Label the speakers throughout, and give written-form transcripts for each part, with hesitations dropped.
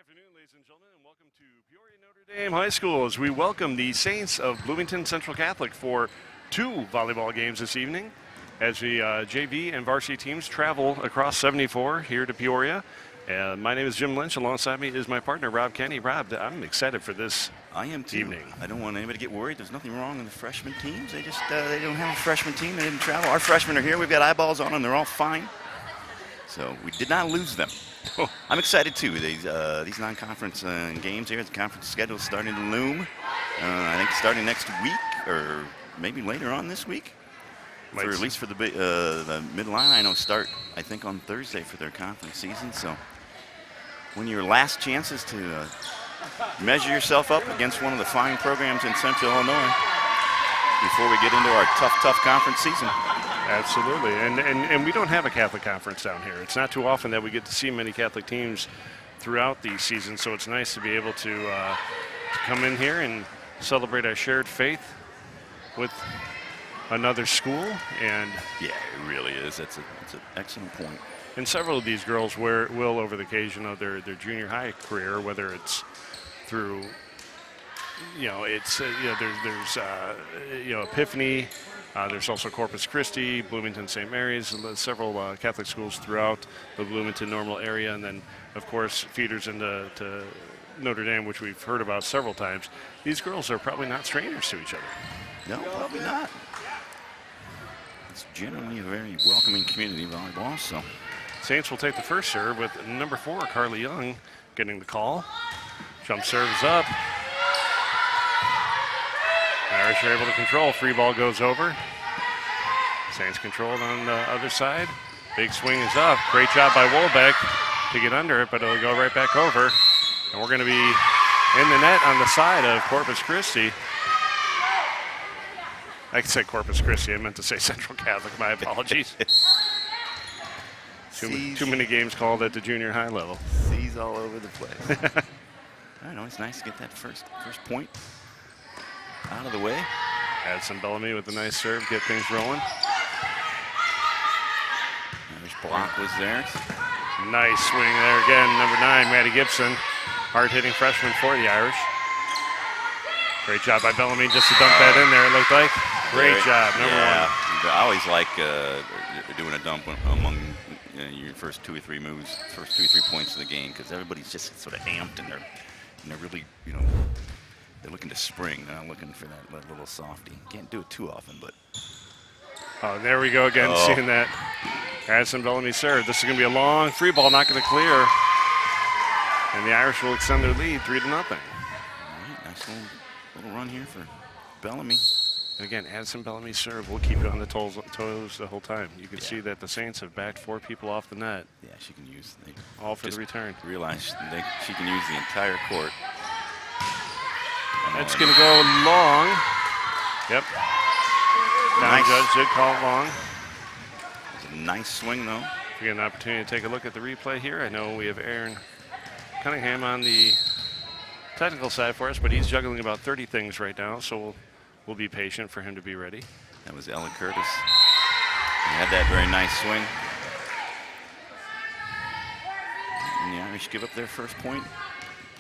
Speaker 1: afternoon, ladies and gentlemen, and welcome to Peoria Notre Dame High School as we welcome the Saints of Bloomington Central Catholic for two volleyball games this evening as the JV and varsity teams travel across 74 here to Peoria. My name is Jim Lynch. Alongside me is my partner, Rob Kenny. Rob, I'm excited for this
Speaker 2: I am too.
Speaker 1: evening.
Speaker 2: I don't want anybody to get worried. There's nothing wrong with the freshman teams. They just they don't have a freshman team. They didn't travel. Our freshmen are here. We've got eyeballs on them. They're all fine. So we did not lose them. I'm excited too. These non-conference games here. The conference schedule is starting to loom. I think starting next week or maybe later on this week. For at least for the midline, I know start I think on Thursday for their conference season. So when your last chances to measure yourself up against one of the fine programs in Central Illinois before we get into our tough conference season.
Speaker 1: Absolutely, and we don't have a Catholic conference down here. It's not too often that we get to see many Catholic teams throughout the season, so it's nice to be able to come in here and celebrate our shared faith with another school. And
Speaker 2: yeah, it really is. That's an excellent point.
Speaker 1: And several of these girls will over the occasion of their junior high career, whether it's through, there's Epiphany. There's also Corpus Christi, Bloomington, St. Mary's, several Catholic schools throughout the Bloomington Normal area, and then, of course, feeders into Notre Dame, which we've heard about several times. These girls are probably not strangers to each other.
Speaker 2: No, probably not. It's generally a very welcoming community, volleyball. So
Speaker 1: Saints will take the first serve with number 4, Carly Young, getting the call. Jump serve is up. Irish are able to control. Free ball goes over. Saints controlled on the other side. Big swing is up. Great job by Wolbeck to get under it, but it'll go right back over. And we're going to be in the net on the side of Corpus Christi. I said Corpus Christi. I meant to say Central Catholic. My apologies. Too many games called at the junior high level.
Speaker 2: C's all over the place. I know, it's nice to get that first point out of the way.
Speaker 1: Addison Bellamy with a nice serve, get things rolling.
Speaker 2: Irish block was there.
Speaker 1: Nice swing there again, number 9, Maddie Gibson. Hard-hitting freshman for the Irish. Great job by Bellamy just to dump that in there, it looked like. Great job, number 1.
Speaker 2: I always like doing a dump among your first 2 or 3 moves, first 2 or 3 points of the game, because everybody's just sort of amped and they're really, they're looking to spring. They're not looking for that little softy. Can't do it too often, but.
Speaker 1: Oh, there we go again, seeing that. Addison Bellamy serve. This is going to be a long free ball, not going to clear. And the Irish will extend their lead 3-0.
Speaker 2: All right, nice little run here for Bellamy.
Speaker 1: And again, Addison Bellamy's serve will keep you on the toes the whole time. You can see that the Saints have backed 4 people off the net.
Speaker 2: Yeah, she can use.
Speaker 1: All for the return.
Speaker 2: Realize she can use the entire court.
Speaker 1: That's going to go long. Yep. Down judge did call it long.
Speaker 2: It's a nice swing, though.
Speaker 1: We get an opportunity to take a look at the replay here. I know we have Aaron Cunningham on the technical side for us, but he's juggling about 30 things right now, so we'll be patient for him to be ready.
Speaker 2: That was Ella Curtis. He had that very nice swing. And the Irish give up their first point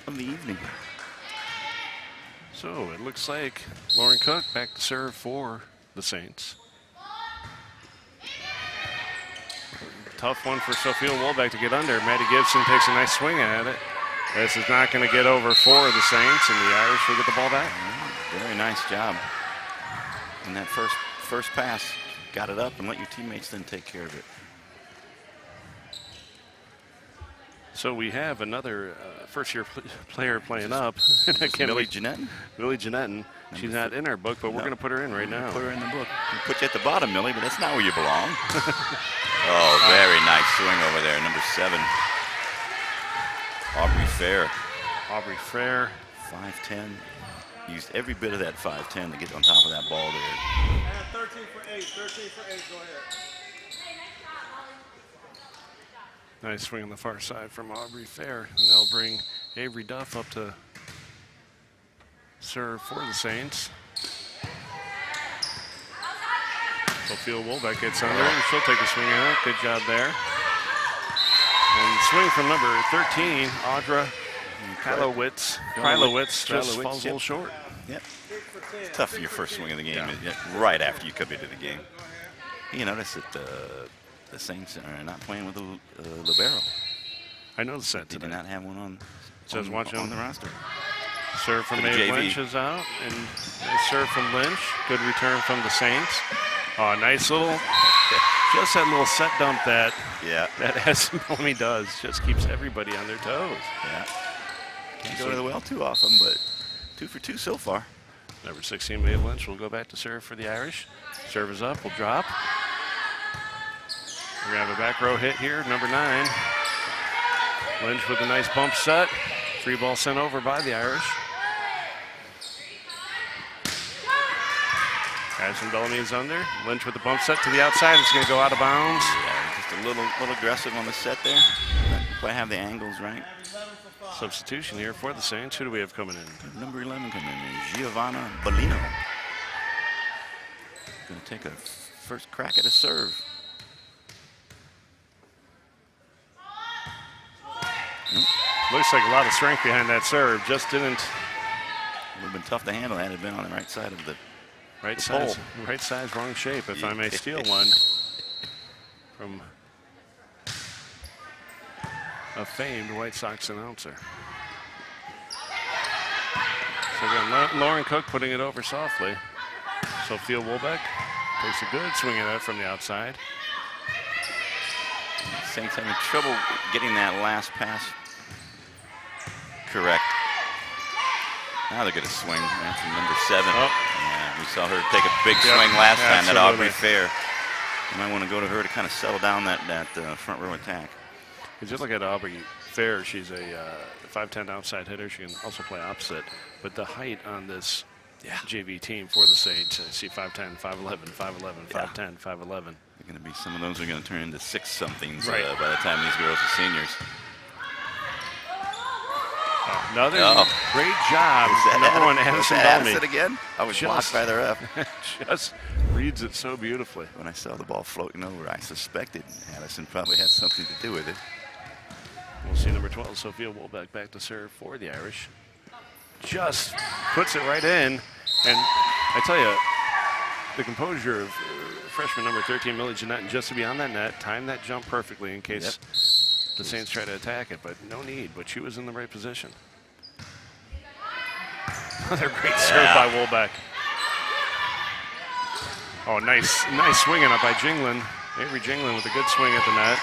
Speaker 2: of the evening.
Speaker 1: So it looks like Lauren Cook back to serve for the Saints. Tough one for Sophia Wolbeck to get under. Maddie Gibson takes a nice swing at it. This is not going to get over for the Saints, and the Irish will get the ball back.
Speaker 2: Very nice job. And that first pass, got it up and let your teammates then take care of it.
Speaker 1: So we have another first-year player playing up.
Speaker 2: Millie Jeanetton?
Speaker 1: Millie Jeanetton. She's not in our book, but we're going to put her in right now.
Speaker 2: Put her in the book. We'll put you at the bottom, Millie, but that's not where you belong. Oh, very nice swing over there, number 7. Aubrey Fair.
Speaker 1: Aubrey Fair.
Speaker 2: 5'10". Used every bit of that 5'10" to get on top of that ball there.
Speaker 3: And 13 for 8, 13 for 8, go ahead.
Speaker 1: Nice swing on the far side from Aubrey Fair, and that'll bring Avery Duff up to serve for the Saints. Sophia Wolbeck gets under it, and she'll take a swing at it. Good job there. And swing from number 13, Audra Krylowitz just falls a little short.
Speaker 2: Yep. It's tough for your first swing of the game, right after you come into the game. You notice that the Saints are not playing with a libero.
Speaker 1: I noticed that
Speaker 2: They
Speaker 1: today.
Speaker 2: do not have one on
Speaker 1: the
Speaker 2: roster.
Speaker 1: Serve from
Speaker 2: For the
Speaker 1: Maeve
Speaker 2: JV.
Speaker 1: Lynch is out, and nice serve from Lynch. Good return from the Saints. Oh, nice little, just that little set dump that Bellamy does. Just keeps everybody on their toes.
Speaker 2: Yeah. Can't go to the well too often, but 2 for 2 so far.
Speaker 1: Number 16, Maeve Lynch will go back to serve for the Irish. Serve is up, will drop. We're going to have a back row hit here, number 9. Lynch with a nice bump set. Free ball sent over by the Irish. Addison Bellamy is under. Lynch with the bump set to the outside. It's going to go out of bounds.
Speaker 2: Yeah, just a little aggressive on the set there. But have the angles right.
Speaker 1: Substitution here for the Saints. Who do we have coming in?
Speaker 2: Number 11 coming in, Giovanna Bellino. Going to take a first crack at a serve.
Speaker 1: Looks like a lot of strength behind that serve. Just didn't.
Speaker 2: It would have been tough to handle had it been on the right side of the
Speaker 1: Right
Speaker 2: pole.
Speaker 1: size, wrong shape, if I may steal one from a famed White Sox announcer. So again, Lauren Cook putting it over softly. Sophia Wolbeck takes a good swing at it from the outside.
Speaker 2: Saints having trouble getting that last pass correct. Now they're going to swing. That's from number 7.
Speaker 1: Oh.
Speaker 2: Yeah, we saw her take a big swing last time, that
Speaker 1: absolutely.
Speaker 2: Aubrey Fair. You might want to go to her to kind of settle down that front row attack.
Speaker 1: Because you look at Aubrey Fair, she's a 5'10" outside hitter. She can also play opposite. But the height on this JV team for the Saints, I see 5'10", 5'11", 5'11", 5'10", 5'11".
Speaker 2: They're going to be, some of those are going to turn into 6-somethings
Speaker 1: Right.
Speaker 2: by the time these girls are seniors.
Speaker 1: Another great job. Number 1, Addison Bellamy.
Speaker 2: Addison again? I was blocked by the ref.
Speaker 1: Just reads it so beautifully.
Speaker 2: When I saw the ball floating over, I suspected Addison probably had something to do with it.
Speaker 1: We'll see number 12, Sophia Wolbeck, back to serve for the Irish. Just puts it right in. And I tell you, the composure of freshman number 13, Millie Jeanette, just to be on that net, time that jump perfectly in case the Saints try to attack it, but no need. But she was in the right position. Another great serve by Wolbeck. Oh, nice swinging up by Jinglin. Avery Jinglin with a good swing at the net.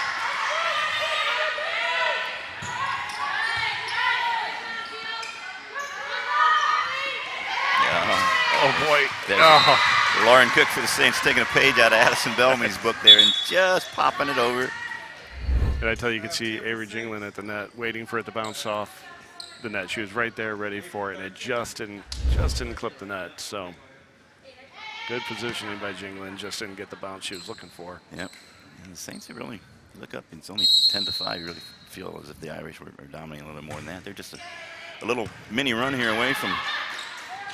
Speaker 1: Oh, boy.
Speaker 2: Lauren Cook for the Saints taking a page out of Addison Bellamy's book there and just popping it over.
Speaker 1: And I tell you could see Avery Jinglin at the net, waiting for it to bounce off the net. She was right there, ready for it, and it just didn't clip the net. So good positioning by Jinglin, just didn't get the bounce she was looking for.
Speaker 2: Yep. And the Saints really look up. It's only 10-5. You really feel as if the Irish are dominating a little bit more than that. They're just a little mini run here away from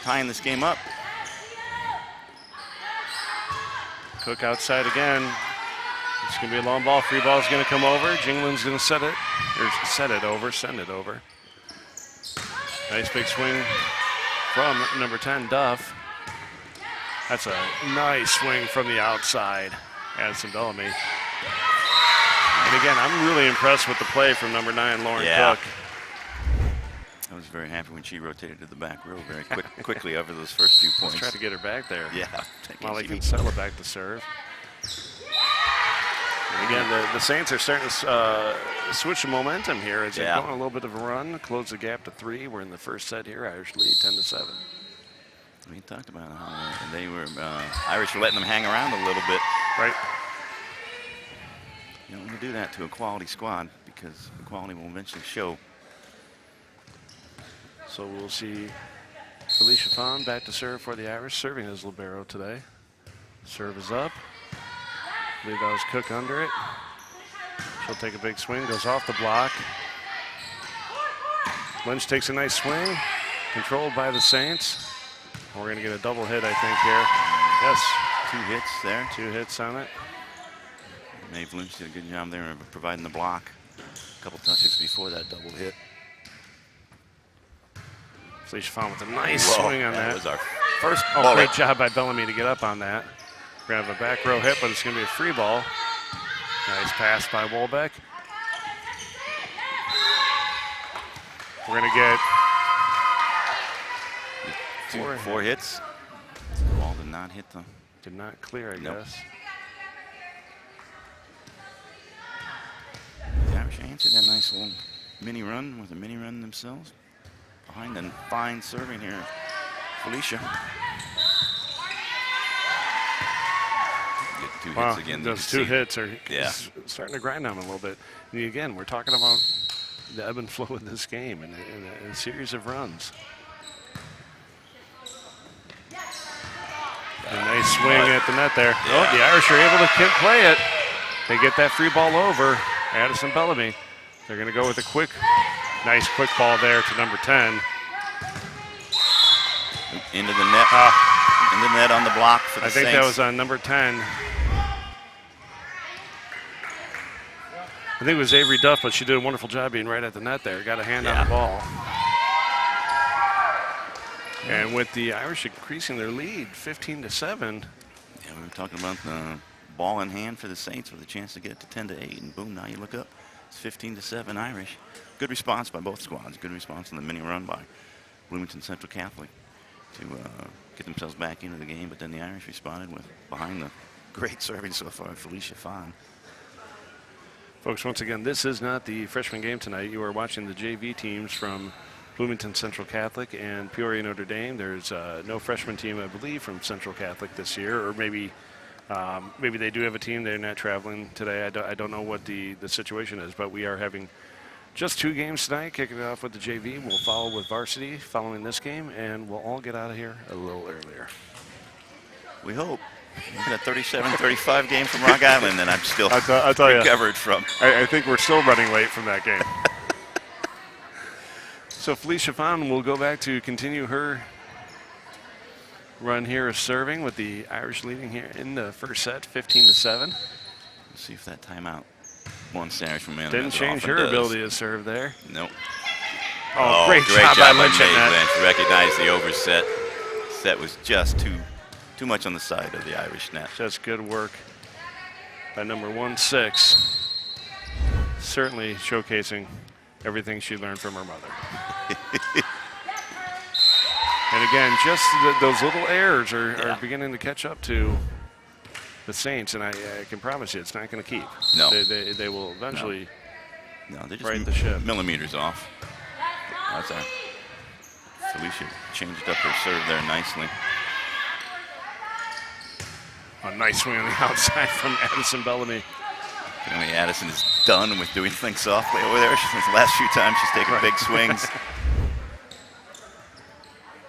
Speaker 2: tying this game up.
Speaker 1: Cook outside again. It's going to be a long ball. Free ball is going to come over. Jinglin's going to send it over. Nice big swing from number 10, Duff. That's a nice swing from the outside. Addison Bellamy. And again, I'm really impressed with the play from number 9, Lauren Cook.
Speaker 2: I was very happy when she rotated to the back row very quickly over those first few points.
Speaker 1: Let's try to get her back there.
Speaker 2: Yeah.
Speaker 1: Molly can settle it back to serve. And again, the Saints are starting to switch the momentum here as they're going a little bit of a run, close the gap to 3. We're in the first set here. Irish lead 10-7.
Speaker 2: We talked about how they were Irish were letting them hang around a little bit.
Speaker 1: Right.
Speaker 2: You don't want to do that to a quality squad because the quality will eventually show.
Speaker 1: So we'll see Felicia Fawn back to serve for the Irish, serving as libero today. Serve is up. I believe that was Cook under it. She'll take a big swing, goes off the block. Lynch takes a nice swing, controlled by the Saints. We're going to get a double hit, I think, here. Yes.
Speaker 2: 2 hits there.
Speaker 1: 2 hits on it.
Speaker 2: Maeve Lynch did a good job there of providing the block. A couple touches before that double hit.
Speaker 1: Felicia Fawn with a nice
Speaker 2: Whoa,
Speaker 1: swing on that.
Speaker 2: That was our first
Speaker 1: Oh,
Speaker 2: ball.
Speaker 1: great job by Bellamy to get up on that. We're going to have a back row hit, but it's going to be a free ball. Nice pass by Wolbeck. We're going to get
Speaker 2: four hits. The ball did not hit them.
Speaker 1: Did not clear, I
Speaker 2: Nope.
Speaker 1: guess.
Speaker 2: The Irish answered that nice little mini run with a mini run themselves. Behind the fine serving here, Felicia. Get 2 hits again.
Speaker 1: Those 2 hits are
Speaker 2: Yeah.
Speaker 1: starting to grind on them a little bit. And again, we're talking about the ebb and flow of this game and a series of runs. A nice swing at the net there.
Speaker 2: Yeah.
Speaker 1: Oh, the Irish are able to play it. They get that free ball over. Addison Bellamy. They're going to go with a nice quick ball there to number 10.
Speaker 2: Into the net. In the net on the block for the
Speaker 1: I think
Speaker 2: Saints.
Speaker 1: that was on number 10. I think it was Avery Duff, but she did a wonderful job being right at the net there. Got a hand on the ball. And with the Irish increasing their lead, 15-7.
Speaker 2: Yeah, we were talking about the ball in hand for the Saints with a chance to get it to 10-8, and boom, now you look up, it's 15-7 Irish. Good response by both squads. Good response on the mini run by Bloomington Central Catholic to get themselves back into the game, but then the Irish responded with behind the great serving so far, Felicia Fawn.
Speaker 1: Folks, once again, this is not the freshman game tonight. You are watching the JV teams from Bloomington Central Catholic and Peoria Notre Dame. There's no freshman team, I believe, from Central Catholic this year, or maybe they do have a team. They're not traveling today. I don't know what the situation is, but we are having just 2 games tonight, kicking it off with the JV. We'll follow with varsity following this game, and we'll all get out of here a little earlier.
Speaker 2: We hope. We've got a 37-35 game from Rock Island that I'm still
Speaker 1: I'll tell you,
Speaker 2: recovered from.
Speaker 1: I think we're still running late from that game. So Felicia Fawn will go back to continue her run here of serving with the Irish leading here in the first set, 15-7.
Speaker 2: Let's see if that timeout won Irish from man.
Speaker 1: Didn't change her ability to serve there.
Speaker 2: Nope.
Speaker 1: Oh, great job by Lynch at that.
Speaker 2: Lynch. Recognized the overset. Set was just too much on the side of the Irish net.
Speaker 1: Just good work by number 16. Certainly showcasing everything she learned from her mother. And again, just those little errors are beginning to catch up to the Saints, and I can promise you it's not going to keep.
Speaker 2: No.
Speaker 1: They will eventually
Speaker 2: No, they're just
Speaker 1: right the ship.
Speaker 2: millimeters off. That's a Felicia changed up her serve there nicely.
Speaker 1: A nice swing on the outside from Addison Bellamy.
Speaker 2: Apparently Addison is done with doing things softly over there. The last few times she's taken big swings.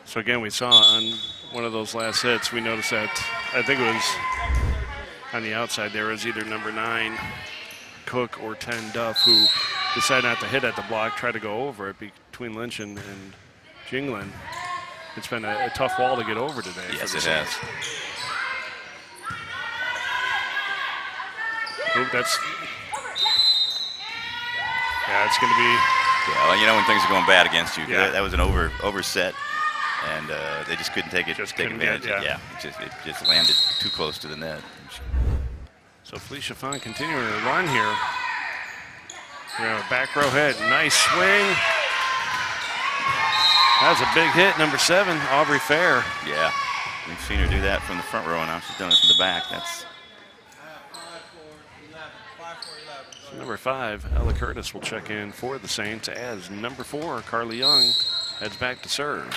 Speaker 1: So again, we saw on one of those last hits, we noticed that, I think it was on the outside, there was either number 9, Cook, or 10, Duff, who decided not to hit at the block, tried to go over it between Lynch and Jingland. It's been a tough wall to get over today.
Speaker 2: Yes,
Speaker 1: for the
Speaker 2: it has.
Speaker 1: Saints. Oop, it's going to be.
Speaker 2: Yeah, well, you know when things are going bad against you.
Speaker 1: Yeah.
Speaker 2: That was an overset, and they just couldn't take advantage.
Speaker 1: Yeah.
Speaker 2: It just landed too close to the net.
Speaker 1: So Felicia Fawn continuing her run here. We're going to have a back row hit. Nice swing. That was a big hit, number 7, Aubrey Fair.
Speaker 2: Yeah, we've seen her do that from the front row, and now she's done it from the back. That's
Speaker 3: 5-4-11.
Speaker 1: So number 5, Ella Curtis will check in for the Saints as number 4, Carly Young, heads back to serve.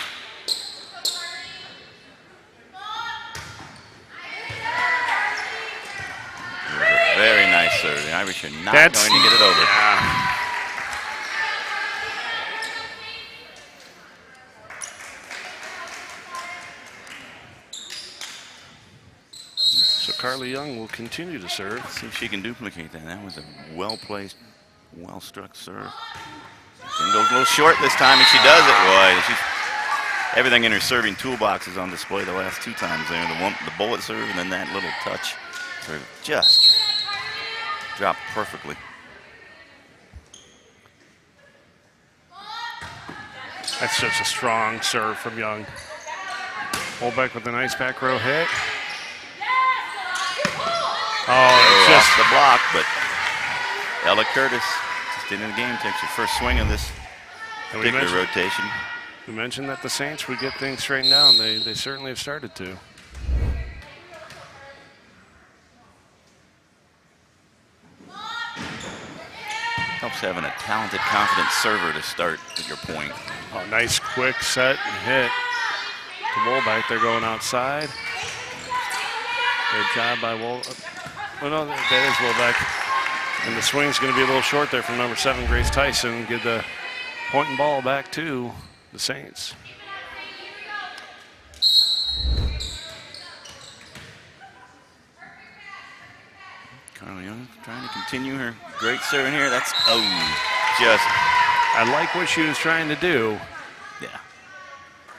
Speaker 2: very nice serve. The Irish are not going to get it over.
Speaker 1: Yeah. So Carly Young will continue to serve.
Speaker 2: Let's see if she can duplicate that. That was a well-placed, well-struck serve. Didn't go a little short this time, and she does it. Boy, everything in her serving toolbox is on display the last 2 times there. The bullet serve and then that little touch serve just dropped perfectly.
Speaker 1: That's just a strong serve from Young. Holbeck with a nice back row hit. Oh,
Speaker 2: just the block, but Ella Curtis just in the game takes her first swing of this particular rotation.
Speaker 1: We mentioned that the Saints would get things straightened out, and they certainly have started to.
Speaker 2: Helps having a talented, confident server to start at your point.
Speaker 1: Oh, nice quick set and hit to Wolbeck. They're going outside. Good job by Wolbeck. Oh, no, that is Wolbeck. And the swing's going to be a little short there from number 7, Grace Tyson. Give the point and ball back to the Saints.
Speaker 2: Carly Young trying to continue her great serve in here. That's,
Speaker 1: I like what she was trying to do.
Speaker 2: Yeah.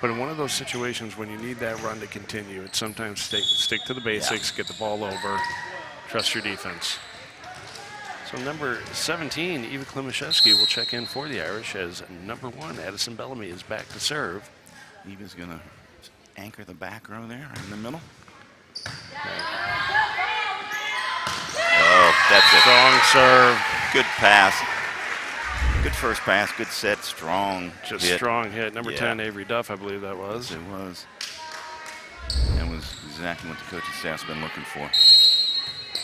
Speaker 1: But in one of those situations when you need that run to continue, it's sometimes stick to the basics, get the ball over, trust your defense. So number 17, Eva Klimaszewski, will check in for the Irish as number 1, Addison Bellamy, is back to serve.
Speaker 2: Eva's going to anchor the back row there right in the middle. Oh, that's it.
Speaker 1: Strong serve.
Speaker 2: Good pass. Good first pass, good set, strong
Speaker 1: Just
Speaker 2: hit.
Speaker 1: strong hit. Number 10, Avery Duff, I believe that was.
Speaker 2: Yes, it was. That was exactly what the coaching staff's been looking for.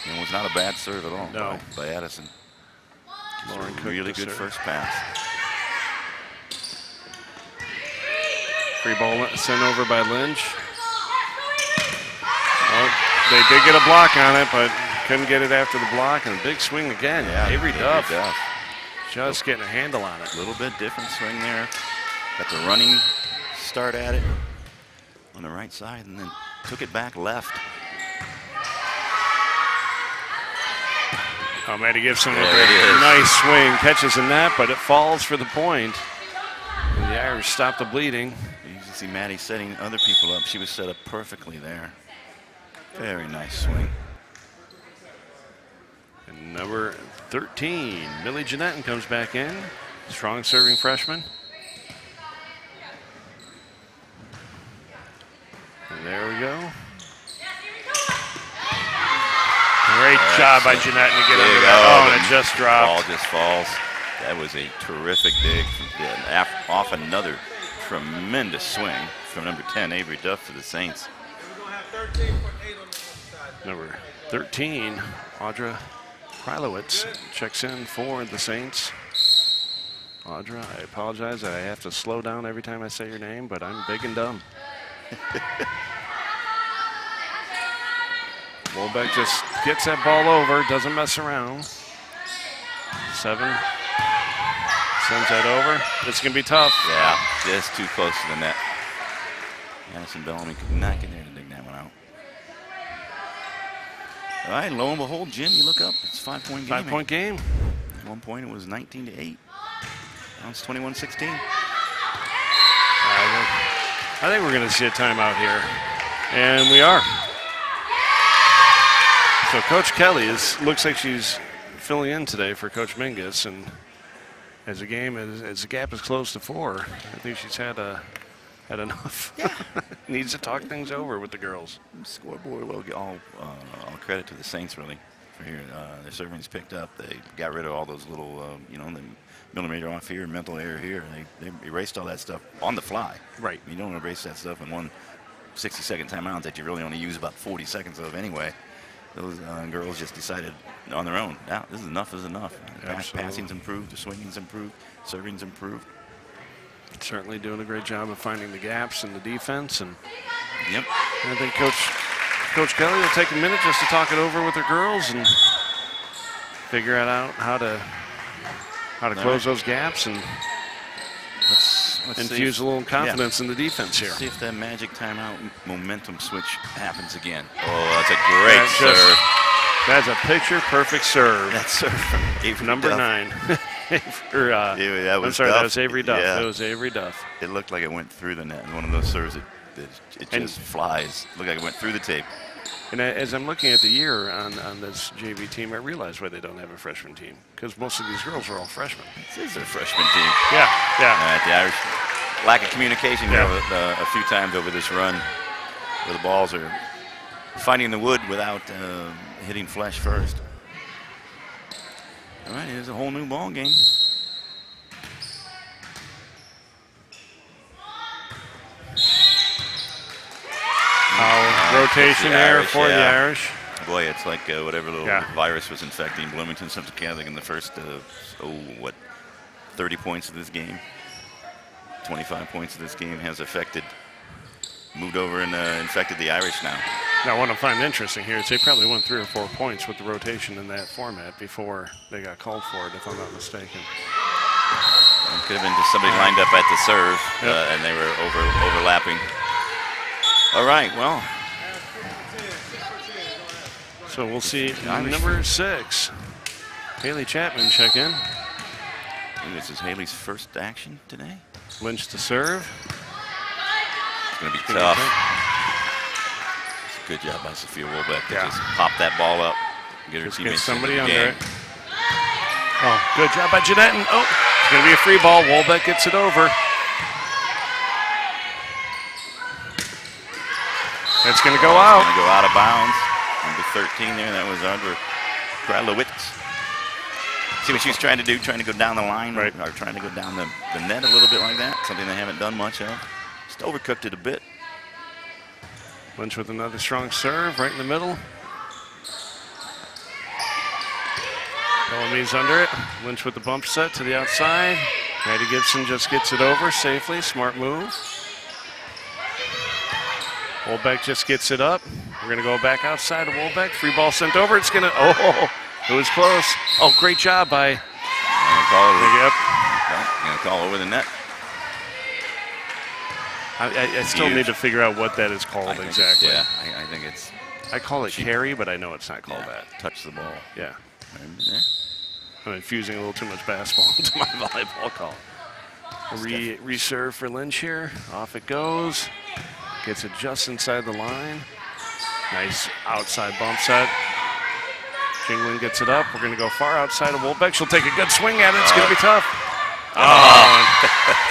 Speaker 2: It was not a bad serve at all by Addison.
Speaker 1: Lauren Cook,
Speaker 2: really good first pass.
Speaker 1: Free ball sent over by Lynch. Oh, they did get a block on it, but couldn't get it after the block. And a big swing again.
Speaker 2: Yeah,
Speaker 1: Avery Duff.
Speaker 2: Duff.
Speaker 1: Just getting a handle on it.
Speaker 2: A little bit different swing there. Got the running start at it on the right side and then took it back left.
Speaker 1: Oh, Maddie Gibson with a nice swing. Catches the net, but it falls for the point. And the Irish stop the bleeding.
Speaker 2: You can see Maddie setting other people up. She was set up perfectly there. Very nice swing.
Speaker 1: And number 13, Millie Jeanetton comes back in. Strong serving freshman. And there we go. Great job by Jeanetton to get under that. Oh, and it just dropped.
Speaker 2: Ball just falls. That was a terrific dig off another tremendous swing from number 10, Avery Duff, to the Saints.
Speaker 1: Number 13, Audra Krylowitz checks in for the Saints. Audra, I apologize. I have to slow down every time I say your name, but I'm big and dumb. Wolbeck just gets that ball over, doesn't mess around. 7 sends that over. It's going to be tough.
Speaker 2: Yeah, just too close to the net. Addison Bellamy could not get there to dig that one out. All right, lo and behold, Jim, you look up. It's a 5-point game.
Speaker 1: 5-point game.
Speaker 2: At one point, it was 19-8. Now it's 21-16.
Speaker 1: I think we're going to see a timeout here, and we are. So Coach Kelly looks like she's filling in today for Coach Mingus, and as the gap is close to 4, I think she's had enough.
Speaker 2: Yeah.
Speaker 1: Needs to talk things over with the girls.
Speaker 2: Scoreboard, well, all credit to the Saints, really, for here. Their servings picked up. They got rid of all those little, the millimeter off here, mental error here. They erased all that stuff on the fly.
Speaker 1: Right.
Speaker 2: You don't erase that stuff in one 60-second timeout that you really only use about 40 seconds of anyway. Those girls just decided on their own, now this is enough is enough. Passing's improved, the swinging's improved, serving's improved.
Speaker 1: Certainly doing a great job of finding the gaps in the defense. And
Speaker 2: yep.
Speaker 1: I think Coach Kelly will take a minute just to talk it over with her girls and figure out how to close those gaps and
Speaker 2: let's
Speaker 1: infuse a little confidence in the defense here.
Speaker 2: Let's see if that magic timeout momentum switch happens again. Oh, that's a great serve.
Speaker 1: That's a picture-perfect serve.
Speaker 2: That serve from Avery
Speaker 1: Number
Speaker 2: Duff.
Speaker 1: 9.
Speaker 2: That was
Speaker 1: that
Speaker 2: Duff.
Speaker 1: was Avery Duff.
Speaker 2: Yeah.
Speaker 1: That was Avery Duff.
Speaker 2: It looked like it went through the net. One of those serves that just flies. Looked like it went through the tape.
Speaker 1: And as I'm looking at the year on this JV team, I realize why they don't have a freshman team, because most of these girls are all freshmen.
Speaker 2: This is their freshman team.
Speaker 1: Yeah.
Speaker 2: The Irish, lack of communication here a few times over this run, where the balls are finding the wood without hitting flesh first. All right, here's a whole new ball game.
Speaker 1: Rotation there for the Irish.
Speaker 2: Boy, it's like whatever little virus was infecting Bloomington Central Catholic in the first, 30 points of this game. 25 points of this game has moved over and infected the Irish now.
Speaker 1: Now, what I find interesting here is they probably won 3 or 4 points with the rotation in that format before they got called for it, if I'm not mistaken.
Speaker 2: It could have been just somebody lined up at the serve, and they were overlapping. All right, well.
Speaker 1: So we'll see number 6, Haley Chapman, check in.
Speaker 2: This is Haley's first action today.
Speaker 1: Lynch to serve.
Speaker 2: It's going to be tough. It's a good job by Sophia Wolbeck to just pop that ball up. Get her teammates
Speaker 1: somebody
Speaker 2: in the
Speaker 1: under
Speaker 2: game.
Speaker 1: it. Oh, good job by Jeanette. And, it's going to be a free ball. Wolbeck gets it over. It's going to go out.
Speaker 2: It's going to go out of bounds. Number 13 there. That was Audra Kralowitz. See what she's trying to do, trying to go down the line, or trying to go down the net a little bit like that, something they haven't done much of. Just overcooked it a bit.
Speaker 1: Lynch with another strong serve right in the middle. Bellamy's under it. Lynch with the bump set to the outside. Maddie Gibson just gets it over safely. Smart move. Wolbeck just gets it up. We're going to go back outside of Wolbeck. Free ball sent over. It's going to, it was close. Oh, great job by.
Speaker 2: Going to call over the net.
Speaker 1: I still need to figure out what that is called exactly.
Speaker 2: I think it's.
Speaker 1: I call it carry, but I know it's not called that.
Speaker 2: Touch the ball.
Speaker 1: Yeah.
Speaker 2: Yeah.
Speaker 1: I'm infusing a little too much basketball into my volleyball call. Reserve for Lynch here. Off it goes. Gets it just inside the line. Nice outside bump set. Jingling gets it up. We're going to go far outside of Wolbeck. She'll take a good swing at it. It's going to be tough.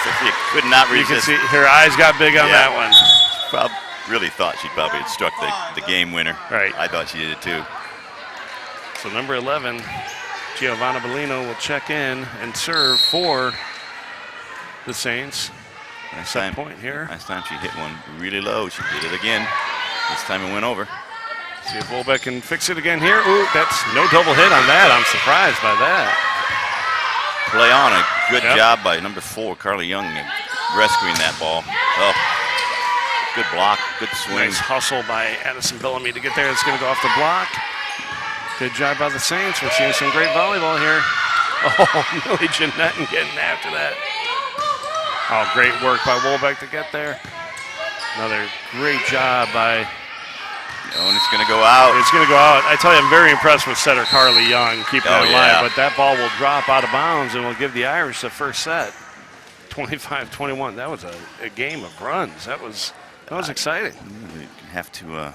Speaker 2: Sophia could not resist.
Speaker 1: You can see her eyes got big on that one.
Speaker 2: Really thought she probably had struck the game winner.
Speaker 1: Right.
Speaker 2: I thought she did it too.
Speaker 1: So number 11, Giovanna Bellino will check in and serve for the Saints. Set point here.
Speaker 2: Last time she hit one really low. She did it again. This time it went over.
Speaker 1: See if Wolbeck can fix it again here. Ooh, that's no double hit on that. I'm surprised by that.
Speaker 2: Play on. A good job by number 4, Carly Young, rescuing that ball. Oh, good block, good swing.
Speaker 1: Nice hustle by Addison Bellamy to get there. It's going to go off the block. Good job by the Saints. We're seeing some great volleyball here. Oh, Millie Jeanette getting after that. Oh, great work by Wolbeck to get there. Another great job by.
Speaker 2: And it's going to go out.
Speaker 1: It's going to go out. I tell you, I'm very impressed with setter Carly Young keeping that line, but that ball will drop out of bounds and will give the Irish the first set. 25-21. That was a game of runs. That was exciting.
Speaker 2: You have to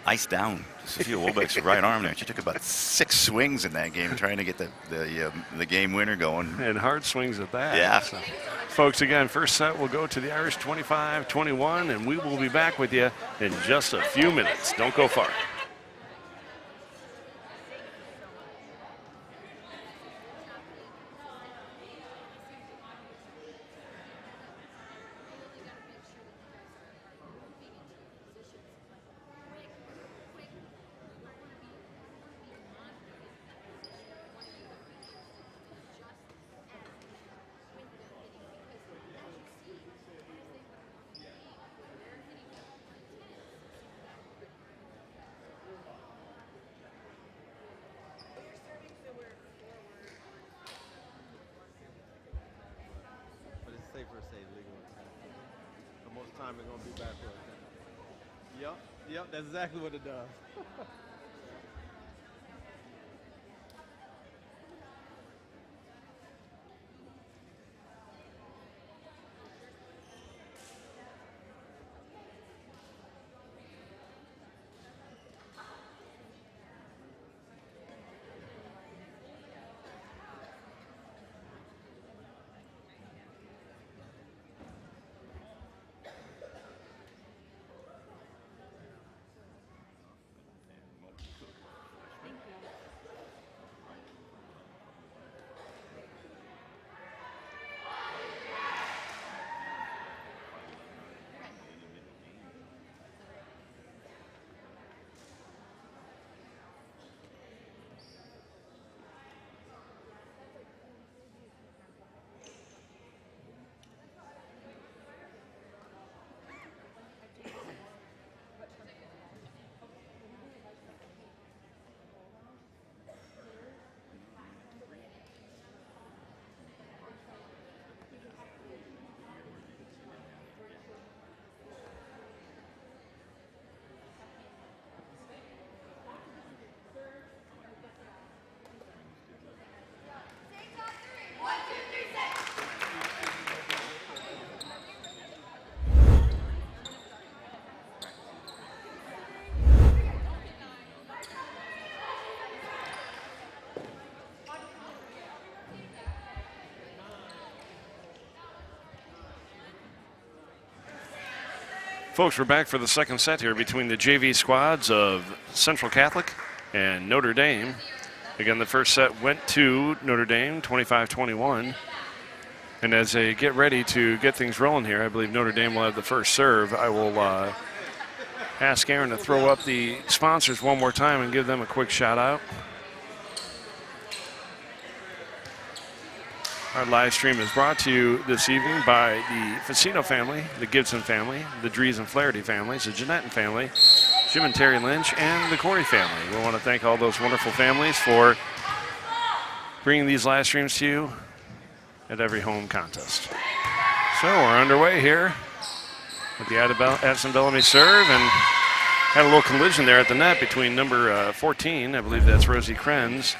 Speaker 2: ice down Sophia Wolbeck's right arm there. She took about 6 swings in that game trying to get the game winner going.
Speaker 1: And hard swings at that.
Speaker 2: Yeah.
Speaker 1: So, folks, again, first set will go to the Irish 25-21, and we will be back with you in just a few minutes. Don't go far.
Speaker 3: Yep, that's exactly what it does.
Speaker 1: Folks, we're back for the second set here between the JV squads of Central Catholic and Notre Dame. Again, the first set went to Notre Dame, 25-21. And as they get ready to get things rolling here, I believe Notre Dame will have the first serve. I will ask Aaron to throw up the sponsors one more time and give them a quick shout out. Our live stream is brought to you this evening by the Facino family, the Gibson family, the Dries and Flaherty families, the Jeanette family, Jim and Terry Lynch, and the Corey family. We want to thank all those wonderful families for bringing these live streams to you at every home contest. So we're underway here with the Addison Bellamy serve, and had a little collision there at the net between number 14, I believe that's Rosie Krenz.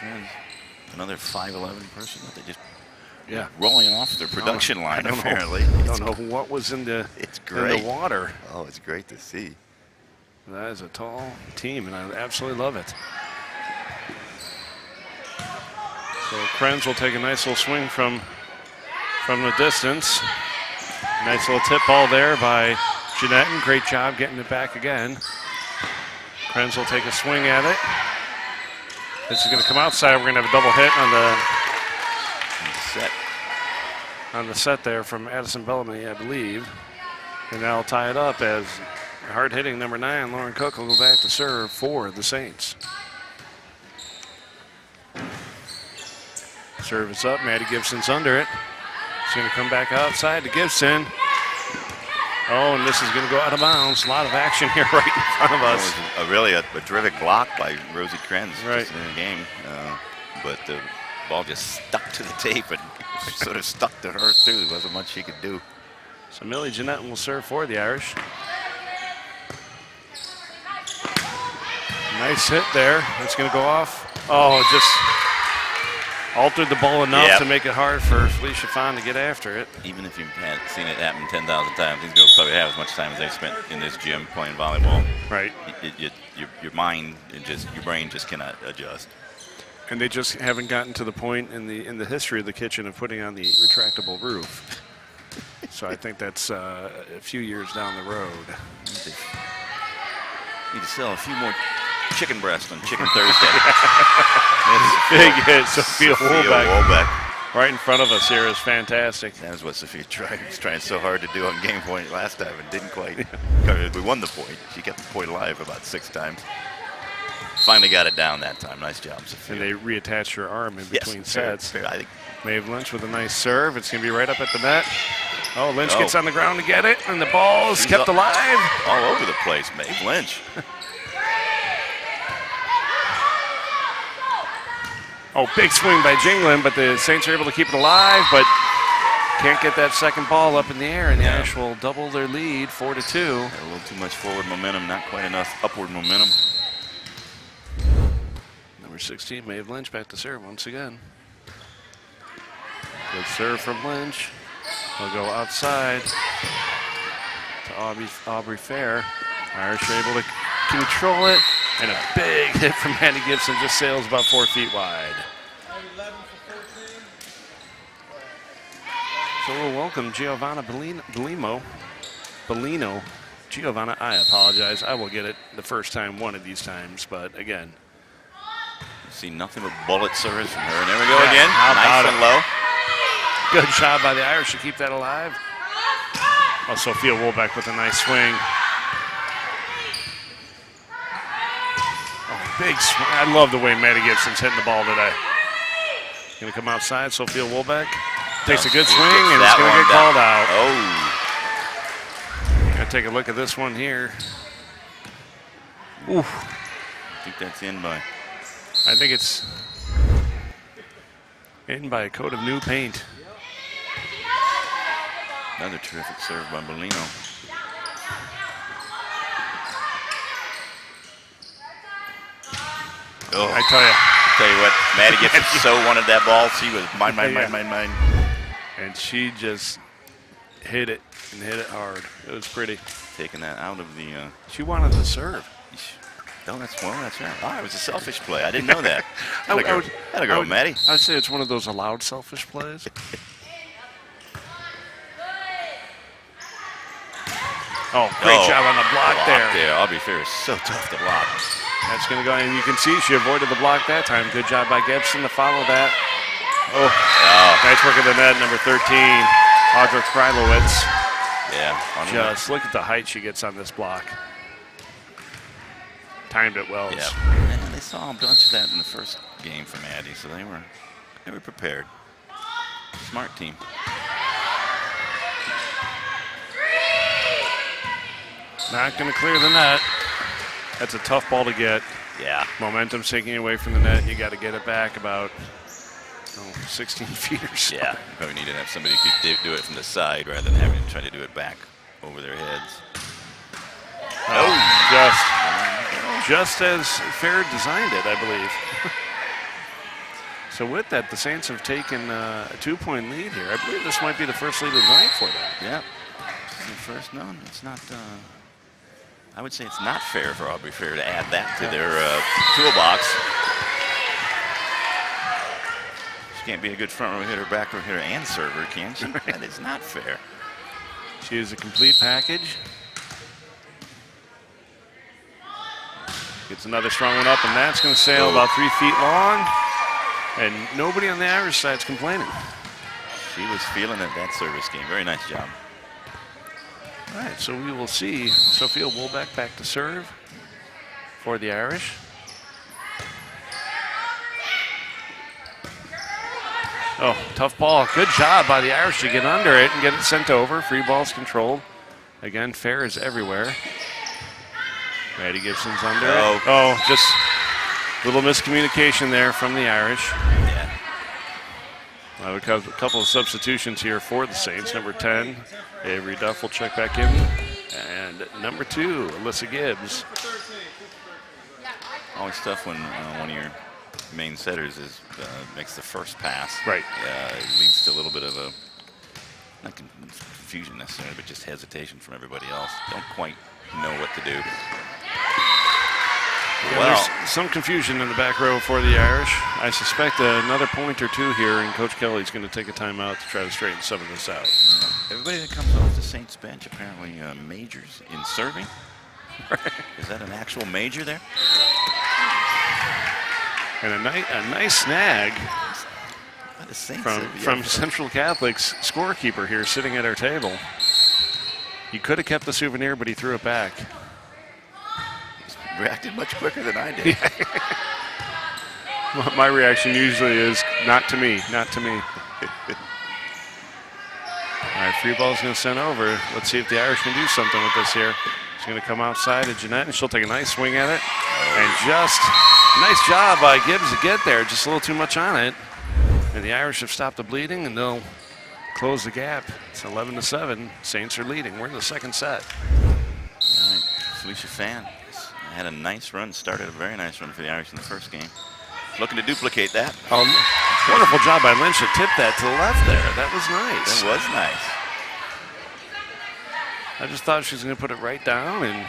Speaker 2: Another 5'11" person that they just
Speaker 1: rolling
Speaker 2: off their production line, apparently.
Speaker 1: I don't know what was in the water.
Speaker 2: Oh, it's great to see.
Speaker 1: That is a tall team, and I absolutely love it. So Krenz will take a nice little swing from the distance. Nice little tip ball there by Jeanette, and great job getting it back again. Krenz will take a swing at it. This is going to come outside. We're going to have a double hit on the set there from Addison Bellamy, I believe. And that'll tie it up as hard-hitting number 9, Lauren Cook, will go back to serve for the Saints. Serve is up. Maddie Gibson's under it. She's going to come back outside to Gibson. Oh, and this is going to go out of bounds. A lot of action here right in front of us.
Speaker 2: It was really a terrific block by Rosie Krenz
Speaker 1: right
Speaker 2: in the game. But the ball just stuck to the tape and sort of stuck to her, too. There wasn't much she could do.
Speaker 1: So Millie Jeanette will serve for the Irish. Nice hit there. It's going to go off. Oh, just altered the ball enough to make it hard for Felicia Fahn to get after it.
Speaker 2: Even if you hadn't seen it happen 10,000 times, these girls probably have as much time as they've spent in this gym playing volleyball.
Speaker 1: Right.
Speaker 2: Your mind and your brain just cannot adjust.
Speaker 1: And they just haven't gotten to the point in the history of the kitchen of putting on the retractable roof. So I think that's a few years down the road.
Speaker 2: Need to sell a few more chicken breast on Chicken Thursday.
Speaker 1: Big hit, Sophia Woolbeck. Right in front of us here is fantastic.
Speaker 2: That is what Sophia was trying so hard to do on game point last time and didn't quite. We won the point. She kept the point alive about 6 times. Finally got it down that time. Nice job, Sophia.
Speaker 1: And they reattached her arm in between sets.
Speaker 2: I think
Speaker 1: Maeve Lynch with a nice serve. It's going to be right up at the net. Oh, Lynch gets on the ground to get it, and the ball is kept alive.
Speaker 2: All over the place, Maeve Lynch.
Speaker 1: Oh, big swing by Jingling, but the Saints are able to keep it alive, but can't get that second ball up in the air, and the Irish will double their lead, 4-2.
Speaker 2: Got a little too much forward momentum, not quite enough upward momentum.
Speaker 1: Number 16, Maeve Lynch, back to serve once again. Good serve from Lynch. They'll go outside to Aubrey Fair. Irish are able to control it, and a big hit from Maddie Gibson just sails about 4 feet wide. So we'll welcome Giovanna Bellino. Giovanna, I apologize. I will get it the first time one of these times, but again.
Speaker 2: See nothing but bullet serves from her, and there we go again. Nice and low.
Speaker 1: Good job by the Irish to keep that alive. Oh, Sophia Woolbeck with a nice swing. Oh, big swing. I love the way Maddie Gibson's hitting the ball today. Going to come outside, Sophia Woolbeck. Takes a good swing, and it's going to get called out.
Speaker 2: Oh.
Speaker 1: Got to take a look at this one here. Oof.
Speaker 2: I think that's in by.
Speaker 1: I think it's in by a coat of new paint.
Speaker 2: Another terrific serve by Bellino. Oh,
Speaker 1: I tell you
Speaker 2: what, Maddie Gibson so wanted that ball. She was mine.
Speaker 1: And she just hit it and hit it hard. It was pretty.
Speaker 2: Taking that out of the.
Speaker 1: She wanted to serve.
Speaker 2: Oh, that's right. Oh, it was a selfish play. I didn't know that. Had a girl, Maddie.
Speaker 1: I'd say it's one of those allowed selfish plays. Oh, great job on the block there.
Speaker 2: Aubrey Fair is so tough to block.
Speaker 1: That's going to go, and you can see she avoided the block that time. Good job by Gibson to follow that. Oh, nice work at the net, number 13, Audra Krylowitz.
Speaker 2: Yeah.
Speaker 1: Just look at the height she gets on this block. Timed it well.
Speaker 2: Yeah. And they saw a bunch of that in the first game from Addie, so they were prepared. Smart team.
Speaker 1: Not going to clear the net. That's a tough ball to get.
Speaker 2: Yeah.
Speaker 1: Momentum's taking away from the net. You got to get it back about 16 feet or so.
Speaker 2: Yeah. You probably need to have somebody who could do it from the side rather than having to try to do it back over their heads.
Speaker 1: Just as Fair designed it, I believe. So with that, the Saints have taken a 2-point lead here. I believe this might be the first lead of the night for them.
Speaker 2: Yep. The first, no, it's not. I would say it's not fair for Aubrey Fair to add that to their toolbox. She can't be a good front row hitter, back row hitter, and server, can she? That is not fair.
Speaker 1: She is a complete package. Gets another strong one up, and that's going to sail about 3 feet long. And nobody on the Irish side's complaining.
Speaker 2: She was feeling it that service game. Very nice job.
Speaker 1: All right, so we will see Sophia Woolbeck back to serve for the Irish. Oh, tough ball. Good job by the Irish to get under it and get it sent over. Free ball's controlled. Again, Fair is everywhere. Maddie Gibson's under it. Oh, just a little miscommunication there from the Irish.
Speaker 2: Yeah.
Speaker 1: A couple of substitutions here for the Saints. Number 10, Avery Duff will check back in. And number 2, Alyssa Gibbs.
Speaker 2: Always tough when one of your main setters makes the first pass.
Speaker 1: Right.
Speaker 2: It leads to a little bit of a, not confusion necessarily, but just hesitation from everybody else. Don't quite know what to do.
Speaker 1: Yeah, there's some confusion in the back row for the Irish. I suspect another point or two here, and Coach Kelly's going to take a timeout to try to straighten some of this out.
Speaker 2: Everybody that comes off the Saints bench apparently majors in serving. Is that an actual major there?
Speaker 1: And a nice snag from Central Catholic's scorekeeper here sitting at our table. He could have kept the souvenir, but he threw it back.
Speaker 2: Reacted much quicker than I did.
Speaker 1: My reaction usually is, not to me, not to me. All right, free ball's going to send over. Let's see if the Irish can do something with this here. She's going to come outside to Jeanette, and she'll take a nice swing at it. And just nice job by Gibbs to get there. Just a little too much on it. And the Irish have stopped the bleeding, and they'll close the gap. It's 11-7. Saints are leading. We're in the second set.
Speaker 2: All right, Felicia Fan had a nice run, started a very nice run for the Irish in the first game. Looking to duplicate that.
Speaker 1: Wonderful job by Lynch to tip that to the left there. That was nice.
Speaker 2: That was nice.
Speaker 1: I just thought she was going to put it right down, and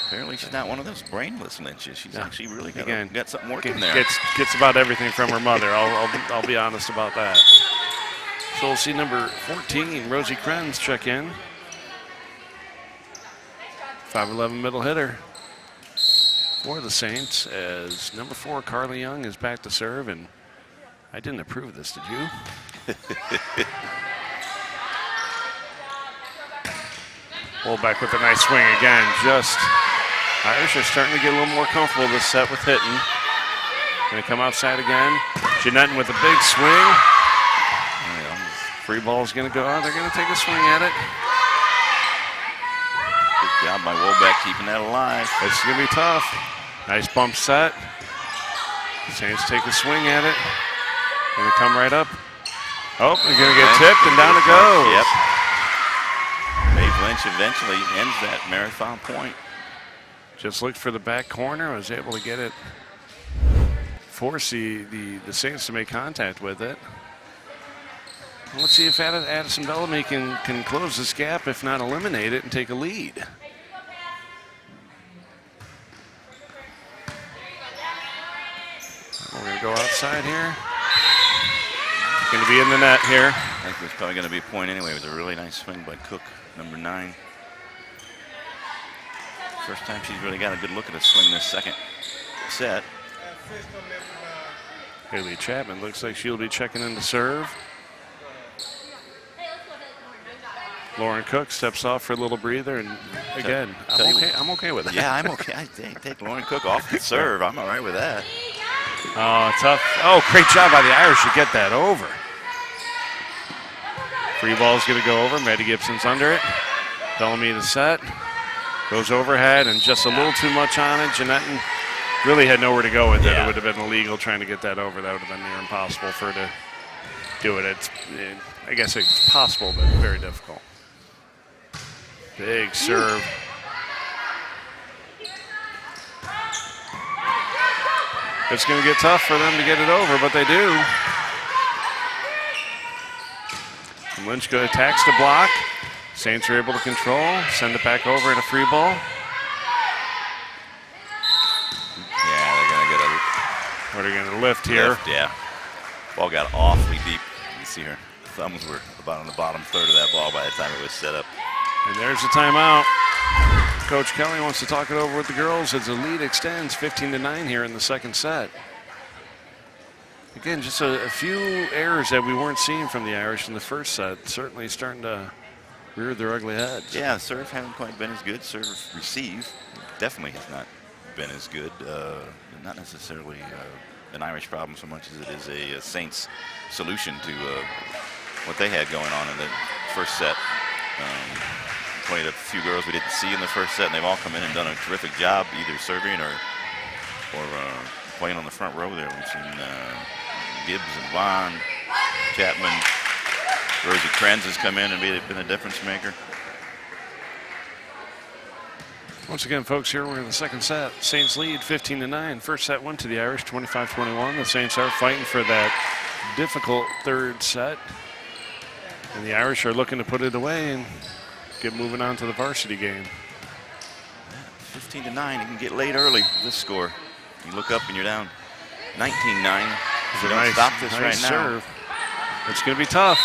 Speaker 2: apparently she's not one of those brainless Lynches. She's actually really got something working there.
Speaker 1: Gets about everything from her mother. I'll be honest about that. So we'll see number 14, Rosie Krenz, check in. 5'11" middle hitter for the Saints, as number 4, Carly Young, is back to serve, and I didn't approve of this, did you? Woolbeck with a nice swing again. Just Irish are starting to get a little more comfortable this set with hitting. Going to come outside again. Jeanette with a big swing. Free ball's going to go out. They're going to take a swing at it.
Speaker 2: Good job by Woolbeck keeping that alive.
Speaker 1: This is going to be tough. Nice bump set. Saints take a swing at it. Going to come right up. Oh, they're going to get tipped, and down it goes.
Speaker 2: Yep. Maeve Lynch eventually ends that marathon point.
Speaker 1: Just looked for the back corner. I was able to get it. Force the Saints to make contact with it. Let's see if Addison Bellamy can close this gap, if not eliminate it, and take a lead. We're going to go outside here. Going to be in the net here.
Speaker 2: I think it was probably going to be a point anyway. It was a really nice swing by Cook. number 9. First time she's really got a good look at a swing this second set.
Speaker 1: Haley Chapman looks like she'll be checking in to serve. Lauren Cook steps off for a little breather, and again, I'm okay with that.
Speaker 2: Yeah, I'm okay. I take Lauren Cook off the serve. I'm all right with that.
Speaker 1: Oh, tough. Oh, great job by the Irish to get that over. Free ball's going to go over. Maddie Gibson's under it. Bellamy to set. Goes overhead and just a little too much on it. Jeanette really had nowhere to go with it. It would have been illegal trying to get that over. That would have been near impossible for her to do it. I guess it's possible, but very difficult. Big serve. It's going to get tough for them to get it over, but they do. And Lynch attacks the block. Saints are able to control, send it back over in a free ball.
Speaker 2: Yeah, they're going to get a...
Speaker 1: What are they going to lift here?
Speaker 2: Lift, yeah. Ball got awfully deep. You see her thumbs were about on the bottom third of that ball by the time it was set up.
Speaker 1: And there's the timeout. Coach Kelly wants to talk it over with the girls as the lead extends 15-9 here in the second set. Again, just a few errors that we weren't seeing from the Irish in the first set. Certainly starting to rear their ugly heads.
Speaker 2: Yeah, serve hasn't quite been as good. Serve receive definitely has not been as good. Not necessarily an Irish problem so much as it is a Saints solution to what they had going on in the first set. Played a few girls we didn't see in the first set, and they've all come in and done a terrific job, either serving or playing on the front row there. We've seen Gibbs and Vaughn, Chapman, Rosie Krenz has come in and been a difference maker.
Speaker 1: Once again, folks, here we're in the second set. Saints lead 15-9. First set went to the Irish 25-21. The Saints are fighting for that difficult third set. And the Irish are looking to put it away and get moving on to the varsity game.
Speaker 2: 15-9, you can get late early with this score. You look up and you're down 19-9. If you don't stop this right now.
Speaker 1: It's going to be tough.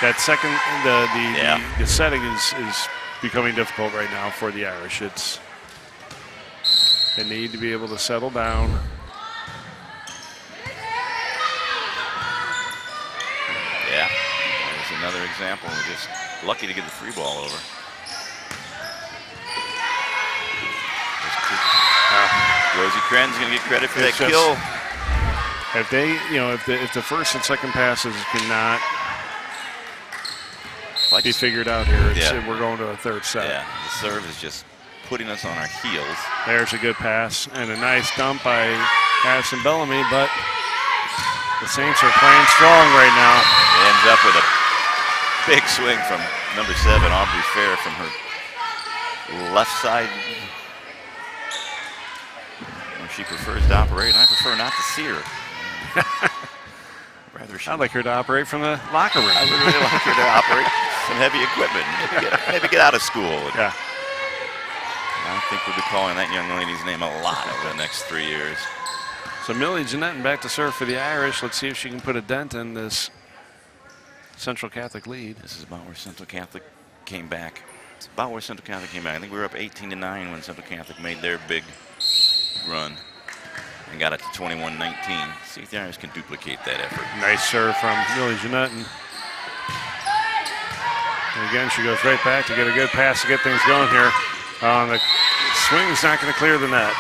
Speaker 1: That second, the setting is becoming difficult right now for the Irish. They need to be able to settle down.
Speaker 2: Yeah, there's another example. We're just lucky to get the free ball over. Rosie Krenz going to get credit for that kill.
Speaker 1: If they, if the first and second passes cannot be figured out here, we're going to a third set.
Speaker 2: Yeah, the serve is just putting us on our heels.
Speaker 1: There's a good pass and a nice dump by Addison Bellamy, but the Saints are playing strong right now.
Speaker 2: It ends up with a big swing from number 7, Aubrey Fair, from her left side. She prefers to operate, and I prefer not to see her.
Speaker 1: I'd like her to operate from the locker room.
Speaker 2: I would really like her to operate some heavy equipment. Maybe get out of school.
Speaker 1: Yeah.
Speaker 2: I think we'll be calling that young lady's name a lot over the next 3 years.
Speaker 1: So Millie Jeanette back to serve for the Irish. Let's see if she can put a dent in this Central Catholic lead.
Speaker 2: This is about where Central Catholic came back. It's about where Central Catholic came back. I think we were up 18-9 when Central Catholic made their big run and got it to 21-19. See if the Irish can duplicate that effort.
Speaker 1: Nice serve from Millie Jeanette. And again, she goes right back to get a good pass to get things going here. The swing's not going to clear the net.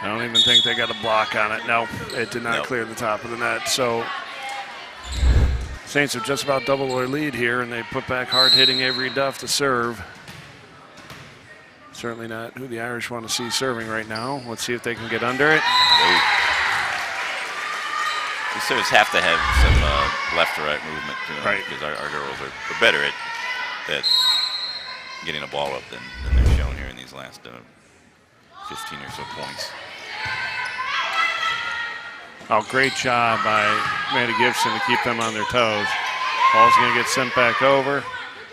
Speaker 1: I don't even think they got a block on it. No, it did not clear the top of the net. So Saints have just about doubled their lead here, and they put back hard-hitting Avery Duff to serve. Certainly not who the Irish want to see serving right now. Let's see if they can get under it.
Speaker 2: The serves have to have some left to right movement to them, right? Because our girls are better at getting a ball up than they've shown here in these last 15 or so points.
Speaker 1: Oh, great job by Maddie Gibson to keep them on their toes. Ball's going to get sent back over.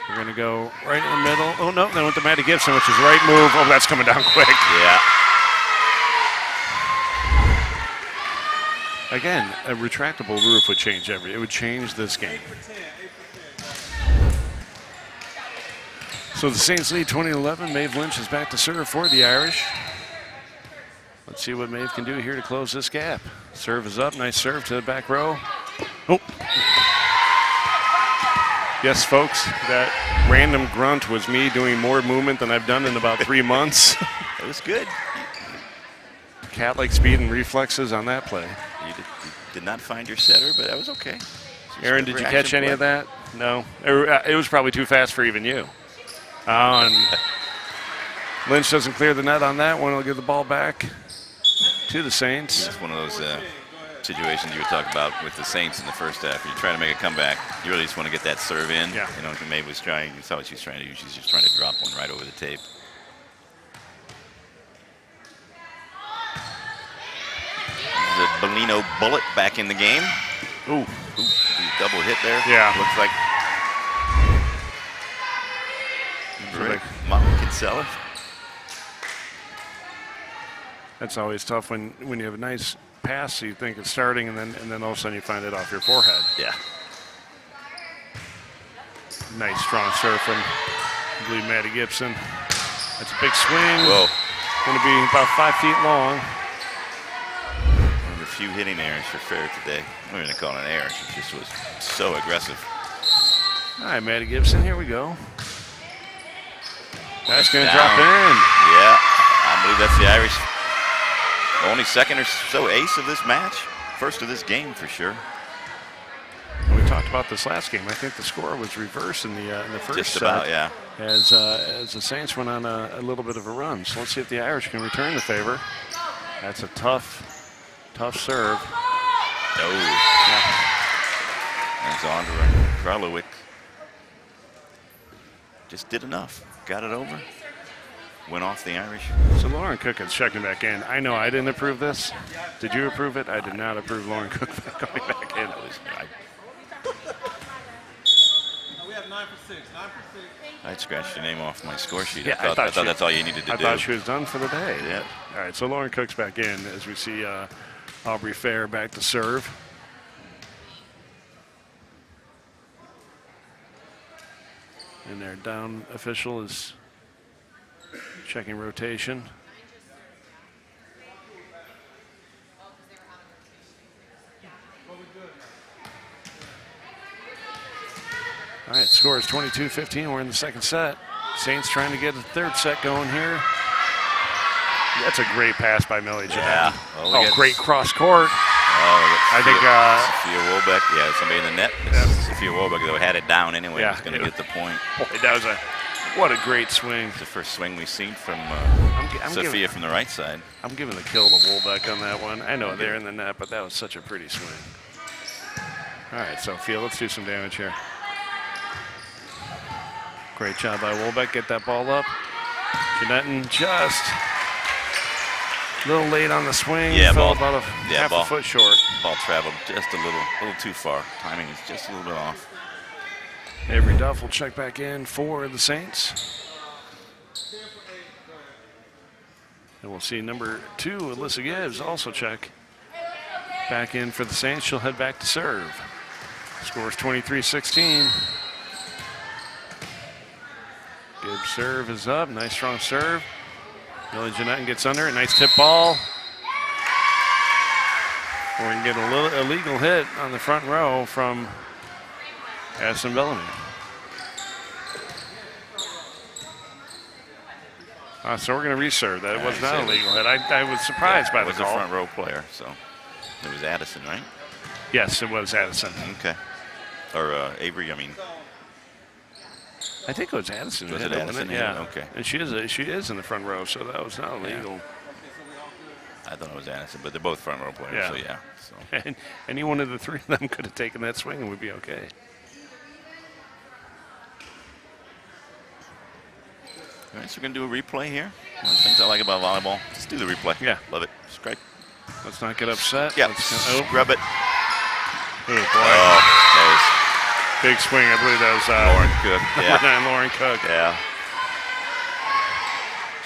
Speaker 1: We're going to go right in the middle. Oh, no, they went to Maddie Gibson, which is right move. Oh, that's coming down quick.
Speaker 2: Yeah.
Speaker 1: Again, a retractable roof would change it would change this game. So the Saints lead 20-11. Maeve Lynch is back to serve for the Irish. Let's see what Maeve can do here to close this gap. Serve is up. Nice serve to the back row. Oh. Yes, folks, that random grunt was me doing more movement than I've done in about 3 months.
Speaker 2: It was good.
Speaker 1: Cat-like speed and reflexes on that play.
Speaker 2: You did not find your setter, but that was okay.
Speaker 1: Aaron, did you catch any of that? No. It was probably too fast for even you. And Lynch doesn't clear the net on that one. He'll give the ball back to the Saints.
Speaker 2: It's one of those situations you were talking about with the Saints in the first half. You try to make a comeback. You really just want to get that serve in.
Speaker 1: Yeah.
Speaker 2: You know, Maeve was trying. You saw what she was trying to do. She's just trying to drop one right over the tape. The Bellino bullet back in the game.
Speaker 1: Ooh.
Speaker 2: Double hit there.
Speaker 1: Yeah.
Speaker 2: Looks like Mom Kinsella.
Speaker 1: That's always tough when you have a nice pass, you think it's starting, and then all of a sudden you find it off your forehead.
Speaker 2: Yeah.
Speaker 1: Nice strong serve from, I believe, Maddie Gibson. That's a big swing.
Speaker 2: Whoa.
Speaker 1: Going to be about 5 feet long.
Speaker 2: One of the few hitting errors for Fair today. I'm not going to call it an error. She just was so aggressive.
Speaker 1: All right, Maddie Gibson, here we go. That's going to
Speaker 2: Down.
Speaker 1: drop in.
Speaker 2: Yeah, I believe that's the Irish only second or so ace of this match. First of this game for sure.
Speaker 1: And we talked about this last game. I think the score was reversed in the first
Speaker 2: Just about,
Speaker 1: set.
Speaker 2: yeah.
Speaker 1: As the Saints went on a little bit of a run. So let's see if the Irish can return the favor. That's a tough serve.
Speaker 2: Oh.
Speaker 1: Yeah.
Speaker 2: That's Andra Kralowick. Just did enough. Got it over. Went off the Irish.
Speaker 1: So Lauren Cook is checking back in. I know I didn't approve this. Did you approve it? I did not approve Lauren Cook coming back in.
Speaker 3: We have 9 for 6. 9 for 6.
Speaker 2: I'd scratched your name off my score sheet.
Speaker 1: Yeah,
Speaker 2: I thought that's all you needed to
Speaker 1: I
Speaker 2: do.
Speaker 1: thought she was done for the day.
Speaker 2: Yeah.
Speaker 1: All right, so Lauren Cook's back in as we see Aubrey Fair back to serve. And their down official is checking rotation. All right, score is 22-15. We're in the second set. Saints trying to get the third set going here. That's a great pass by Millie Jeanette.
Speaker 2: Yeah.
Speaker 1: Oh, great cross court.
Speaker 2: I
Speaker 1: think
Speaker 2: Sophia Wolbeck, yeah, somebody in the net.
Speaker 1: Yeah.
Speaker 2: Sophia Wolbeck, though, had it down anyway.
Speaker 1: Yeah,
Speaker 2: Was going to get the point.
Speaker 1: Boy, that was what a great swing.
Speaker 2: It's the first swing we've seen from
Speaker 1: I'm
Speaker 2: Sophia from the right side.
Speaker 1: I'm giving the kill to Wolbeck on that one. I know they're in the net, but that was such a pretty swing. All right, Sophia, let's do some damage here. Great job by Wolbeck. Get that ball up. Jeanette just a little late on the swing.
Speaker 2: Yeah,
Speaker 1: fell
Speaker 2: ball,
Speaker 1: about half a foot short.
Speaker 2: Ball traveled just a little too far. Timing is just a little bit off.
Speaker 1: Avery Duff will check back in for the Saints. And we'll see number 2, Alyssa Gibbs, also check back in for the Saints. She'll head back to serve. Scores 23-16. Gibbs' serve is up. Nice strong serve. Millie Jeanette gets under it. Nice tip ball. Or we can get a little illegal hit on the front row from Addison Bellamy. So we're going to reserve that. It was not a legal hit. I was surprised by the call.
Speaker 2: It was a front row player, so it was Addison, right?
Speaker 1: Yes, it was Addison.
Speaker 2: Okay. Or Avery, I mean.
Speaker 1: I think it was Addison.
Speaker 2: Was it Addison?
Speaker 1: Yeah.
Speaker 2: Okay.
Speaker 1: And she is in the front row, so that was not illegal.
Speaker 2: Yeah. I thought it was Addison, but they're both front row players,
Speaker 1: Yeah.
Speaker 2: so yeah. So.
Speaker 1: And any one of the three of them could have taken that swing and we'd be okay.
Speaker 2: All right, so we're going to do a replay here. One of the things I like about volleyball, just do the replay.
Speaker 1: Yeah.
Speaker 2: Love it. It's great.
Speaker 1: Let's not get upset.
Speaker 2: Yeah, scrub it.
Speaker 1: Oh, boy.
Speaker 2: Oh, there's
Speaker 1: big swing. I believe that was
Speaker 2: Lauren Cook.
Speaker 1: number 9, Lauren Cook.
Speaker 2: Yeah.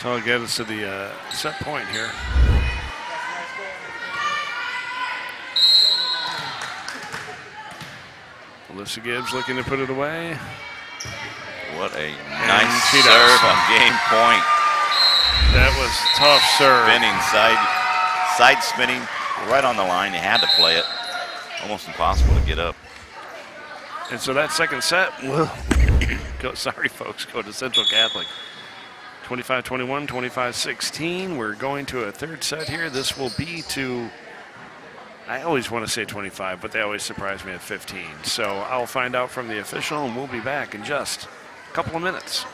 Speaker 1: So I'll get us to the set point here. Alyssa Gibbs looking to put it away.
Speaker 2: What a nice serve on game point.
Speaker 1: That was tough serve.
Speaker 2: Spinning, side spinning, right on the line. You had to play it. Almost impossible to get up.
Speaker 1: And so that second set will go, sorry folks, go to Central Catholic. 25-21, 25-16. We're going to a third set here. This will be to, I always want to say 25, but they always surprise me at 15. So I'll find out from the official, and we'll be back in just a couple of minutes.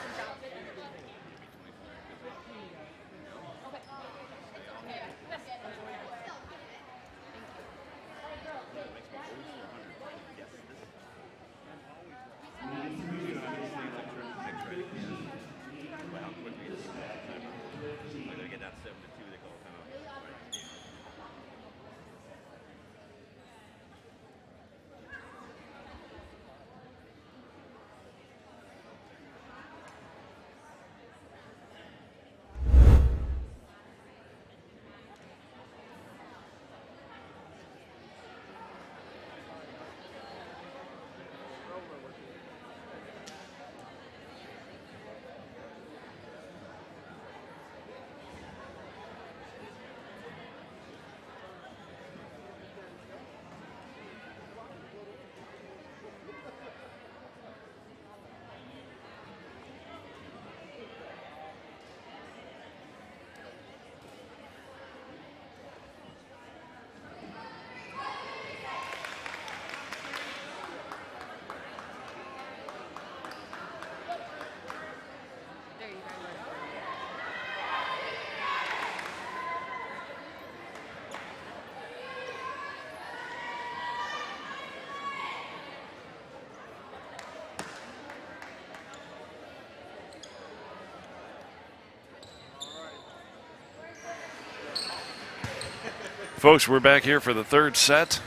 Speaker 1: Folks, we're back here for the third set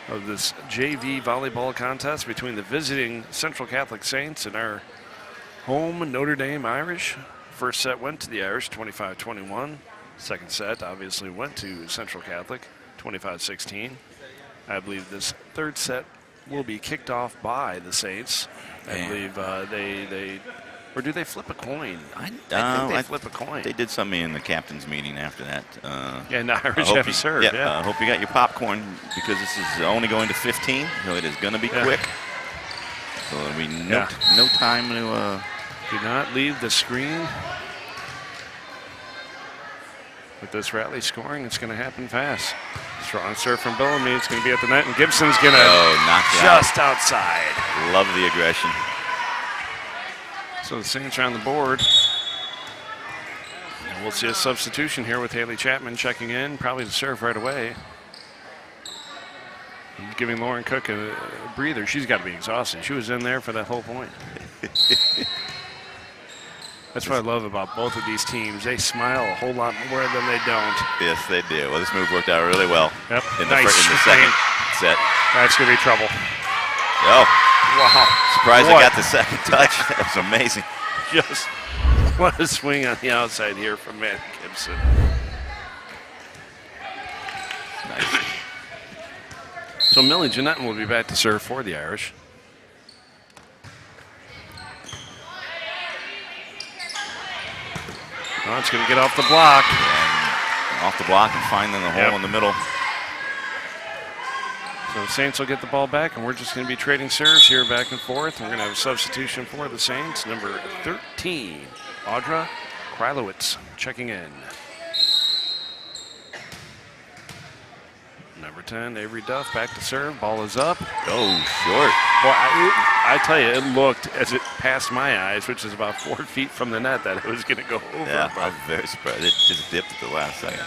Speaker 1: of this JV volleyball contest between the visiting Central Catholic Saints and our home Notre Dame Irish. First set went to the Irish, 25-21. Second set obviously went to Central Catholic, 25-16. I believe this third set will be kicked off by the Saints. I believe they or do they flip a coin? I think they flip a coin.
Speaker 2: They did something in the captain's meeting after that.
Speaker 1: Yeah, and the Irish have a serve.
Speaker 2: Yeah, I hope you got your popcorn because this is only going to 15. So it is going to be quick. So there'll be no time to.
Speaker 1: Do not leave the screen. With this rally scoring, it's going to happen fast. Strong serve from Bellamy. It's going to be at the net, and Gibson's going to
Speaker 2: knock it
Speaker 1: just outside.
Speaker 2: Love the aggression.
Speaker 1: So the Saints are on the board. And we'll see a substitution here with Haley Chapman checking in, probably to serve right away. And giving Lauren Cook a breather. She's got to be exhausted. She was in there for that whole point. That's what I love about both of these teams. They smile a whole lot more than they don't.
Speaker 2: Yes, they do. Well, this move worked out really well.
Speaker 1: Yep.
Speaker 2: In the second set.
Speaker 1: That's going to be trouble.
Speaker 2: Oh.
Speaker 1: Wow.
Speaker 2: Surprised I got the second touch. That was amazing.
Speaker 1: Just what a swing on the outside here from Matt Gibson.
Speaker 2: Nice.
Speaker 1: So Millie Jeanette will be back to serve for the Irish. Oh, it's going to get off the block.
Speaker 2: And off the block and find them the hole in the middle.
Speaker 1: So the Saints will get the ball back, and we're just going to be trading serves here back and forth. We're going to have a substitution for the Saints. Number 13, Audra Krylowitz checking in. Number 10, Avery Duff back to serve. Ball is up.
Speaker 2: Oh, short.
Speaker 1: Boy, I tell you, it looked as it passed my eyes, which is about 4 feet from the net, that it was going to go over.
Speaker 2: Yeah, I was very surprised. It just dipped at the last second.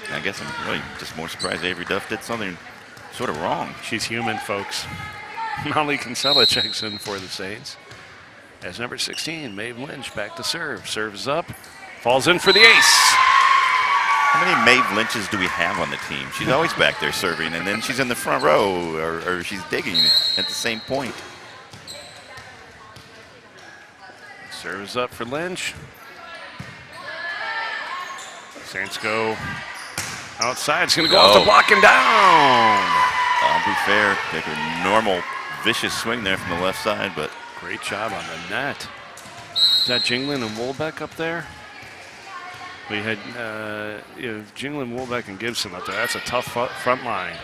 Speaker 2: And I guess I'm really just more surprised Avery Duff did something sort of wrong.
Speaker 1: She's human, folks. Molly Kinsella checks in for the Saints. As number 16, Maeve Lynch back to serve. Serves up, falls in for the ace.
Speaker 2: How many Maeve Lynches do we have on the team? She's always back there serving, and then she's in the front row, or she's digging at the same point.
Speaker 1: Serves up for Lynch. Saints go outside. It's going to go off the block and down.
Speaker 2: I'll be fair. Take a normal, vicious swing there from the left side, but
Speaker 1: Great job on the net. Is that Jingling and Wolbeck up there? We had Jingling, Wolbeck, and Gibson up there. That's a tough front line.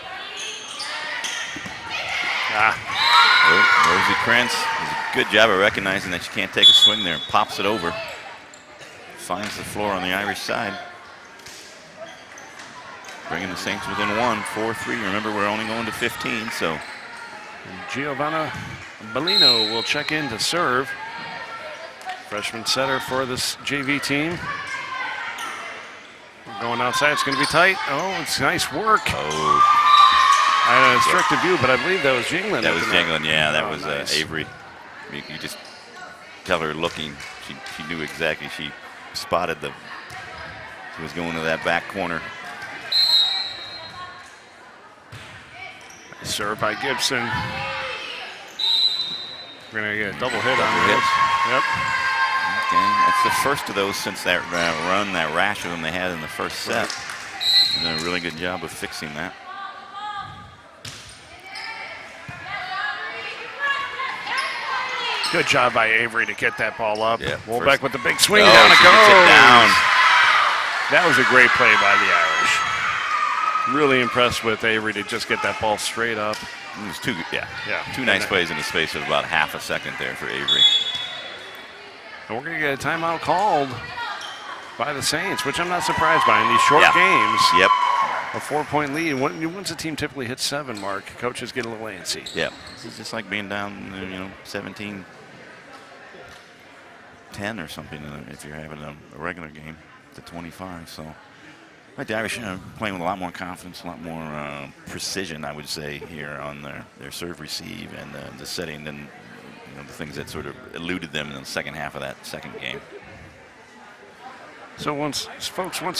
Speaker 2: Rosie Krantz does a good job of recognizing that she can't take a swing there and pops it over. Finds the floor on the Irish side. Bringing the Saints within 4-3. Remember, we're only going to 15, so.
Speaker 1: And Giovanna Bellino will check in to serve. Freshman setter for this JV team. Going outside, it's going to be tight. Oh, it's nice work.
Speaker 2: Oh.
Speaker 1: I had a restricted view, but I believe that was Jingling.
Speaker 2: That was Jingling, yeah. That was
Speaker 1: nice.
Speaker 2: Avery. You just tell her looking. She knew exactly. She spotted she was going to that back corner.
Speaker 1: Served by Gibson. We're going to get a double hit on this. Yep.
Speaker 2: Okay, that's the first of those since that run, that rash of them they had in the first set. And did a really good job of fixing that.
Speaker 1: Good job by Avery to get that ball up.
Speaker 2: Yeah,
Speaker 1: Wolbeck with the big swing.
Speaker 2: Oh,
Speaker 1: Down it
Speaker 2: she
Speaker 1: goes.
Speaker 2: gets it down.
Speaker 1: That was a great play by the Irish. Really impressed with Avery to just get that ball straight up.
Speaker 2: It was two
Speaker 1: Yeah.
Speaker 2: nice plays in the space of about half a second there for Avery.
Speaker 1: And we're going to get a timeout called by the Saints, which I'm not surprised by in these short games.
Speaker 2: Yep.
Speaker 1: A 4-point lead. Once a team typically hits 7, Mark, coaches get a little antsy.
Speaker 2: Yep. It's just like being down, 17-10 or something if you're having a regular game to 25. So, but the Irish playing with a lot more confidence, a lot more precision, I would say, here on their serve receive and the setting than the things that sort of eluded them in the second half of that second game.
Speaker 1: So once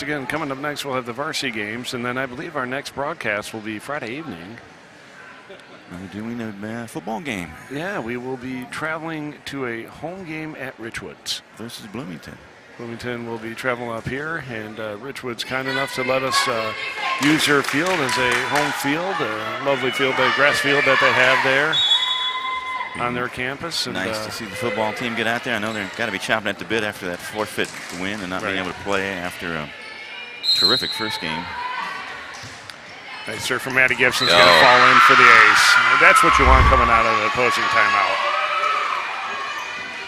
Speaker 1: again, coming up next, we'll have the varsity games, and then I believe our next broadcast will be Friday evening.
Speaker 2: We're doing a football game.
Speaker 1: Yeah, we will be traveling to a home game at Richwoods.
Speaker 2: Versus Bloomington.
Speaker 1: Bloomington will be traveling up here, and Richwood's kind enough to let us use their field as a home field, a lovely field, a grass field that they have there on their campus. And,
Speaker 2: nice to see the football team get out there. I know they've got to be chopping at the bit after that forfeit win and not being able to play after a terrific first game.
Speaker 1: Nice serve from Maddie Gibson's going to fall in for the ace. That's what you want coming out of the opposing timeout.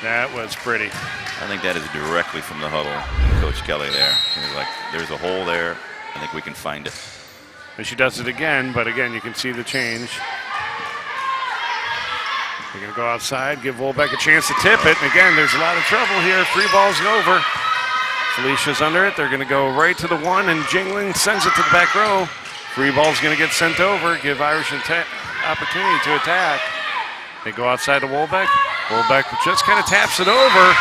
Speaker 1: That was pretty.
Speaker 2: I think that is directly from the huddle. Coach Kelly there. He was like, there's a hole there. I think we can find it.
Speaker 1: And she does it again, but again, you can see the change. They're going to go outside, give Wolbeck a chance to tip it. And again, there's a lot of trouble here. Free ball's over. Felicia's under it. They're going to go right to the 1, and Jingling sends it to the back row. Free ball's going to get sent over, give Irish an opportunity to attack. They go outside to Wolbeck. Wolbeck just kind of taps it over.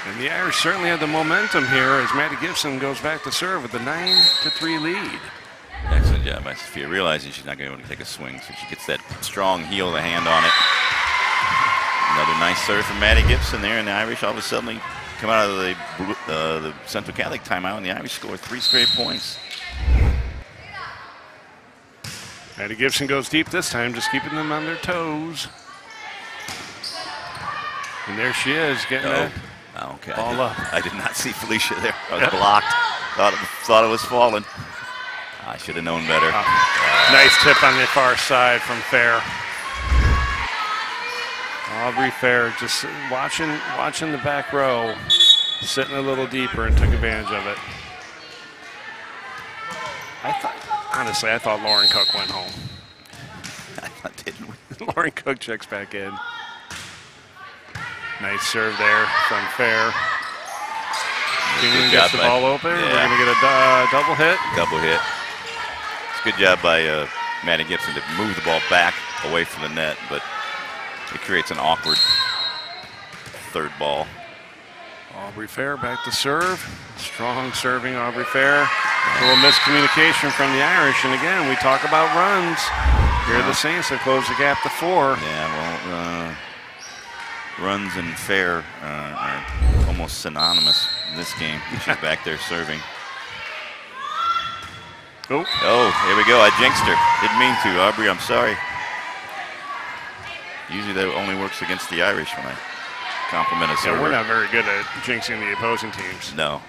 Speaker 1: And the Irish certainly have the momentum here as Maddie Gibson goes back to serve with a 9-3 lead.
Speaker 2: Excellent job by Sophia, realizing she's not going to be able to take a swing, so she gets that strong heel of the hand on it. Another nice serve from Maddie Gibson there, and the Irish all of a sudden come out of the Central Catholic timeout, and the Irish score 3 straight points.
Speaker 1: Maddie Gibson goes deep this time, just keeping them on their toes. And there she is, getting that ball up.
Speaker 2: I did not see Felicia there. I was blocked. Thought it was falling. I should have known better.
Speaker 1: Nice tip on the far side from Fair. Aubrey Fair just watching the back row, sitting a little deeper and took advantage of it. I thought Lauren Cook went home.
Speaker 2: Didn't we?
Speaker 1: Lauren Cook checks back in. Nice serve there from Fair. Jingling gets the ball open.
Speaker 2: Yeah.
Speaker 1: We're going to get a double hit.
Speaker 2: Double hit. It's a good job by Maddie Gibson to move the ball back away from the net, but it creates an awkward third ball.
Speaker 1: Aubrey Fair back to serve. Strong serving Aubrey Fair. A little miscommunication from the Irish. And again, we talk about runs. Here are the Saints that close the gap to 4.
Speaker 2: Yeah, well, runs and Fair are almost synonymous in this game. She's back there serving.
Speaker 1: Oh,
Speaker 2: here we go. I jinxed her. Didn't mean to. Aubrey, I'm sorry. Usually that only works against the Irish when I compliment a server.
Speaker 1: Yeah, we're not very good at jinxing the opposing teams.
Speaker 2: No.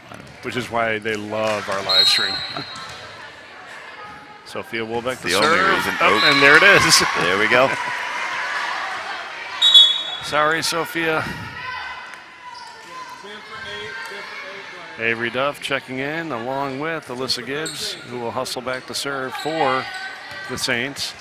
Speaker 1: Which is why they love our live stream. Sophia Wolbeck the
Speaker 2: only
Speaker 1: serve.
Speaker 2: reason.
Speaker 1: Oh, and there it is.
Speaker 2: There we go.
Speaker 1: Sorry, Sophia. Avery Duff checking in along with Alyssa Gibbs, who will hustle back to serve for the Saints.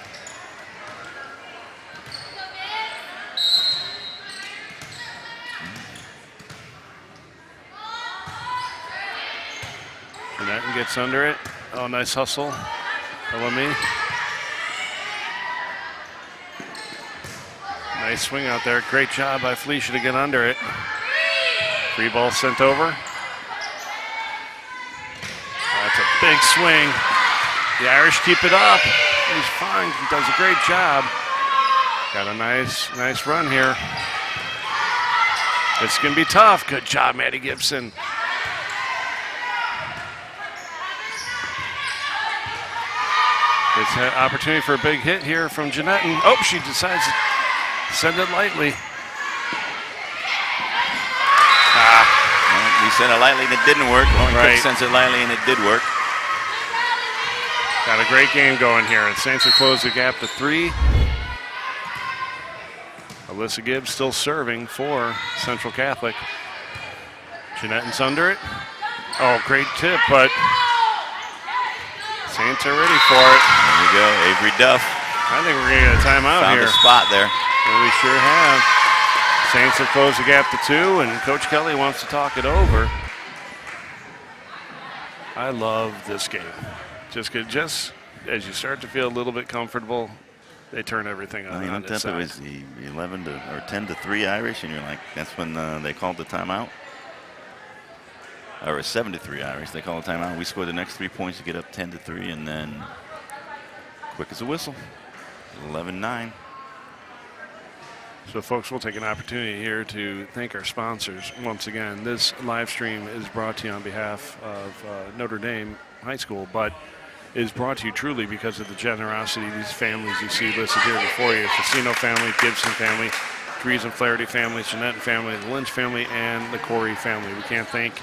Speaker 1: Jeanette gets under it. Oh, nice hustle. LME. Nice swing out there. Great job by Felicia to get under it. Free ball sent over. That's a big swing. The Irish keep it up. He's fine. He does a great job. Got a nice run here. It's going to be tough. Good job, Maddie Gibson. It's an opportunity for a big hit here from Jeanette. And, oh, she decides to send it lightly.
Speaker 2: We sent it lightly and it didn't work. Lauren
Speaker 1: Right.
Speaker 2: Cook sends it lightly and it did work.
Speaker 1: Got a great game going here. And Saints have closed the gap to 3. Alyssa Gibbs still serving for Central Catholic. Jeanette's under it. Oh, great tip, but Saints are ready for it.
Speaker 2: There we go, Avery Duff.
Speaker 1: I think we're going to get a timeout
Speaker 2: Found
Speaker 1: here.
Speaker 2: a spot there.
Speaker 1: And we sure have. Saints have closed the gap to 2, and Coach Kelly wants to talk it over. I love this game. Just as you start to feel a little bit comfortable, they turn everything on.
Speaker 2: Well, you looked up, it was the 10-3 Irish, and you're like, that's when they called the timeout. Or 7-3 Irish, they called the timeout. We scored the next 3 points to get up 10-3, and then quick as a whistle, 11-9.
Speaker 1: So, folks, we'll take an opportunity here to thank our sponsors once again. This live stream is brought to you on behalf of Notre Dame High School, but is brought to you truly because of the generosity of these families you see listed here before you. Facino family, Gibson family, Dries and Flaherty families, Jeanette family, the Lynch family, and the Corey family. We can't thank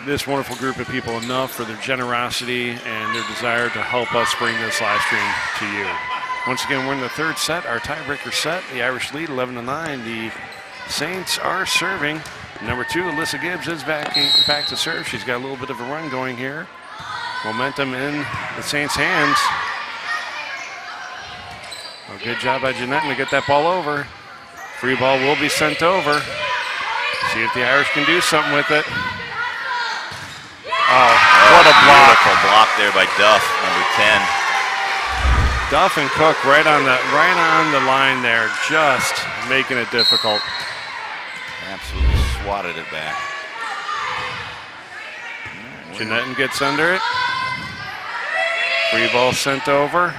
Speaker 1: this wonderful group of people enough for their generosity and their desire to help us bring this live stream to you. Once again, we're in the third set, our tiebreaker set. The Irish lead 11-9. The Saints are serving. Number 2, Alyssa Gibbs is back to serve. She's got a little bit of a run going here. Momentum in the Saints' hands. A good job by Jeanette to get that ball over. Free ball will be sent over. See if the Irish can do something with it. Oh, what a block.
Speaker 2: Beautiful block there by Duff, number 10.
Speaker 1: Duff and Cook right on the line there, just making it difficult.
Speaker 2: Absolutely swatted it back.
Speaker 1: Jeanette gets under it. Free ball sent over.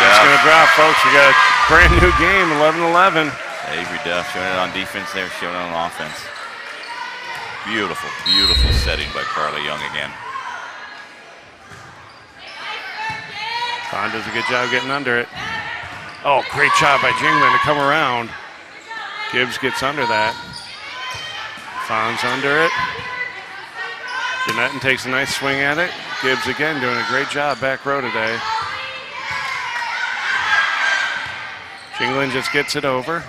Speaker 1: It's going to drop, folks. We got a brand new game, 11-11.
Speaker 2: Avery Duff showing it on defense there, showing it on offense. Beautiful, beautiful setting by Carly Young again.
Speaker 1: Fawn does a good job getting under it. Oh, great job by Jingling to come around. Gibbs gets under that. Fawn's under it. Jeanette takes a nice swing at it. Gibbs again doing a great job back row today. Jingling just gets it over.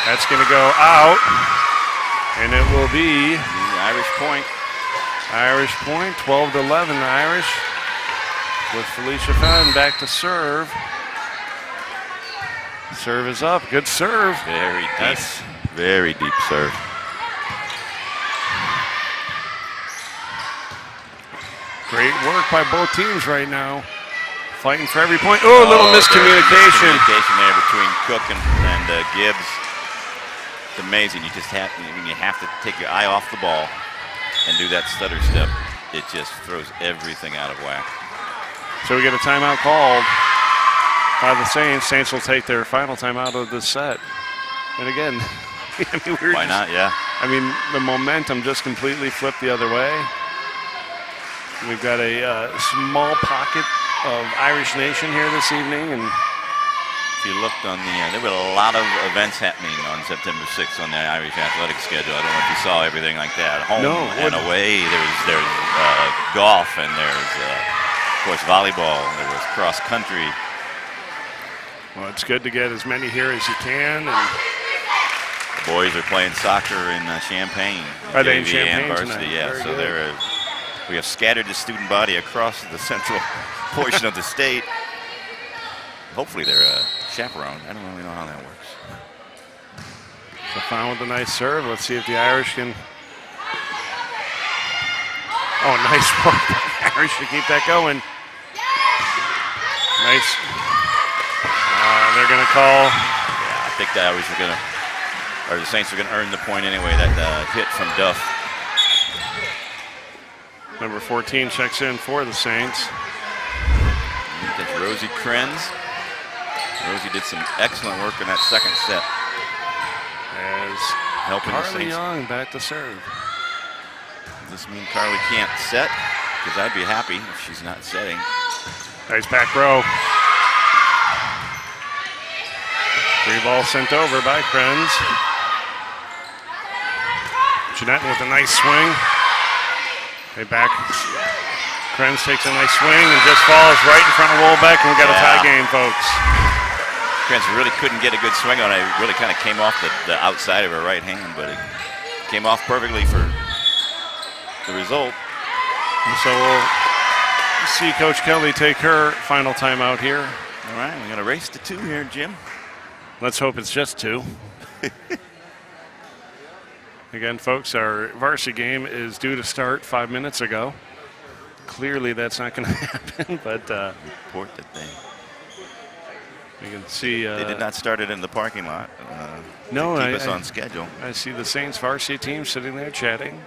Speaker 1: That's going to go out, and it will be
Speaker 2: the Irish point.
Speaker 1: Irish point, 12-11, the Irish, with Felicia Fenn back to serve. Serve is up, good serve.
Speaker 2: Very deep, very deep serve.
Speaker 1: Great work by both teams right now. Fighting for every point. Oh, a little miscommunication.
Speaker 2: Miscommunication there between Cook and Gibbs. It's amazing. You just have to take your eye off the ball and do that stutter step. It just throws everything out of whack.
Speaker 1: So we get a timeout called by the Saints. Saints will take their final timeout of this set. And again,
Speaker 2: why not? Yeah.
Speaker 1: I mean, the momentum just completely flipped the other way. We've got a small pocket of Irish Nation here this evening, and
Speaker 2: if you looked on the, there were a lot of events happening on September 6th on the Irish athletic schedule. I don't know if you saw everything like that. Home and away, there's golf, and there's, of course, volleyball. There was cross country.
Speaker 1: Well, it's good to get as many here as you can. And
Speaker 2: the boys are playing soccer in Champaign.
Speaker 1: Are they in Champaign
Speaker 2: and varsity,
Speaker 1: tonight?
Speaker 2: yeah. So we have scattered the student body across the central portion of the state. Hopefully they're chaperoned. I don't really know how that works.
Speaker 1: Stefan with a nice serve. Let's see if the Irish can. Oh, nice work by the Irish to keep that going. Nice. They're going to call.
Speaker 2: Yeah, I think the Irish are going to, or the Saints are going to earn the point anyway. That hit from Duff.
Speaker 1: Number 14 checks in for the Saints.
Speaker 2: That's Rosie Krenz. Rosie did some excellent work in that second set.
Speaker 1: As
Speaker 2: helping the
Speaker 1: Carly
Speaker 2: Saints.
Speaker 1: Young back to serve.
Speaker 2: Does this mean Carly can't set? Because I'd be happy if she's not setting.
Speaker 1: Nice back row. Free ball sent over by Krenz. Jeanette with a nice swing. Hey, back. Krenz takes a nice swing and just falls right in front of Wolbeck, and we got a tie game, folks.
Speaker 2: Krenz really couldn't get a good swing on it. It really kind of came off the outside of her right hand, but it came off perfectly for the result.
Speaker 1: And so we'll see Coach Kelly take her final timeout here.
Speaker 2: All right, we're going to race to 2 here, Jim.
Speaker 1: Let's hope it's just 2. Again, folks, our varsity game is due to start 5 minutes ago. Clearly, that's not going to happen, but
Speaker 2: report that
Speaker 1: you can see
Speaker 2: they did not start it in the parking lot.
Speaker 1: No,
Speaker 2: to keep us on schedule.
Speaker 1: I see the Saints varsity team sitting there chatting,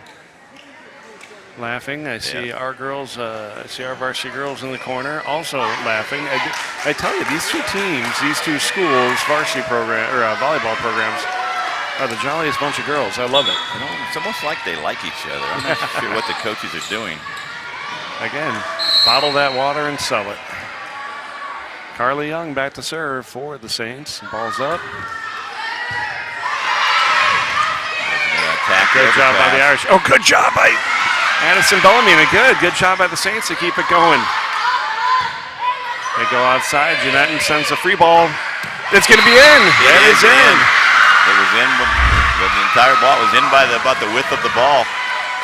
Speaker 1: laughing. I see our girls. I see our varsity girls in the corner also laughing. I tell you, these two teams, these two schools, varsity program or volleyball programs, are the jolliest bunch of girls. I love it.
Speaker 2: You know, it's almost like they like each other. I'm not sure what the coaches are doing.
Speaker 1: Again, bottle that water and sell it. Carly Young back to serve for the Saints. Ball's up. Good job by the Irish. Oh, good job by Addison Bellamy. And good job by the Saints to keep it going. They go outside. Jeanette sends a free ball. It's going to be in. It is in.
Speaker 2: It was in. The entire ball was in by about the width of the ball.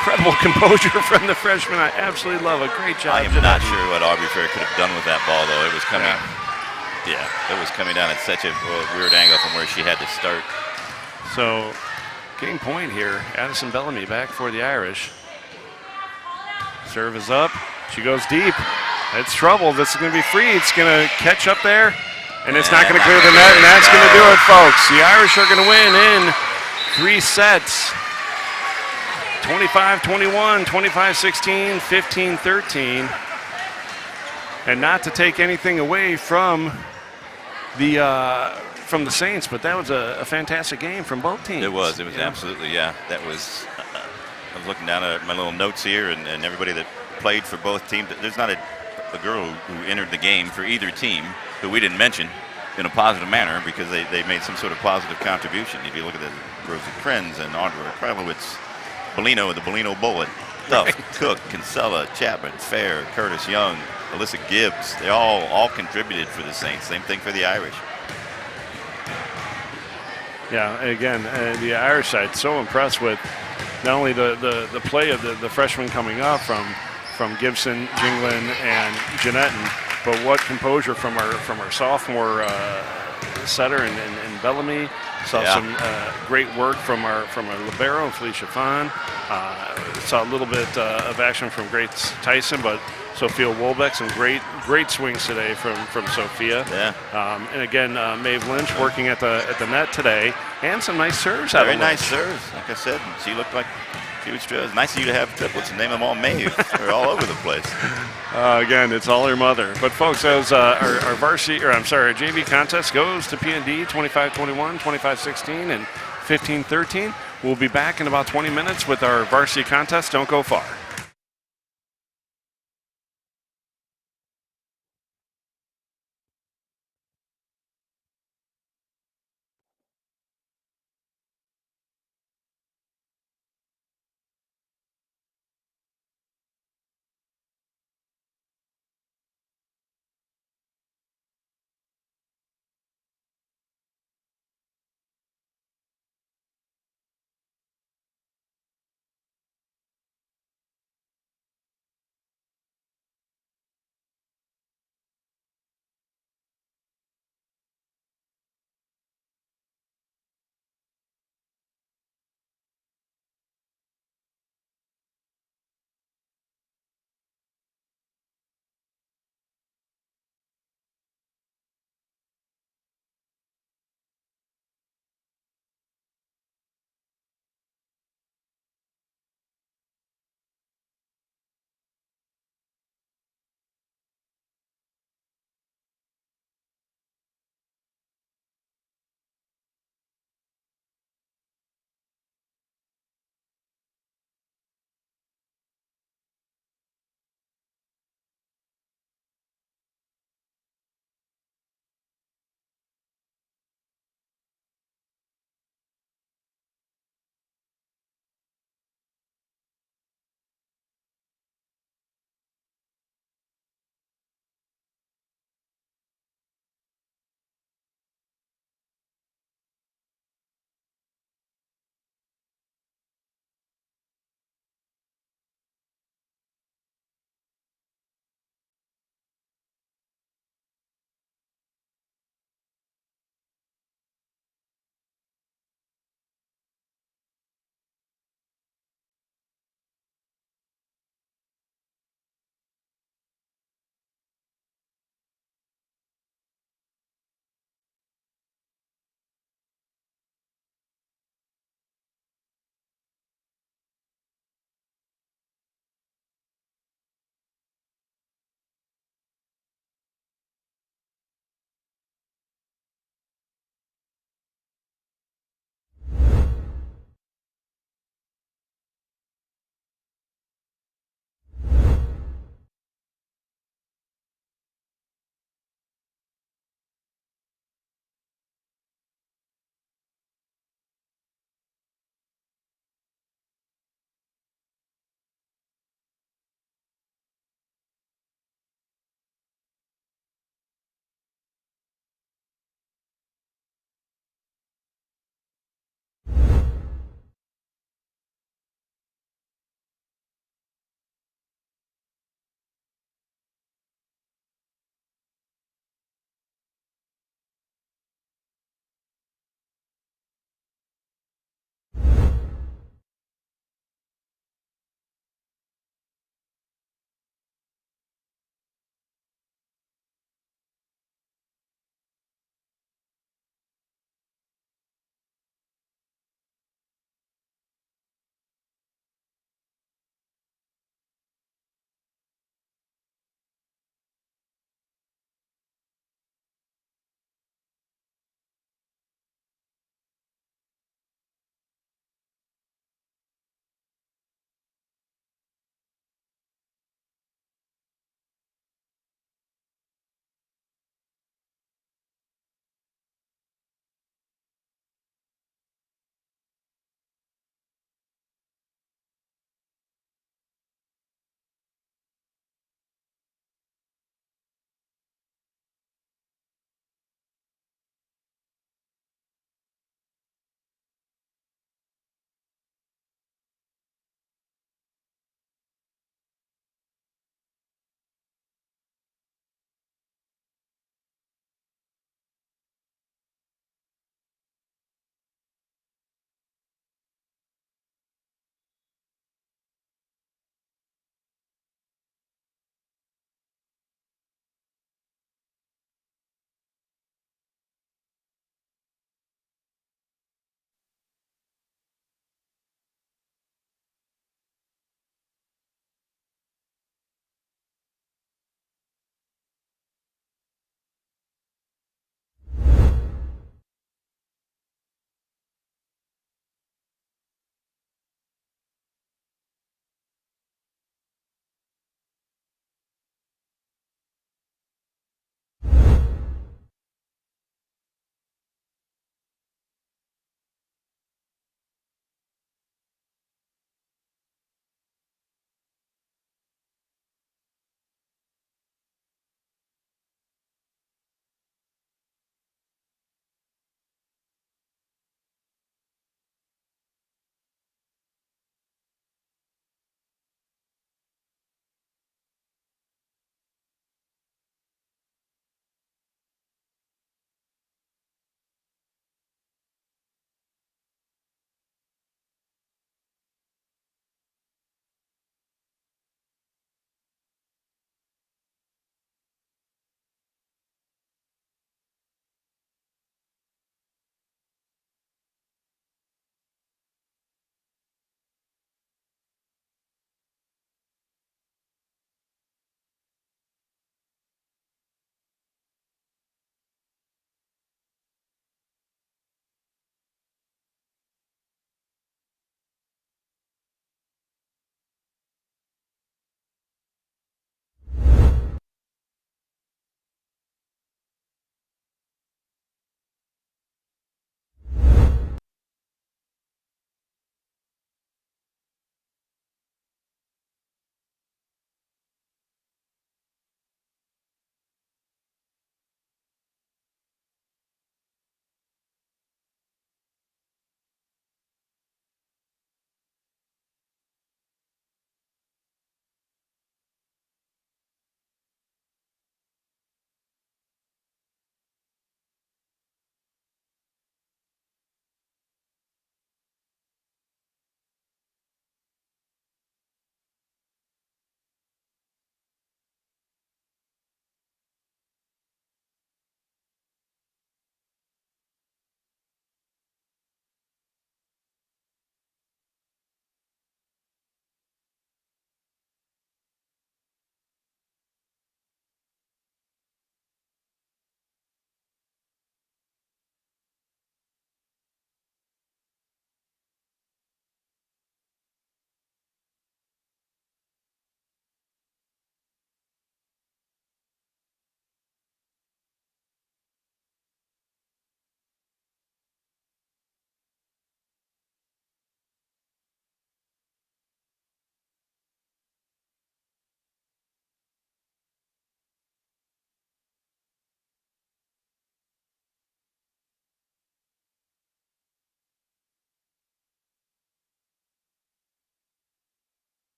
Speaker 1: Incredible composure from the freshman. I absolutely love it. Great job.
Speaker 2: I am not sure what Aubrey Fair could have done with that ball, though. It was coming. Yeah, it was coming down at such a weird angle from where she had to start.
Speaker 1: So, game point here. Addison Bellamy back for the Irish. Serve is up. She goes deep. It's trouble. This is going to be free. It's going to catch up there, and it's not going to clear the net, and that's going to do it, folks. The Irish are going to win in 3 sets. 25-21, 25-16, 15-13. And not to take anything away from the Saints, but that was a fantastic game from both teams.
Speaker 2: It was absolutely, yeah. That was, I was looking down at my little notes here and everybody that played for both teams. There's not a girl who entered the game for either team who we didn't mention in a positive manner because they made some sort of positive contribution. If you look at the Rosie Krenz and Audra Kralowitz, Bellino with the Bellino Bullet, Duff, Cook, Kinsella, Chapman, Fair, Curtis Young, Alyssa Gibbs, they all contributed for the Saints. Same thing for the Irish.
Speaker 1: Yeah, again, the Irish side so impressed with not only the play of the freshmen coming up from Gibson, Jinglin, and Jeanette, but what composure from our sophomore setter and Bellamy. Saw some great work from our libero and Felicia Fahn. Saw a little bit of action from Grace Tyson, but Sophia Wolbeck, some great swings today from Sophia.
Speaker 2: Yeah.
Speaker 1: And again, Maeve Lynch working at the net today, and some nice serves out of
Speaker 2: Very nice
Speaker 1: Lynch.
Speaker 2: serves. Like I said, she looked like she was. It's nice of you to have triplets and name them all Maeve. They're all over the place.
Speaker 1: Again, it's all her mother. But folks, as our varsity, our JV contest goes to PND 25-21, 25-16, and 15-13. We'll be back in about 20 minutes with our varsity contest. Don't go far.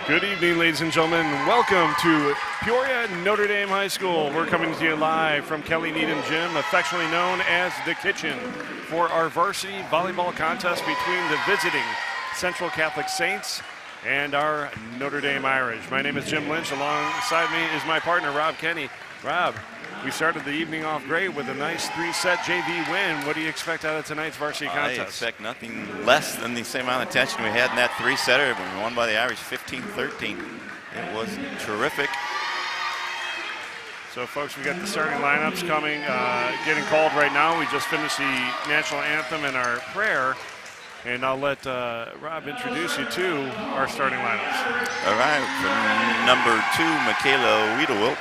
Speaker 1: Good evening, ladies and gentlemen. Welcome to Peoria Notre Dame High School. We're coming to you live from Kelly Needham Gym, affectionately known as The Kitchen, for our varsity volleyball contest between the visiting Central Catholic Saints and our Notre Dame Irish. My name is Jim Lynch. Alongside me is my partner, Rob Kenny. Rob, we started the evening off great with a nice 3-set JV win. What do you expect out of tonight's varsity contest?
Speaker 2: I expect nothing less than the same amount of tension we had in that 3-setter. We won by the Irish 15-13. It was terrific.
Speaker 1: So, folks, we got the starting lineups coming, getting called right now. We just finished the national anthem and our prayer. And I'll let Rob introduce you to our starting lineups.
Speaker 2: All right, from number 2, Michaela Wiedewilt.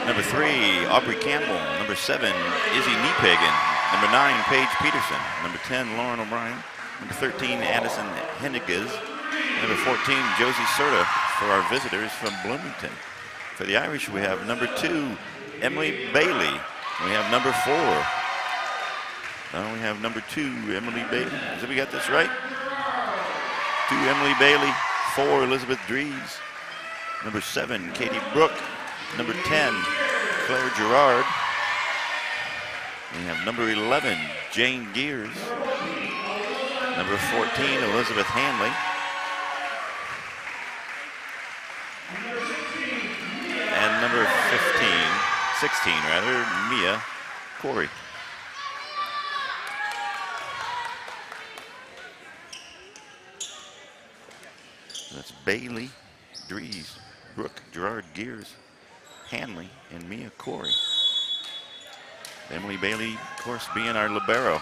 Speaker 2: Number 3, Aubrey Campbell. Number 7, Izzy Niepagan. Number 9, Paige Peterson. Number 10, Lauren O'Brien. Number 13, Addison Henniges. Number 14, Josie Serta for our visitors from Bloomington. For the Irish, we have number 2, Emily Bailey. We have number 4. Now we have number 2, Emily Bailey. Did we got this right? 2, Emily Bailey. 4, Elizabeth Dries. Number 7, Katie Brooke. Number 10, Claire Gerard. We have number 11, Jane Gears. Number 14, Elizabeth Hanley. And number 16 rather, Mia Corey. That's Bailey, Dries, Brooke, Gerard, Gears, Hanley, and Mia Corey. Emily Bailey, of course, being our libero.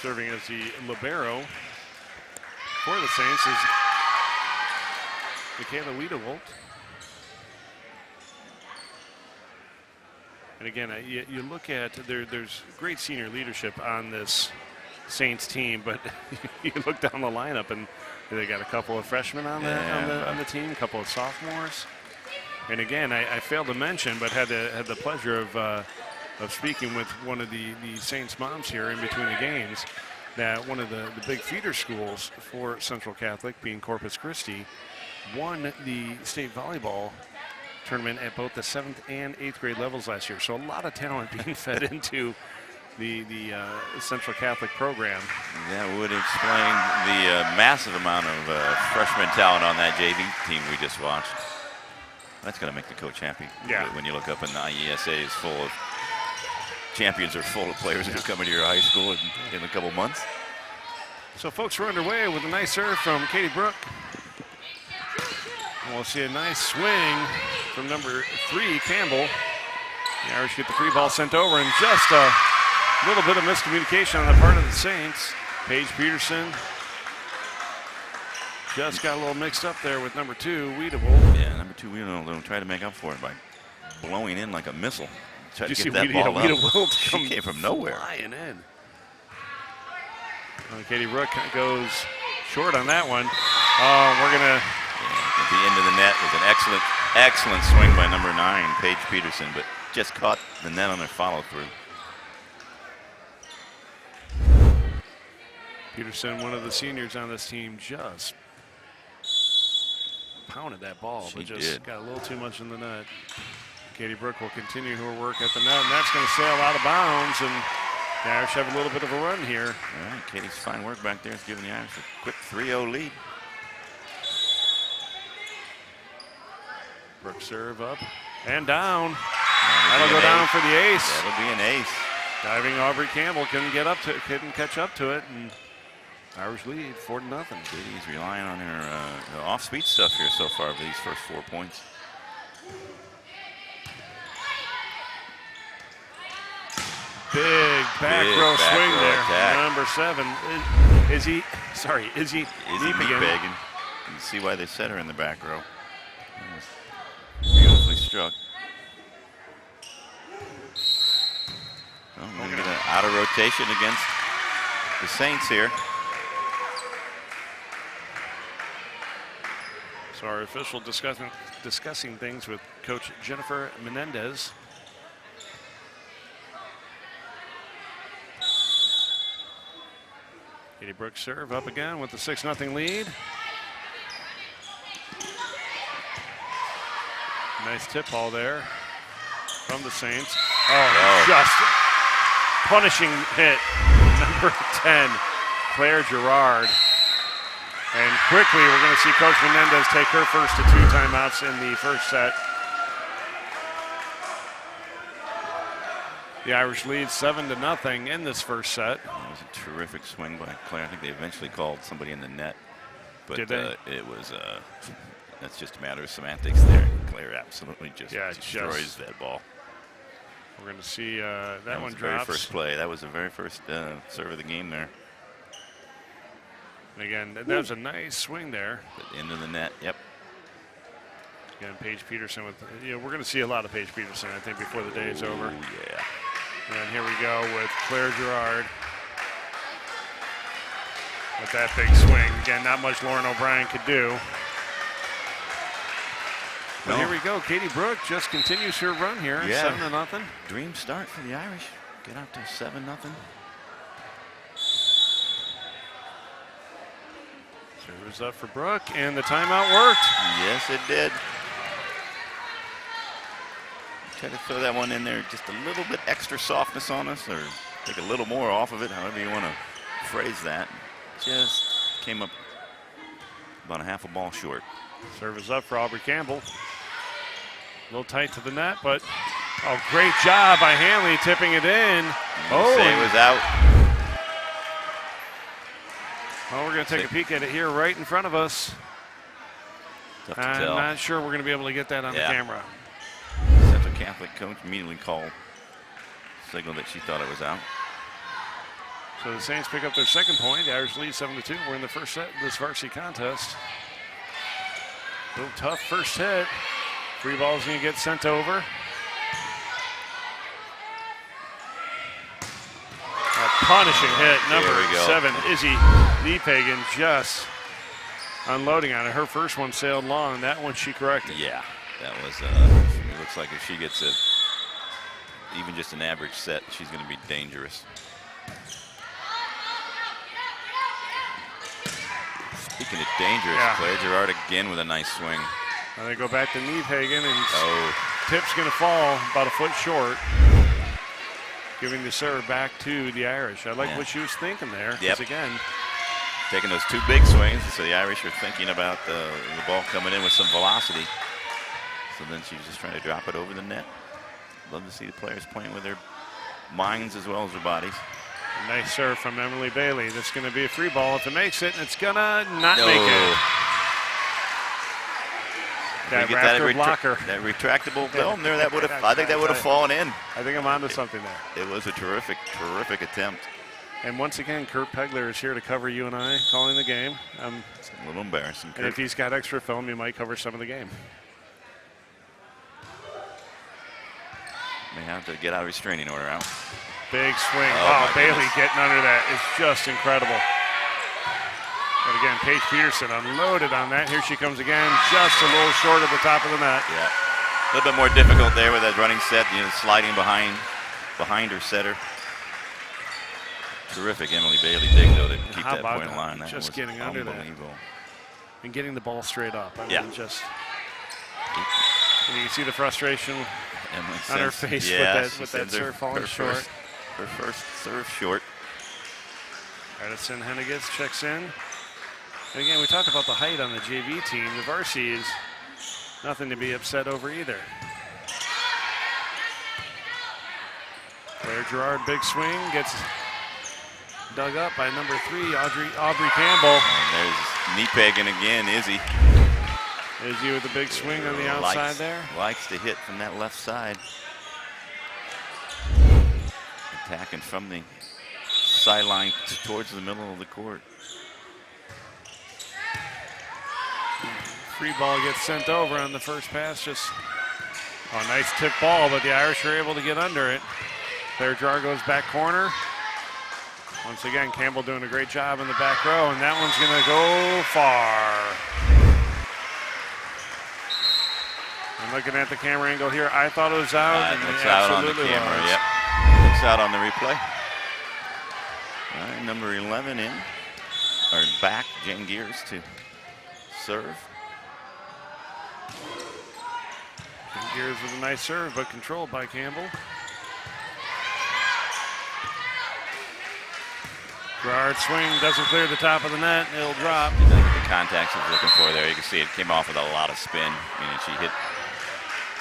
Speaker 1: Serving as the libero for the Saints is Michaela Wiedewilt. And again, you look at, there's great senior leadership on this Saints team, but you look down the lineup and they got a couple of freshmen on the team, a couple of sophomores. And again, I failed to mention, but had the pleasure of speaking with one of the Saints moms here in between the games, that one of the big feeder schools for Central Catholic, being Corpus Christi, won the state volleyball tournament at both the 7th and 8th grade levels last year. So a lot of talent being fed into the Central Catholic program.
Speaker 2: That would explain the massive amount of freshman talent on that JV team we just watched. That's going to make the coach happy.
Speaker 1: Yeah.
Speaker 2: When you look up and the IESA is full of champions, are full of players that are coming to your high school in a couple months.
Speaker 1: So folks, we're underway with a nice serve from Katie Brooke. And we'll see a nice swing from number 3, Campbell. The Irish get the free ball sent over, and just a little bit of miscommunication on the part of the Saints. Paige Peterson just got a little mixed up there with number 2, Wiedewilt.
Speaker 2: Yeah, number 2, Wiedewilt tried to make up for it by blowing in like a missile. Tried to get that ball up. She came from nowhere.
Speaker 1: Flying in. Katie Brooke goes short on that one. We're going to...
Speaker 2: Yeah, at the end of the net was an excellent swing by number 9, Paige Peterson, but just caught the net on her follow-through.
Speaker 1: Peterson, one of the seniors on this team, just pounded that ball, but just got a little too much in the net. Katie Brooke will continue her work at the net, and that's going to sail out of bounds, and the Irish have a little bit of a run here.
Speaker 2: All right, Katie's fine work back there is giving the Irish a quick 3-0 lead.
Speaker 1: Brooke serve up and down. That'll go down for the ace.
Speaker 2: That'll be an ace.
Speaker 1: Diving Aubrey Campbell couldn't catch up to it, and Irish lead 4-0.
Speaker 2: Katie's relying on her off-speed stuff here so far for these first 4 points.
Speaker 1: Big back row swing there.
Speaker 2: Attack.
Speaker 1: Number 7, Izzy Niepagan.
Speaker 2: You can see why they set her in the back row. Beautifully struck. Well, we're going to get an out of rotation against the Saints here.
Speaker 1: So our official discussing things with Coach Jennifer Menendez. Katie Brooke serve up again with the 6-0 lead. Nice tip ball there from the Saints. Oh, just punishing hit. Number 10, Claire Gerard. And quickly, we're going to see Coach Menendez take her first to 2 timeouts in the first set. The Irish lead 7-0 in this first set.
Speaker 2: That was a terrific swing by Claire. I think they eventually called somebody in the net. But
Speaker 1: Did they?
Speaker 2: It was, that's just a matter of semantics there. Claire absolutely just destroys that ball.
Speaker 1: We're going to see that one
Speaker 2: was the
Speaker 1: drops.
Speaker 2: very first play. That was the very first serve of the game there.
Speaker 1: And again, that was a nice swing there.
Speaker 2: But into the net, yep.
Speaker 1: Again, Paige Peterson with, we're going to see a lot of Paige Peterson, I think, before the day is over.
Speaker 2: Yeah.
Speaker 1: And here we go with Claire Gerard. With that big swing. Again, not much Lauren O'Brien could do. But here we go. Katie Brooke just continues her run here.
Speaker 2: Yeah.
Speaker 1: 7-0.
Speaker 2: Dream start for the Irish. Get out to 7-0.
Speaker 1: Serve is up for Brooke, and the timeout worked.
Speaker 2: Yes, it did. Try to throw that one in there, just a little bit extra softness on us, or take a little more off of it, however you want to phrase that. Just came up about a half a ball short.
Speaker 1: Serve is up for Aubrey Campbell. A little tight to the net, but great job by Hanley tipping it in.
Speaker 2: Say it was out.
Speaker 1: Well, we're going to take a peek at it here right in front of us.
Speaker 2: Tough to
Speaker 1: I'm
Speaker 2: tell.
Speaker 1: not sure we're going to be able to get that on the camera.
Speaker 2: Central Catholic coach immediately called, signaled that she thought it was out.
Speaker 1: So the Saints pick up their second point. The Irish lead 7-2. We're in the first set of this varsity contest. A little tough first hit. Free ball's going to get sent over. A punishing hit, number 7, Izzy Leepagan, just unloading on it. Her first one sailed long. That one she corrected.
Speaker 2: Yeah, that was, it looks like if she gets even just an average set, she's going to be dangerous. Speaking of dangerous, Claire Gerard again with a nice swing.
Speaker 1: Now they go back to Leepagan, and tip's going to fall about a foot short, giving the serve back to the Irish. I like what she was thinking there.
Speaker 2: Yep.
Speaker 1: Again,
Speaker 2: taking those 2 big swings, so the Irish are thinking about the ball coming in with some velocity. So then she was just trying to drop it over the net. Love to see the players playing with their minds as well as their bodies.
Speaker 1: A nice serve from Emily Bailey. That's going to be a free ball if it makes it, and it's going to not make it. That rafter blocker.
Speaker 2: That retractable film there, that would have, I think that would have fallen in.
Speaker 1: I think I'm onto something there.
Speaker 2: It was a terrific, terrific attempt.
Speaker 1: And once again, Kurt Pegler is here to cover you and I, calling the game.
Speaker 2: It's a little embarrassing, Kurt.
Speaker 1: And if he's got extra film, he might cover some of the game.
Speaker 2: May have to get our restraining order out.
Speaker 1: Big swing. Bailey getting under that is just incredible. But again, Paige Peterson unloaded on that. Here she comes again, just a little short of the top of the net.
Speaker 2: Yeah, a little bit more difficult there with that running set, sliding behind her setter. Terrific Emily Bailey dig, though, to keep that point line. That
Speaker 1: just
Speaker 2: was
Speaker 1: getting under that. And getting the ball straight up. I mean, just, and you can see the frustration on her face with that serve falling short.
Speaker 2: Her first serve short.
Speaker 1: Edison Henniges checks in. And again, we talked about the height on the JV team. The varsity is nothing to be upset over either. Claire Gerard, big swing, gets dug up by number 3, Aubrey Campbell.
Speaker 2: And there's Leepagan again, Izzy.
Speaker 1: Izzy with the big swing on the outside there.
Speaker 2: Likes to hit from that left side. Attacking from the sideline towards the middle of the court.
Speaker 1: Free ball gets sent over on the first pass. Just a nice tip ball, but the Irish are able to get under it. Claire Gerard goes back corner. Once again, Campbell doing a great job in the back row, and that one's going to go far. I'm looking at the camera angle here. I thought it was out.
Speaker 2: It looks out on the camera, yep. Looks out on the replay. All right, number 11 in, or back, Jane Gears to serve.
Speaker 1: Gears with a nice serve, but controlled by Campbell. Gerard swing, doesn't clear the top of the net. It'll drop.
Speaker 2: The contact she was looking for there. You can see it came off with a lot of spin. She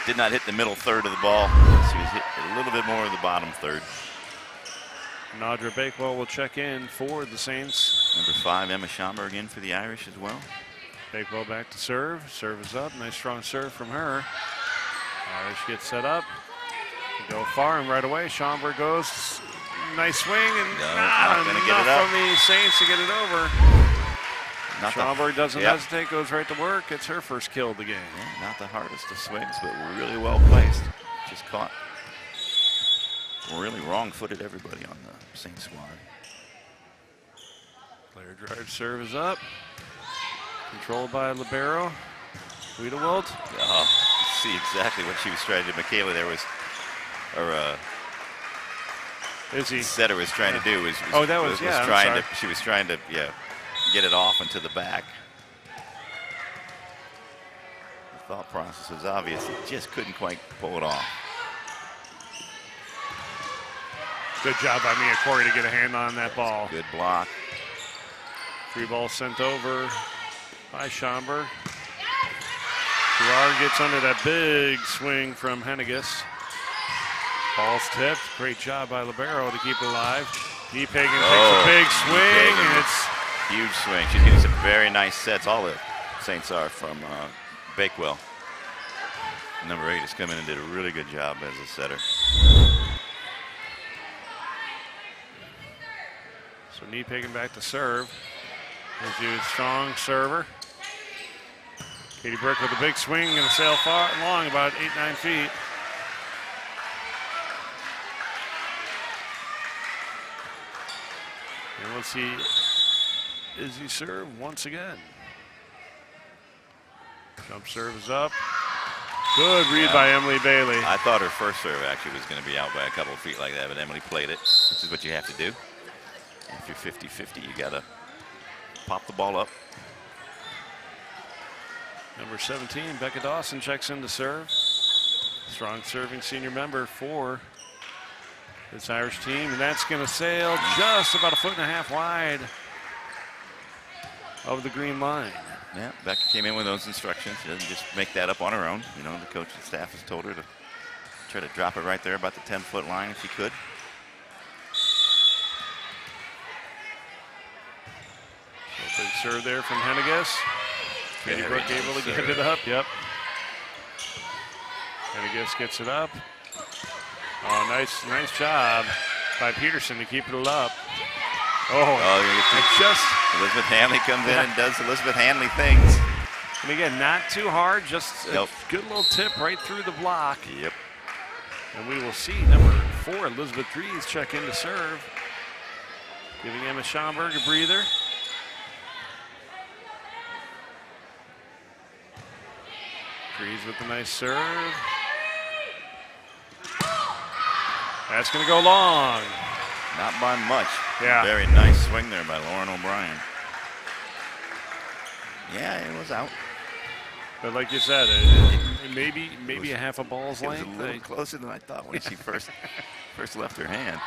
Speaker 2: did not hit the middle third of the ball. She was hit a little bit more of the bottom third.
Speaker 1: Audra Bakewell will check in for the Saints.
Speaker 2: Number 5, Emma Schomburg in for the Irish as well.
Speaker 1: Bakewell back to serve. Serve is up. Nice strong serve from her. Irish gets set up. Go far and right away. Schomburg goes. Nice swing and not
Speaker 2: gonna
Speaker 1: enough
Speaker 2: get it up
Speaker 1: from the Saints to get it over. Schomburg doesn't hesitate, goes right to work. It's her first kill of the game.
Speaker 2: Yeah, not the hardest of swings, but really well placed. Just caught really wrong-footed everybody on the Saints squad.
Speaker 1: Player drive serve is up. Controlled by libero. Wiedewald.
Speaker 2: Oh, see exactly what she was trying to do. Michaela there was,
Speaker 1: Izzy
Speaker 2: setter was trying to do was she was trying to get it off into the back. The thought process was obvious. It just couldn't quite pull it off.
Speaker 1: Good job by Mia Corey to get a hand on that ball.
Speaker 2: Good block.
Speaker 1: Free ball sent over by Schomburg. Gerard gets under that big swing from Henniges. Ball's tipped. Great job by libero to keep it alive. Pagan takes a big swing, and it's
Speaker 2: huge swing. She's getting some very nice sets. All the Saints are from Bakewell. Number 8 has come in and did a really good job as a setter.
Speaker 1: So Pagan back to serve. Is a strong server. Katie Burke with a big swing and a sail far long, about 8-9 feet. And we'll see Izzy serve once again. Jump serve is up. Good read by Emily Bailey.
Speaker 2: I thought her first serve actually was going to be out by a couple of feet like that, but Emily played it, which is what you have to do. If you're 50-50, you got to pop the ball up.
Speaker 1: Number 17, Becca Dawson checks in to serve. Strong serving senior member for this Irish team, and that's going to sail just about 1.5 feet wide of the green line.
Speaker 2: Yeah, Becca came in with those instructions. She doesn't just make that up on her own. You know, the coaching staff has told her to try to drop it right there about the 10-foot line if you could.
Speaker 1: So big serve there from Henniges. Katie Brooke able to get it up. Yep. Henniges gets it up. Oh, nice job by Peterson to keep it up. Just
Speaker 2: Elizabeth Hanley comes in and does Elizabeth Hanley things.
Speaker 1: And again, not too hard, just a good little tip right through the block.
Speaker 2: Yep.
Speaker 1: And we will see number 4, Elizabeth Dries, check in to serve, giving Emma Schomburg a breather. Dries with a nice serve. That's going to go long.
Speaker 2: Not by much.
Speaker 1: Yeah.
Speaker 2: Very nice swing there by Lauren O'Brien. Yeah, it was out.
Speaker 1: But like you said, maybe a half a ball's length.
Speaker 2: It was a little closer than I thought when she first left her hand.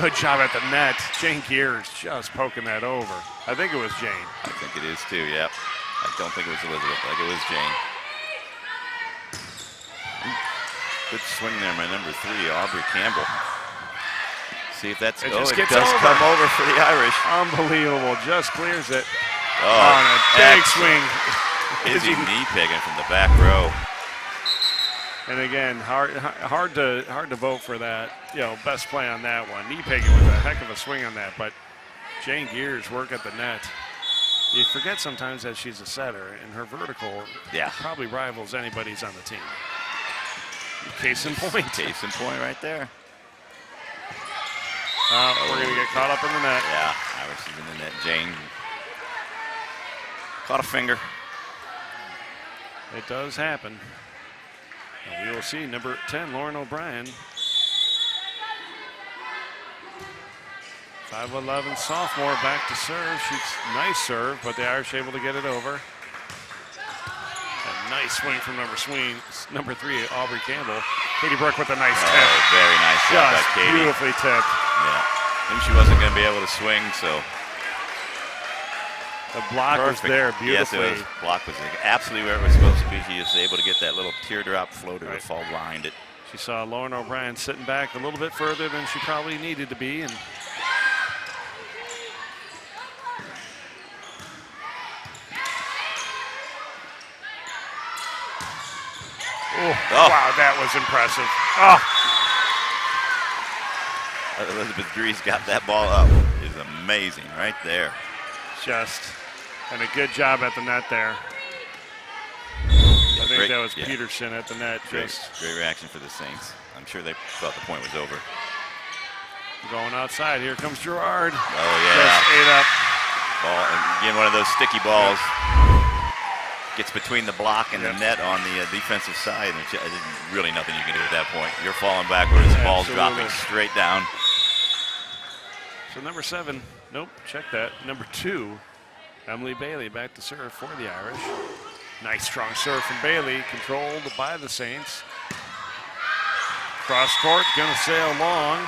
Speaker 1: Good job at the net. Jane Gears just poking that over. I think it was Jane.
Speaker 2: I think it is too, yep. I don't think it was Elizabeth. I think it was Jane. Good swing there, my number 3, Aubrey Campbell. See if that's,
Speaker 1: it
Speaker 2: does
Speaker 1: over.
Speaker 2: Come over for the Irish.
Speaker 1: Unbelievable, just clears it.
Speaker 2: On
Speaker 1: a big swing.
Speaker 2: Izzy knee-pegging from the back row.
Speaker 1: And again, hard to vote for that. Best play on that one. Knee-pegging with a heck of a swing on that, but Jane Gears work at the net. You forget sometimes that she's a setter, and her vertical probably rivals anybody's on the team. Case in point.
Speaker 2: Case in point right there.
Speaker 1: We're going to get caught up in the net.
Speaker 2: Yeah, Irish is in the net. Jane caught a finger.
Speaker 1: It does happen. And we will see number 10, Lauren O'Brien. 5'11" sophomore back to serve. She's nice serve, but the Irish able to get it over. Nice swing from number 3, Aubrey Campbell. Katie Brook with a nice tip.
Speaker 2: Very nice job by
Speaker 1: Just
Speaker 2: Katie.
Speaker 1: beautifully tipped.
Speaker 2: Yeah. I knew she wasn't going to be able to swing, so.
Speaker 1: The block was there beautifully.
Speaker 2: Yes, it was. Block was absolutely where it was supposed to be. She was able to get that little teardrop floater to fall behind it.
Speaker 1: She saw Lauren O'Brien sitting back a little bit further than she probably needed to be. And wow, that was impressive.
Speaker 2: Elizabeth Dries got that ball up. It's amazing right there.
Speaker 1: And a good job at the net there. I think that was Peterson at the net.
Speaker 2: Great reaction for the Saints. I'm sure they thought the point was over.
Speaker 1: Going outside. Here comes Gerard.
Speaker 2: Oh, yeah.
Speaker 1: Just ate up.
Speaker 2: Ball, again, one of those sticky balls. Gets between the block and the net on the defensive side. There's really nothing you can do at that point. You're falling backwards. The ball's dropping straight down.
Speaker 1: So number 7. Nope, check that. Number 2. Emily Bailey back to serve for the Irish. Nice strong serve from Bailey, controlled by the Saints. Cross court, gonna sail long.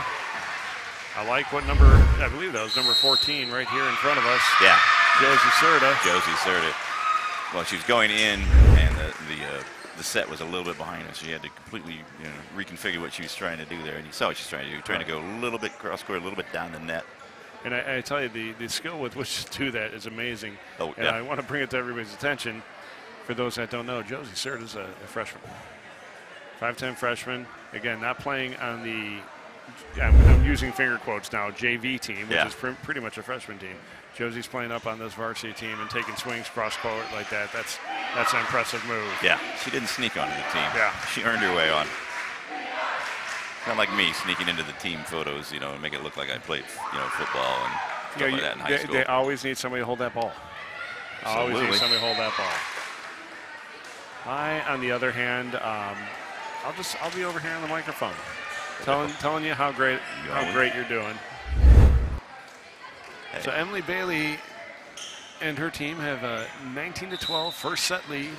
Speaker 1: I like what I believe that was number 14 right here in front of us.
Speaker 2: Yeah.
Speaker 1: Josie Serta.
Speaker 2: Josie Serta. Well, she was going in, and the set was a little bit behind us. She had to completely reconfigure what she was trying to do there, and you saw what she's trying to do. Trying to go a little bit cross court, a little bit down the net.
Speaker 1: And I tell you, the skill with which to do that is amazing.
Speaker 2: Oh,
Speaker 1: and I want to bring it to everybody's attention. For those that don't know, Josie Serta is a freshman. 5'10" freshman. Again, not playing on the, I'm using finger quotes now, JV team, which is pretty much a freshman team. Josie's playing up on this varsity team and taking swings cross court like that. That's an impressive move.
Speaker 2: Yeah, she didn't sneak onto the team.
Speaker 1: Yeah.
Speaker 2: She earned her way on. Not like me sneaking into the team photos, and make it look like I played, football and stuff like that in high school.
Speaker 1: They always need somebody to hold that ball.
Speaker 2: Absolutely.
Speaker 1: Always need somebody to hold that ball. I, on the other hand, I'll be over here on the microphone, telling you how great you're doing. Hey. So Emily Bailey and her team have a 19-12 first set lead.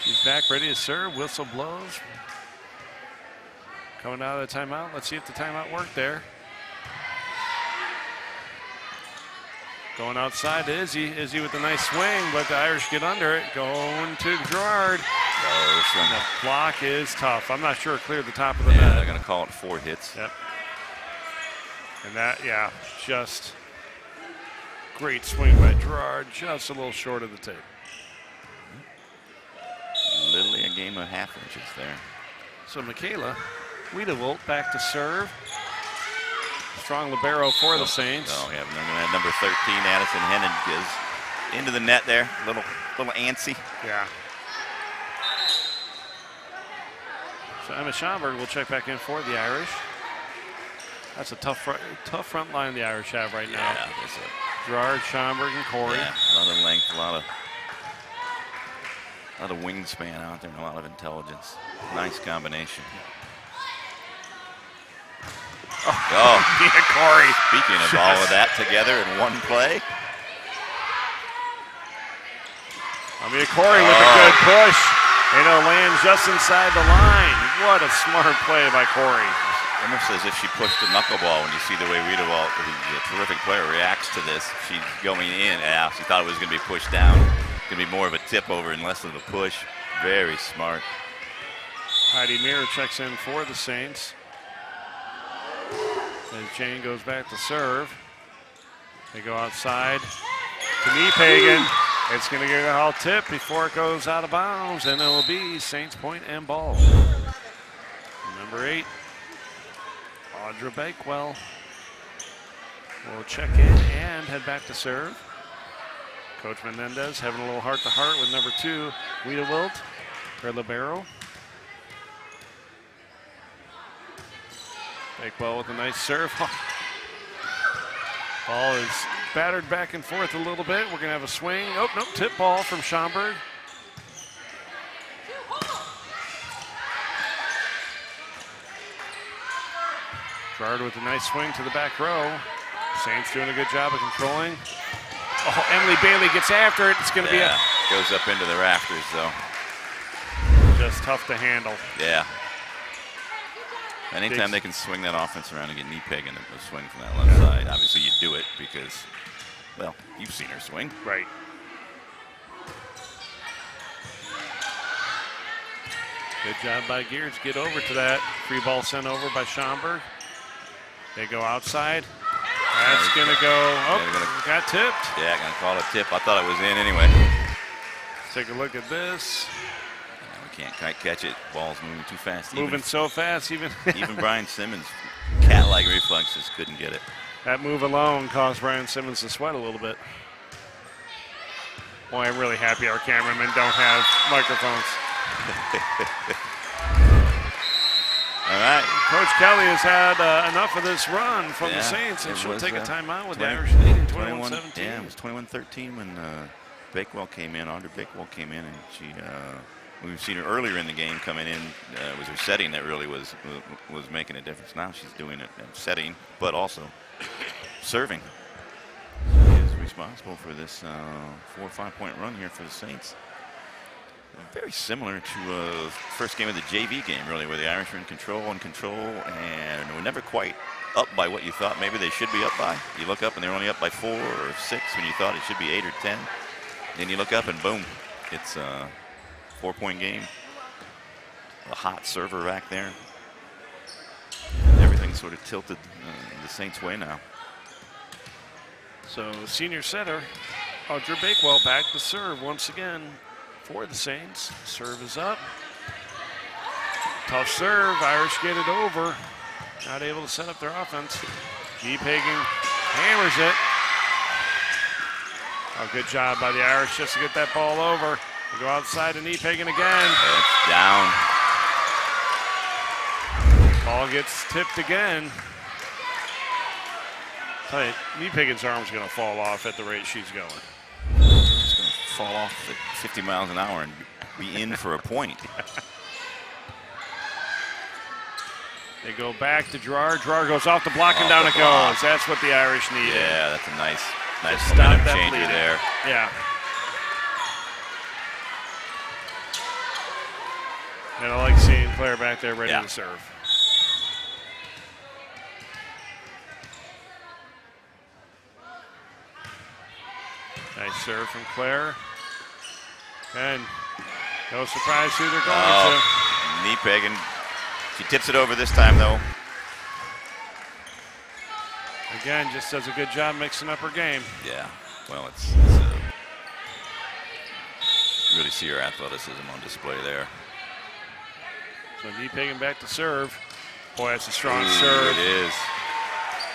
Speaker 1: She's back ready to serve. Whistle blows. Coming out of the timeout. Let's see if the timeout worked there. Going outside to Izzy. Izzy with a nice swing, but the Irish get under it. Going to Gerard. The block is tough. I'm not sure it cleared the top of the net.
Speaker 2: They're going to call it 4 hits.
Speaker 1: Yep. And that, just great swing by Gerard. Just a little short of the tape.
Speaker 2: Literally a game of half inches there.
Speaker 1: So Michaela Wiedewolt back to serve. Strong libero for the Saints.
Speaker 2: Oh, yeah, and they're going to have number 13, Addison Henniges, into the net there. Little antsy.
Speaker 1: Yeah. So Emma Schomburg will check back in for the Irish. That's a tough front line the Irish have right now.
Speaker 2: Yeah,
Speaker 1: Gerard, Schomburg, and Corey.
Speaker 2: Yeah, a lot of length, a lot of wingspan out there, and a lot of intelligence. Nice combination.
Speaker 1: Yeah, Corey.
Speaker 2: Speaking of all of that together in one play.
Speaker 1: Corey with a good push. And it'll land just inside the line. What a smart play by Corey.
Speaker 2: Almost as if she pushed the knuckleball when you see the way Wiedewolt, who's a terrific player, reacts to this. She's going in. Yeah, she thought it was going to be pushed down. Going to be more of a tip over and less of a push. Very smart.
Speaker 1: Heidi Meir checks in for the Saints. As Jane goes back to serve. They go outside to me, Pagan. It's going to get a hall tip before it goes out of bounds, and it will be Saints point and ball. Number 8, Audra Bakewell will check in and head back to serve. Coach Menendez having a little heart-to-heart with number 2, Wiedewolt, her libero. Bakewell with a nice serve. Ball is battered back and forth a little bit. We're going to have a swing. Oh, nope, tip ball from Schomburg. Gerard with a nice swing to the back row. Saints doing a good job of controlling. Oh, Emily Bailey gets after it. It's going to be
Speaker 2: Goes up into the rafters, though.
Speaker 1: Just tough to handle.
Speaker 2: Yeah. Anytime they can swing that offense around and get knee peg and a swing from that left side, obviously you do it because, well, you've seen her swing.
Speaker 1: Right. Good job by Gears. Get over to that. Free ball sent over by Schomburg. They go outside. That's going to go. Oh, got tipped.
Speaker 2: Yeah, going to call it a tip. I thought it was in anyway.
Speaker 1: Let's take a look at this.
Speaker 2: We can't quite catch it. Ball's moving too fast.
Speaker 1: Moving so fast, even
Speaker 2: Brian Simmons' cat-like reflexes couldn't get it.
Speaker 1: That move alone caused Brian Simmons to sweat a little bit. Boy, I'm really happy our cameramen don't have microphones.
Speaker 2: All right.
Speaker 1: Coach Kelly has had enough of this run from the Saints, and she'll take a timeout with the Irish leading 21-17.
Speaker 2: Yeah, it was 21-13 when Bakewell came in. Audrey Bakewell came in, and she. We've seen her earlier in the game coming in. It was her setting that really was making a difference. Now she's doing it at setting, but also serving. She is responsible for this 4 or 5 point run here for the Saints. Very similar to first game of the JV game, really, where the Irish were in control, and were never quite up by what you thought maybe they should be up by. You look up and they're only up by 4 or 6 when you thought it should be 8 or 10. Then you look up and boom, it's a 4-point game. A hot server back there. Everything's sort of tilted the Saints' way now.
Speaker 1: So senior setter Audrey Bakewell back to serve once again for the Saints. Serve is up. Tough serve. Irish get it over. Not able to set up their offense. Pagan hammers it. Oh, good job by the Irish just to get that ball over. They go outside to Pagan again.
Speaker 2: It's down.
Speaker 1: Ball gets tipped again. Tell you, Pagan's arm's going to fall off at the rate she's going.
Speaker 2: It's going to fall off at 50 miles an hour and be in for a point.
Speaker 1: They go back to Gerard. Gerard goes off the block and down it goes. That's what the Irish needed.
Speaker 2: Yeah, that's a nice
Speaker 1: stop
Speaker 2: momentum
Speaker 1: that
Speaker 2: changer
Speaker 1: bleeding.
Speaker 2: there.
Speaker 1: Yeah. And I like seeing Claire back there ready to serve. Nice serve from Claire. And no surprise who they're going to.
Speaker 2: Knee pegging. She tips it over this time, though.
Speaker 1: Again, just does a good job mixing up her game.
Speaker 2: Yeah, well, it's really see her athleticism on display there.
Speaker 1: So Pagan back to serve. Boy, that's a strong serve.
Speaker 2: It is.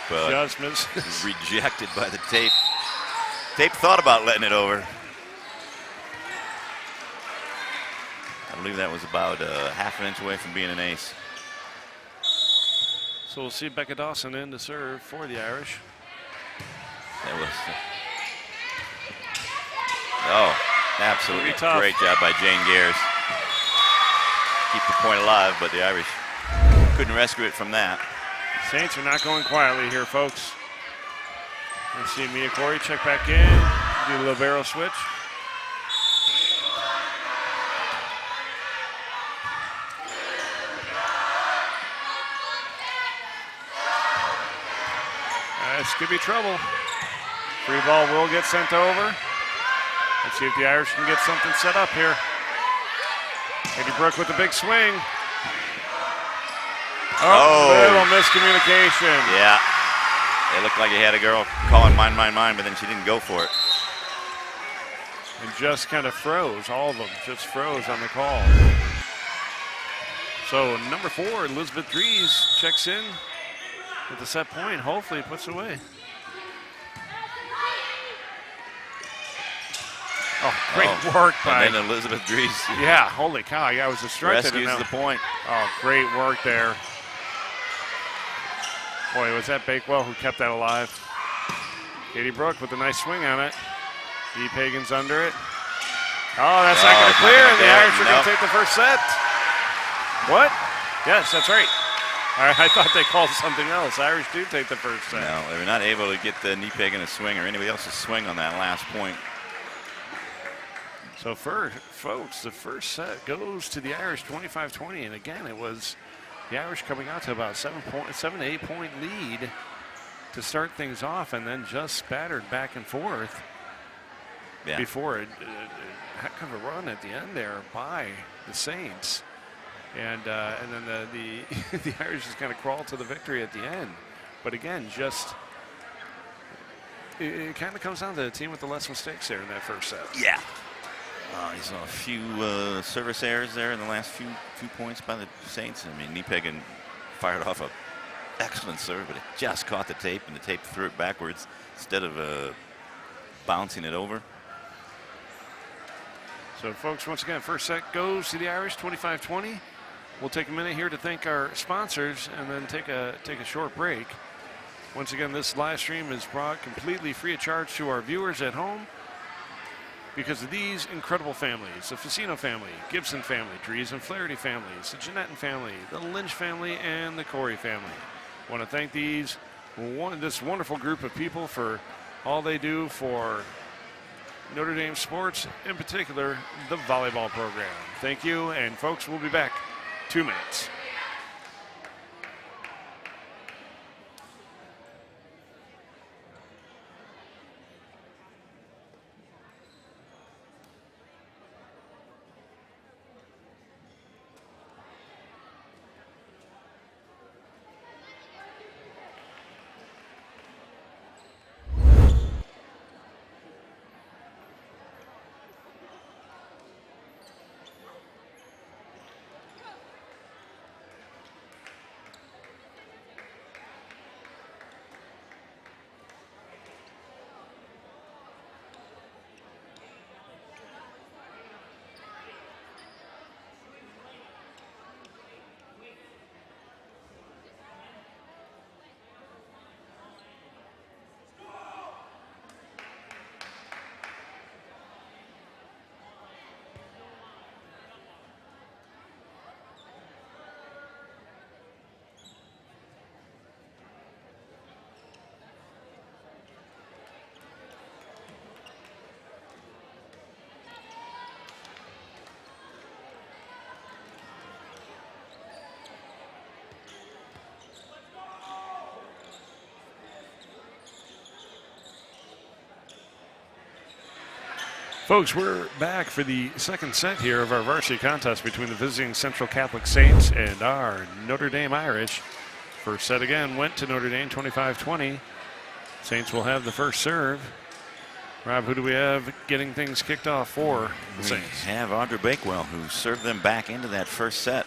Speaker 2: But
Speaker 1: just misses.
Speaker 2: Rejected by the tape. Tape thought about letting it over. I believe that was about half an inch away from being an ace.
Speaker 1: So we'll see Becca Dawson in to serve for the Irish.
Speaker 2: That was absolutely great job by Jane Gears. Keep the point alive, but the Irish couldn't rescue it from that.
Speaker 1: Saints are not going quietly here, folks. Let's see Mia Corey check back in, do the libero switch. This could be trouble. Free ball will get sent over. Let's see if the Irish can get something set up here. Eddie Brooke with the big swing. Little miscommunication.
Speaker 2: Yeah. It looked like he had a girl calling mine, but then she didn't go for it.
Speaker 1: And just kind of froze. All of them just froze on the call. So number 4, Elizabeth Dries checks in with the set point. Hopefully puts it away. Oh, great work by.
Speaker 2: And then Elizabeth Dries.
Speaker 1: Yeah, holy cow. I was distracted.
Speaker 2: Rescues the point.
Speaker 1: Oh, great work there. Boy, was that Bakewell who kept that alive. Katie Brooke with a nice swing on it. Pagan's under it. Oh, that's not going to clear, and the Irish are going to take the first set. What? Yes, that's right. I thought they called something else. Irish do take the first set.
Speaker 2: No, they were not able to get the knee peg in a swing or anybody else's swing on that last point.
Speaker 1: So folks, the first set goes to the Irish 25-20, and again, it was the Irish coming out to about 7 to 8 point lead to start things off, and then just spattered back and forth before a heck of a run at the end there by the Saints, and then the the Irish just kind of crawled to the victory at the end. But again, just it kind of comes down to the team with the less mistakes there in that first set.
Speaker 2: Yeah. You saw a few service errors there in the last few points by the Saints. I mean, Niepegan fired off a excellent serve, but it just caught the tape, and the tape threw it backwards instead of bouncing it over.
Speaker 1: So, folks, once again, first set goes to the Irish, 25-20. We'll take a minute here to thank our sponsors and then take a short break. Once again, this live stream is brought completely free of charge to our viewers at home because of these incredible families: the Facino family, Gibson family, Dries and Flaherty families, the Jeanetton family, the Lynch family, and the Corey family. I want to thank this wonderful group of people for all they do for Notre Dame sports, in particular the volleyball program. Thank you, and folks, we'll be back 2 minutes. Folks, we're back for the second set here of our varsity contest between the visiting Central Catholic Saints and our Notre Dame Irish. First set again went to Notre Dame, 25-20. Saints will have the first serve. Rob, who do we have getting things kicked off for the Saints?
Speaker 2: We have Audra Bakewell, who served them back into that first set.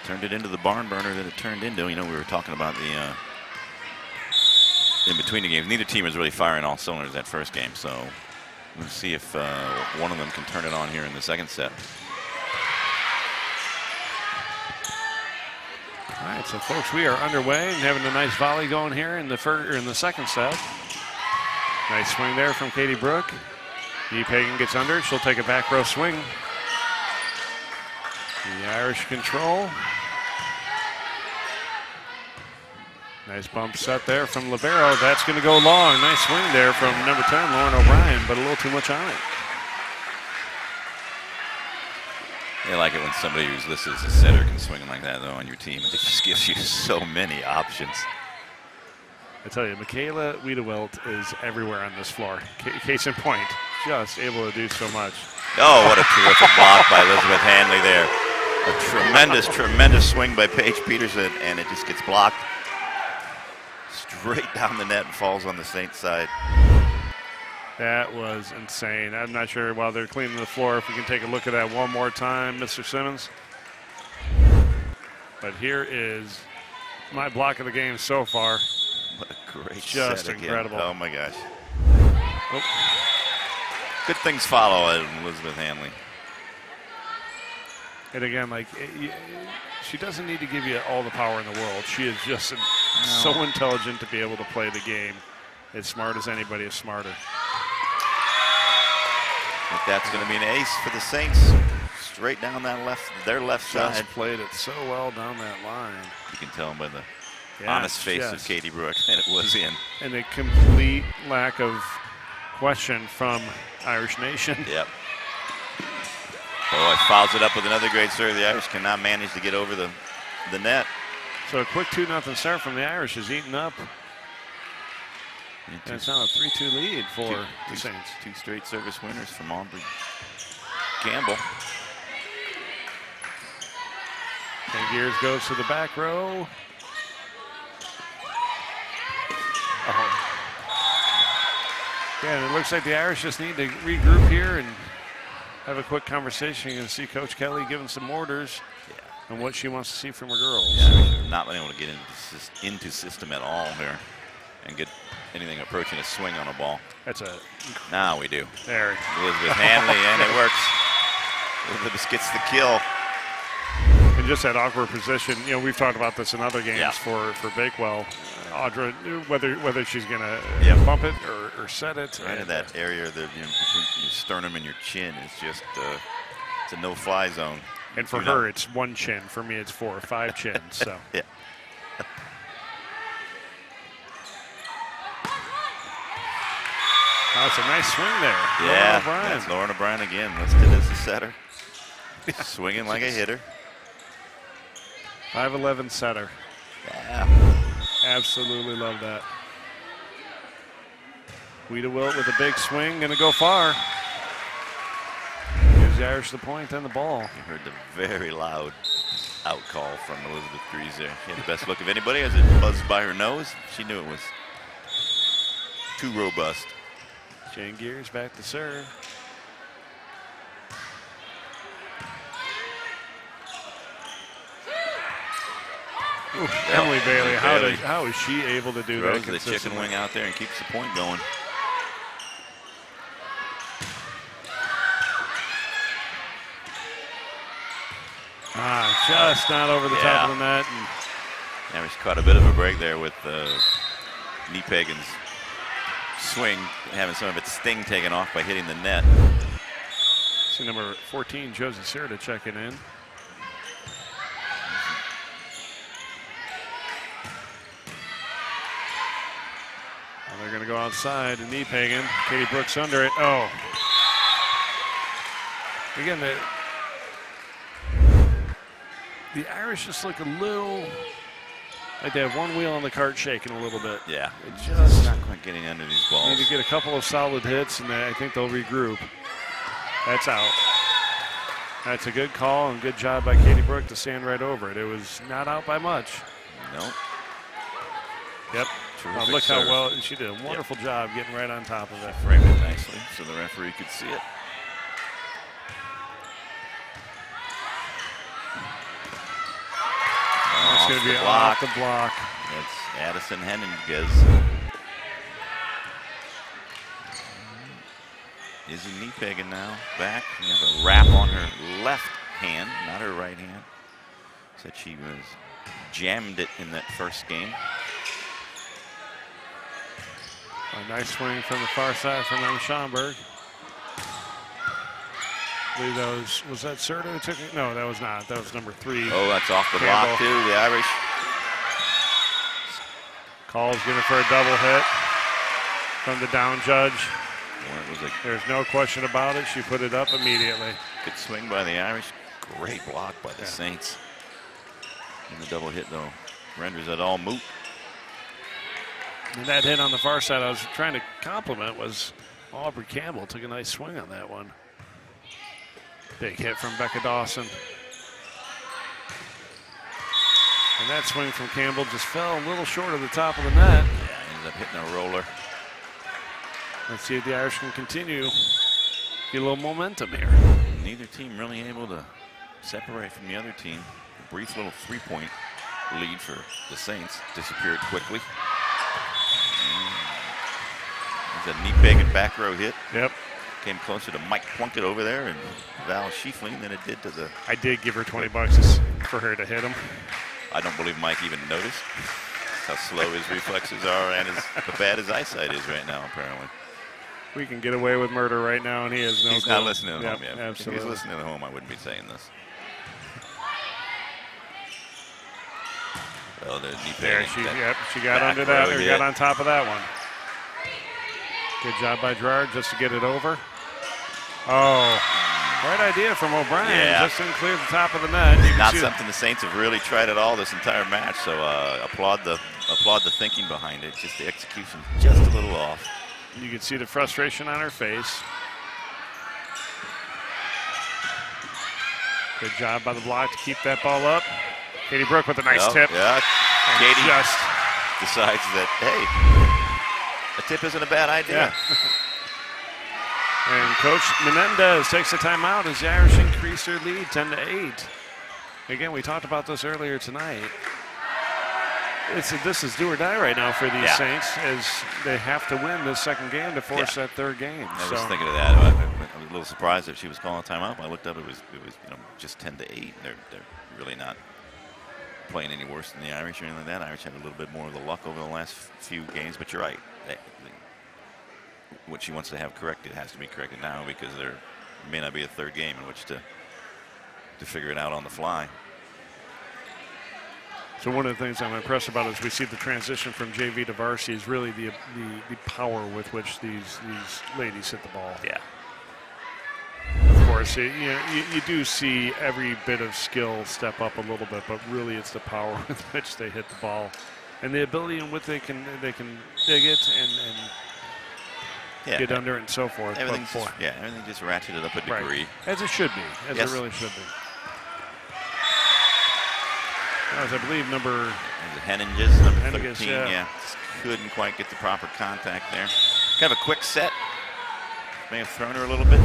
Speaker 2: Turned it into the barn burner that it turned into. You know, we were talking about the in between the games. Neither team is really firing all cylinders that first game, so we'll see if one of them can turn it on here in the second set.
Speaker 1: All right, so folks, we are underway and having a nice volley going here in the second set. Nice swing there from Katie Brooke. Pagan gets under it. She'll take a back row swing. The Irish control. Nice bump set there from libero. That's going to go long. Nice swing there from number 10, Lauren O'Brien, but a little too much on it.
Speaker 2: I like it when somebody who's listed as a setter can swing like that, though, on your team. It just gives you so many options.
Speaker 1: I tell you, Michaela Wiedewelt is everywhere on this floor. Case in point, just able to do so much.
Speaker 2: Oh, what a terrific block by Elizabeth Hanley there. A tremendous, tremendous swing by Paige Peterson, and it just gets blocked straight down the net and falls on the Saints side.
Speaker 1: That was insane. I'm not sure while they're cleaning the floor if we can take a look at that one more time, Mr. Simmons. But here is my block of the game so far.
Speaker 2: What a great
Speaker 1: just
Speaker 2: set again.
Speaker 1: Incredible.
Speaker 2: Oh my gosh.
Speaker 1: Oh.
Speaker 2: Good things follow Elizabeth Hanley.
Speaker 1: And again, like, she doesn't need to give you all the power in the world. She is just so intelligent to be able to play the game. As smart as anybody is smarter.
Speaker 2: I think that's going to be an ace for the Saints. Straight down that their left
Speaker 1: just
Speaker 2: side.
Speaker 1: Played it so well down that line.
Speaker 2: You can tell by the honest face of Katie Brooke that it was in.
Speaker 1: And a complete lack of question from Irish Nation.
Speaker 2: Yep. Oh, it fouls it up with another great serve. The Irish cannot manage to get over the net.
Speaker 1: So a quick 2-0 start from the Irish is eaten up. And it's now a 3-2 lead for the Saints.
Speaker 2: 2 straight service winners from Aubrey Campbell.
Speaker 1: And Gears goes to the back row. Yeah, and it looks like the Irish just need to regroup here and have a quick conversation. You're going to see Coach Kelly giving some orders on what she wants to see from her girls.
Speaker 2: Yeah, not been able to get into system at all here and get anything approaching a swing on a ball.
Speaker 1: That's a...
Speaker 2: Now we do.
Speaker 1: There.
Speaker 2: Elizabeth Hanley, and it works. Elizabeth gets the kill.
Speaker 1: And just that awkward position, you know, we've talked about this in other games for Bakewell. Audra, whether she's going to bump it or set it.
Speaker 2: Right in that area between your sternum and your chin is just it's a no-fly zone.
Speaker 1: And for her, it's 1 chin. For me, it's 4 or 5 chins. So.
Speaker 2: Yeah.
Speaker 1: Oh, it's a nice swing there.
Speaker 2: Yeah, that's Lauren O'Brien again, listed as a setter. Swinging like a hitter.
Speaker 1: 5'11" setter.
Speaker 2: Yeah.
Speaker 1: Absolutely love that. Wheater Wilt with a big swing, going to go far. Gives the Irish the point and the ball.
Speaker 2: You heard the very loud out call from Elizabeth Grease there. She had the best look of anybody as it buzzed by her nose. She knew it was too robust.
Speaker 1: Jane Gears back to serve. Ooh, Emily Bailey, how is she able to do that?
Speaker 2: Throws the chicken wing out there and keeps the point going.
Speaker 1: Just not over the top of the net. And
Speaker 2: Irish caught a bit of a break there with Niepagen's swing, having some of its sting taken off by hitting the net.
Speaker 1: See number 14, Josie Serta, checking in. Well, they're going to go outside to Niepagen. Katie Brooks under it. Oh. Again, the Irish just look a little like they have one wheel on the cart shaking a little bit.
Speaker 2: Yeah,
Speaker 1: it's just
Speaker 2: not quite getting under these balls.
Speaker 1: Need to get a couple of solid hits, and I think they'll regroup. That's out. That's a good call and good job by Katie Brooke to stand right over it. It was not out by much.
Speaker 2: Nope.
Speaker 1: Yep. Look how well she did a wonderful job getting right on top of it.
Speaker 2: Framed it nicely so the referee could see it.
Speaker 1: It's going to be off the block.
Speaker 2: It's Addison Henniges. Izzy Niepagen now back. She has a wrap on her left hand, not her right hand. Said she was jammed it in that first game.
Speaker 1: A nice swing from the far side from Emma Schomburg. I believe that was that Serta who took it? No, that was not. That was number 3.
Speaker 2: Oh, that's off the block too, the Irish.
Speaker 1: Call's giving for a double hit from the down judge. There's no question about it. She put it up immediately.
Speaker 2: Good swing by the Irish. Great block by the Saints. And the double hit, though, renders it all moot.
Speaker 1: And that hit on the far side I was trying to compliment was Aubrey Campbell. Took a nice swing on that one. Big hit from Becca Dawson. And that swing from Campbell just fell a little short of the top of the net.
Speaker 2: Yeah, ended up hitting a roller.
Speaker 1: Let's see if the Irish can continue. Get a little momentum here.
Speaker 2: Neither team really able to separate from the other team. A brief little 3-point lead for the Saints disappeared quickly. There's a Niepagen back row hit.
Speaker 1: Yep.
Speaker 2: Came closer to Mike Plunkett over there and Val Schiefling than it did to the...
Speaker 1: I did give her $20 for her to hit him.
Speaker 2: I don't believe Mike even noticed how slow his reflexes are and how bad his eyesight is right now, apparently.
Speaker 1: We can get away with murder right now, and he has no
Speaker 2: He's
Speaker 1: clue.
Speaker 2: not listening at home yet.
Speaker 1: Absolutely.
Speaker 2: If he was listening at home, I wouldn't be saying this. Well, the
Speaker 1: there, she got under that, or got on top of that one. Good job by Gerard just to get it over. Oh. Right idea from O'Brien.
Speaker 2: Yeah.
Speaker 1: Just didn't clear the top of the net.
Speaker 2: Not something the Saints have really tried at all this entire match. So applaud the thinking behind it. Just the execution, just a little off.
Speaker 1: You can see the frustration on her face. Good job by the block to keep that ball up. Katie Brooke with a nice tip.
Speaker 2: Yeah.
Speaker 1: And
Speaker 2: Katie
Speaker 1: just
Speaker 2: decides that, hey, a tip isn't a bad idea.
Speaker 1: Yeah. And Coach Menendez takes a timeout as the Irish increase their lead 10-8. Again, we talked about this earlier tonight. This is do or die right now for these Saints, as they have to win this second game to force that third game.
Speaker 2: I was thinking of that. I was a little surprised if she was calling a timeout. When I looked up, it was just 10-8. They're really not playing any worse than the Irish or anything like that. Irish have a little bit more of the luck over the last few games, but you're right. What she wants to have corrected has to be corrected now, because there may not be a third game in which to figure it out on the fly.
Speaker 1: So one of the things I'm impressed about is we see the transition from JV to varsity is really the power with which these ladies hit the ball.
Speaker 2: Yeah.
Speaker 1: Of course, you do see every bit of skill step up a little bit, but really it's the power with which they hit the ball, and the ability in which they can dig it and get under it and so forth.
Speaker 2: Everything just ratcheted up a degree.
Speaker 1: As it should be, as it really should be. That was, I believe, number
Speaker 2: Henninges, number 13.
Speaker 1: Yeah.
Speaker 2: Couldn't quite get the proper contact there. Kind of a quick set. May have thrown her a little bit.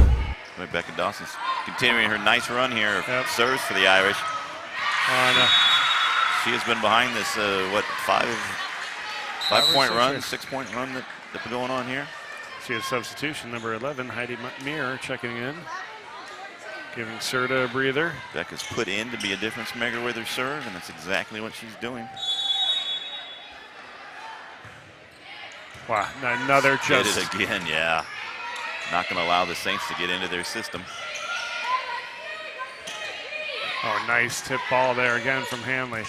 Speaker 2: Rebecca Dawson's continuing her nice run here. Serves for the Irish. She has been behind this, 5-point run, 6-point run that's been going on here.
Speaker 1: See a substitution, number 11, Heidi Muir checking in. Giving Serta a breather.
Speaker 2: Becca's put in to be a difference maker with her serve, and that's exactly what she's doing.
Speaker 1: Wow, another just.
Speaker 2: Did it again, yeah. Not going to allow the Saints to get into their system.
Speaker 1: Oh, nice tip ball there again from Hanley.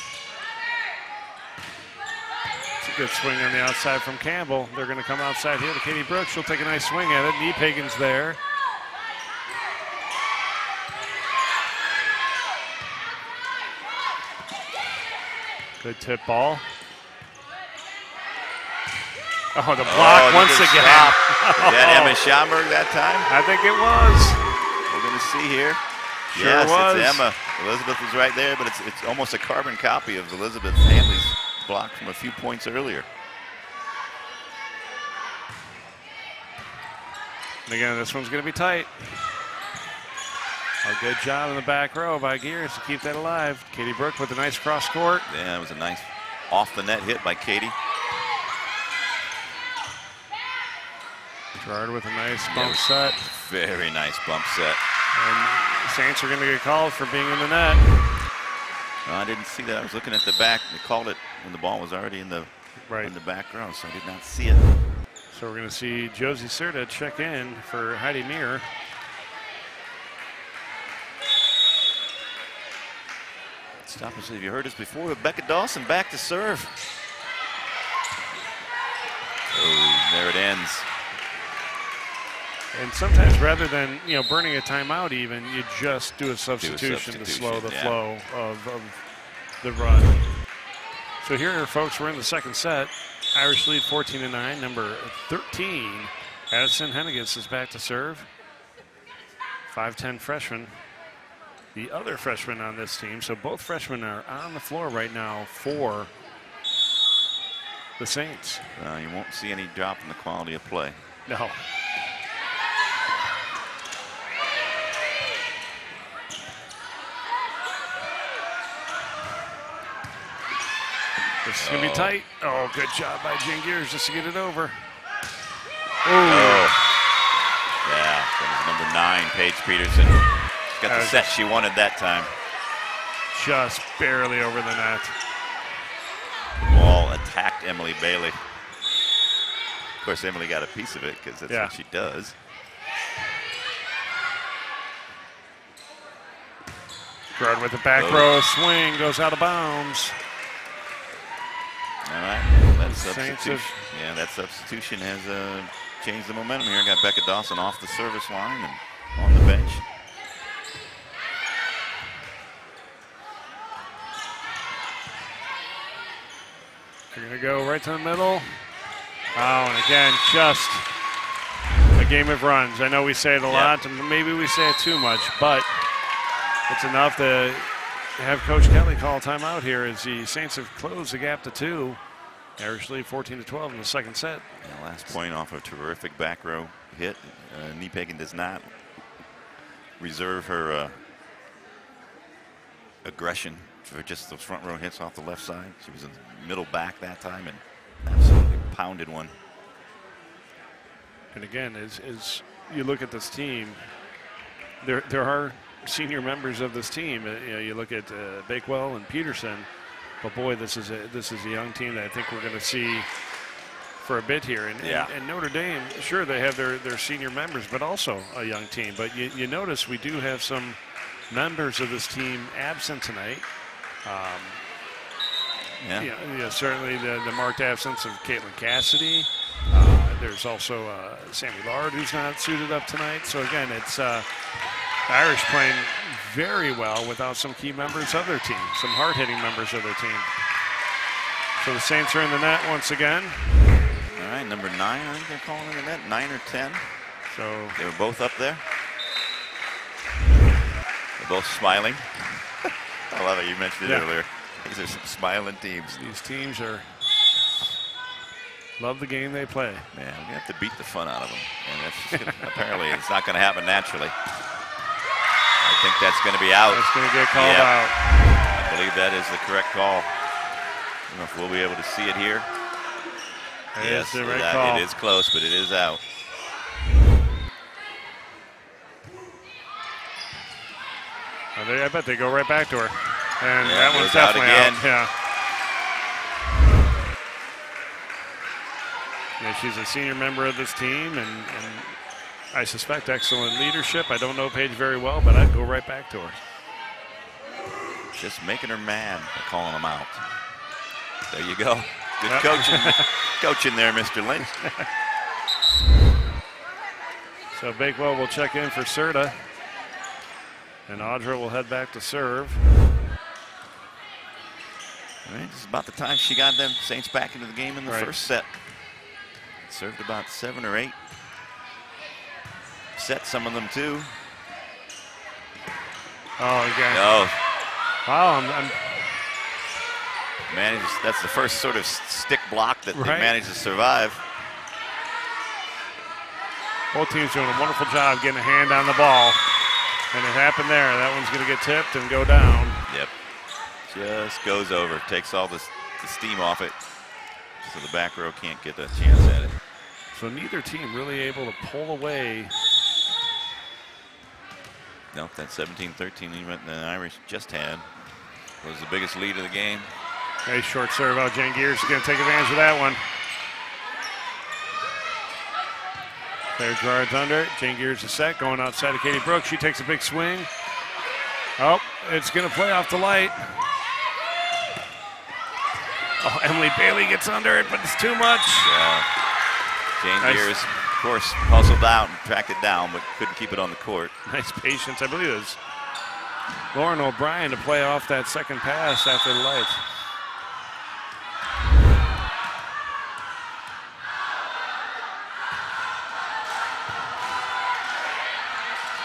Speaker 1: It's a good swing on the outside from Campbell. They're going to come outside here to Katie Brooks. She'll take a nice swing at it. Niepagen's there. Good tip ball. Oh, the block once again.
Speaker 2: Is that Emma Schomburg that time?
Speaker 1: I think it was.
Speaker 2: We're going to see here.
Speaker 1: Sure was.
Speaker 2: It's Emma. Elizabeth was right there, but it's almost a carbon copy of Elizabeth Hanley's block from a few points earlier.
Speaker 1: And again, this one's going to be tight. A good job in the back row by Gears to keep that alive. Katie Brooke with a nice cross court.
Speaker 2: Yeah, it was a nice off the net hit by Katie.
Speaker 1: Gerard with a nice bump set.
Speaker 2: Very nice bump set.
Speaker 1: And the Saints are going to get called for being in the net.
Speaker 2: No, I didn't see that. I was looking at the back. They called it when the ball was already in the back row, so I did not see it.
Speaker 1: So we're going to see Josie Serta check in for Heidi Muir.
Speaker 2: Stop and see if you heard us before. Rebecca Dawson back to serve. Oh, there it ends.
Speaker 1: And sometimes rather than burning a timeout even, you just do a substitution to slow the flow of the run. So here, folks, we're in the second set. Irish lead 14-9. Number 13, Addison Henniges is back to serve. 5'10" freshman. The other freshman on this team. So both freshmen are on the floor right now for the Saints.
Speaker 2: You won't see any drop in the quality of play.
Speaker 1: No. This is going to be tight. Oh, good job by Jen Gears just to get it over.
Speaker 2: Oh. Yeah, that was number 9, Paige Peterson. She got the set she wanted that time.
Speaker 1: Just barely over the net.
Speaker 2: The ball attacked Emily Bailey. Of course, Emily got a piece of it because that's what she does.
Speaker 1: Gerard with the back row swing, goes out of bounds.
Speaker 2: All right, that substitution. Yeah, that substitution has changed the momentum here. Got Becca Dawson off the service line and on the bench.
Speaker 1: They're going to go right to the middle. Oh, and again, just a game of runs. I know we say it a lot, and maybe we say it too much, but it's enough to have Coach Kelly call timeout here as the Saints have closed the gap to 2. Irish lead 14-12 in the second set.
Speaker 2: Yeah, last point off a terrific back row hit. Niepagan does not reserve her aggression for just those front row hits off the left side. She was in the middle back that time and absolutely pounded one.
Speaker 1: And again, as you look at this team, there are senior members of this team. You look at Bakewell and Peterson, but boy, this is a young team that I think we're going to see for a bit here. And Notre Dame, sure, they have their senior members, but also a young team. But you notice we do have some members of this team absent tonight. Certainly the marked absence of Caitlin Cassidy. There's also Sammy Lard, who's not suited up tonight. So again, it's Irish playing very well without some key members of their team, some hard-hitting members of their team. So the Saints are in the net once again.
Speaker 2: All right, number 9, I think they're calling in the net, 9 or 10.
Speaker 1: So
Speaker 2: they were both up there. They're both smiling. I love it. You mentioned it earlier. These are some smiling teams.
Speaker 1: These teams love the game they play.
Speaker 2: Man, we have to beat the fun out of them. And that's just apparently it's not going to happen naturally. I think that's going to be out.
Speaker 1: That's going to get called out.
Speaker 2: I believe that is the correct call. I don't know if we'll be able to see it here.
Speaker 1: Yes, the right call.
Speaker 2: It is close, but it is out.
Speaker 1: I bet they go right back to her. And
Speaker 2: yeah,
Speaker 1: that one's definitely
Speaker 2: out again.
Speaker 1: Yeah, she's a senior member of this team, and I suspect excellent leadership. I don't know Paige very well, but I'd go right back to her.
Speaker 2: Just making her mad by calling them out. There you go. Good coaching. Coaching there, Mr. Lynch.
Speaker 1: So Bakewell will check in for Serta. And Audra will head back to serve.
Speaker 2: All right, this is about the time she got them Saints back into the game in the first set. Served about 7 or 8. Set some of them too.
Speaker 1: Oh, again.
Speaker 2: No.
Speaker 1: Wow,
Speaker 2: that's the first sort of stick block that they managed to survive.
Speaker 1: Both teams doing a wonderful job getting a hand on the ball. And it happened there. That one's going to get tipped and go down.
Speaker 2: Yep. Just goes over. Takes all the steam off it. So the back row can't get a chance at it.
Speaker 1: So neither team really able to pull away.
Speaker 2: Nope, that 17-13 lead the Irish just had was the biggest lead of the game.
Speaker 1: Nice short serve out. Jen Gears is going to take advantage of that one. There, Gerard's under it. Jane Gears is set, going outside of Katie Brooks. She takes a big swing. Oh, it's going to play off the light. Oh, Emily Bailey gets under it, but it's too much.
Speaker 2: Yeah. Jane Gears, of course, hustled out and tracked it down, but couldn't keep it on the court.
Speaker 1: Nice patience. I believe it was Lauren O'Brien to play off that second pass after the lights.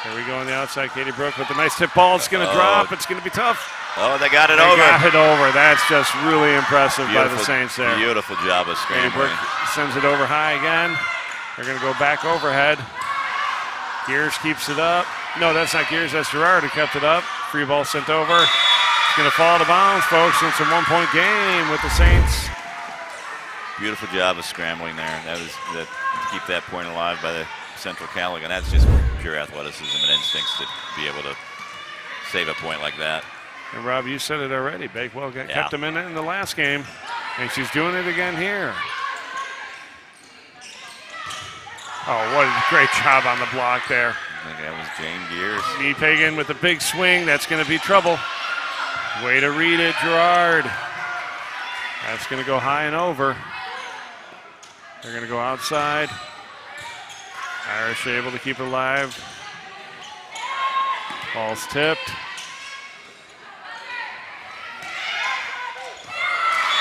Speaker 1: There we go on the outside. Katie Brooke with the nice tip ball. It's going to drop. It's going to be tough.
Speaker 2: Oh, they got it over.
Speaker 1: They got it over. That's just really impressive by the Saints there.
Speaker 2: Beautiful job of scrambling.
Speaker 1: Katie Brooke sends it over high again. They're going to go back overhead. Gears keeps it up. No, that's not Gears. That's Gerard who kept it up. Free ball sent over. It's going to fall to bounds, folks. It's a one-point game with the Saints.
Speaker 2: Beautiful job of scrambling there. That was to keep that point alive by the Central Callaghan. That's just pure athleticism and instincts to be able to save a point like that.
Speaker 1: And Rob, you said it already. Bakewell kept them in it in the last game, and she's doing it again here. Oh, what a great job on the block there.
Speaker 2: I think that was Jane Gears.
Speaker 1: Niepagan with a big swing. That's going to be trouble. Way to read it, Gerard. That's going to go high and over. They're going to go outside. Irish able to keep it alive. Ball's tipped.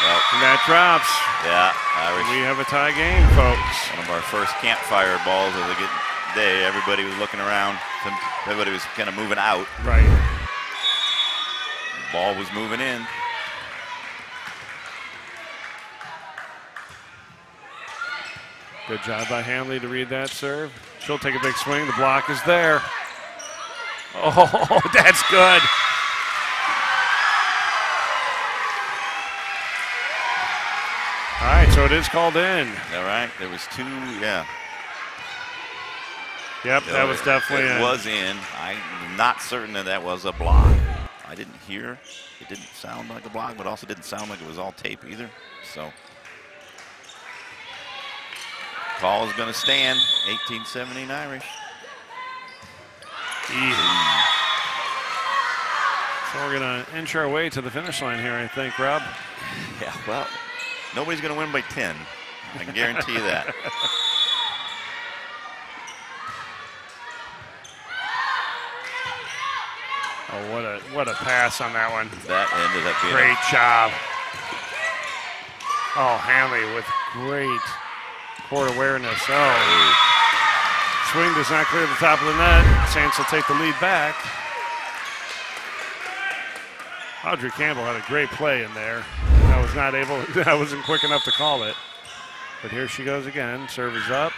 Speaker 2: Well,
Speaker 1: And that drops.
Speaker 2: Yeah, Irish.
Speaker 1: We have a tie game, folks.
Speaker 2: One of our first campfire balls of the day. Everybody was looking around. Everybody was kind of moving out.
Speaker 1: Right.
Speaker 2: Ball was moving in.
Speaker 1: Good job by Hanley to read that serve. She'll take a big swing. The block is there. Oh, that's good. All right, so it is called in.
Speaker 2: All right, there was two, yeah.
Speaker 1: Yep, that was definitely
Speaker 2: it
Speaker 1: in.
Speaker 2: was in. I'm not certain that was a block. I didn't hear. It didn't sound like a block, but also didn't sound like it was all tape either. So call is going to stand. 18-17 Irish.
Speaker 1: Easy. So we're going to inch our way to the finish line here, I think, Rob.
Speaker 2: Yeah, well, nobody's going to win by 10. I can guarantee you that.
Speaker 1: Oh, what a pass on that one.
Speaker 2: That ended up being
Speaker 1: great job. Oh, Hanley with great court awareness. Oh. Swing does not clear the top of the net. Saints will take the lead back. Audrey Campbell had a great play in there. I wasn't quick enough to call it. But here she goes again. Serve is up.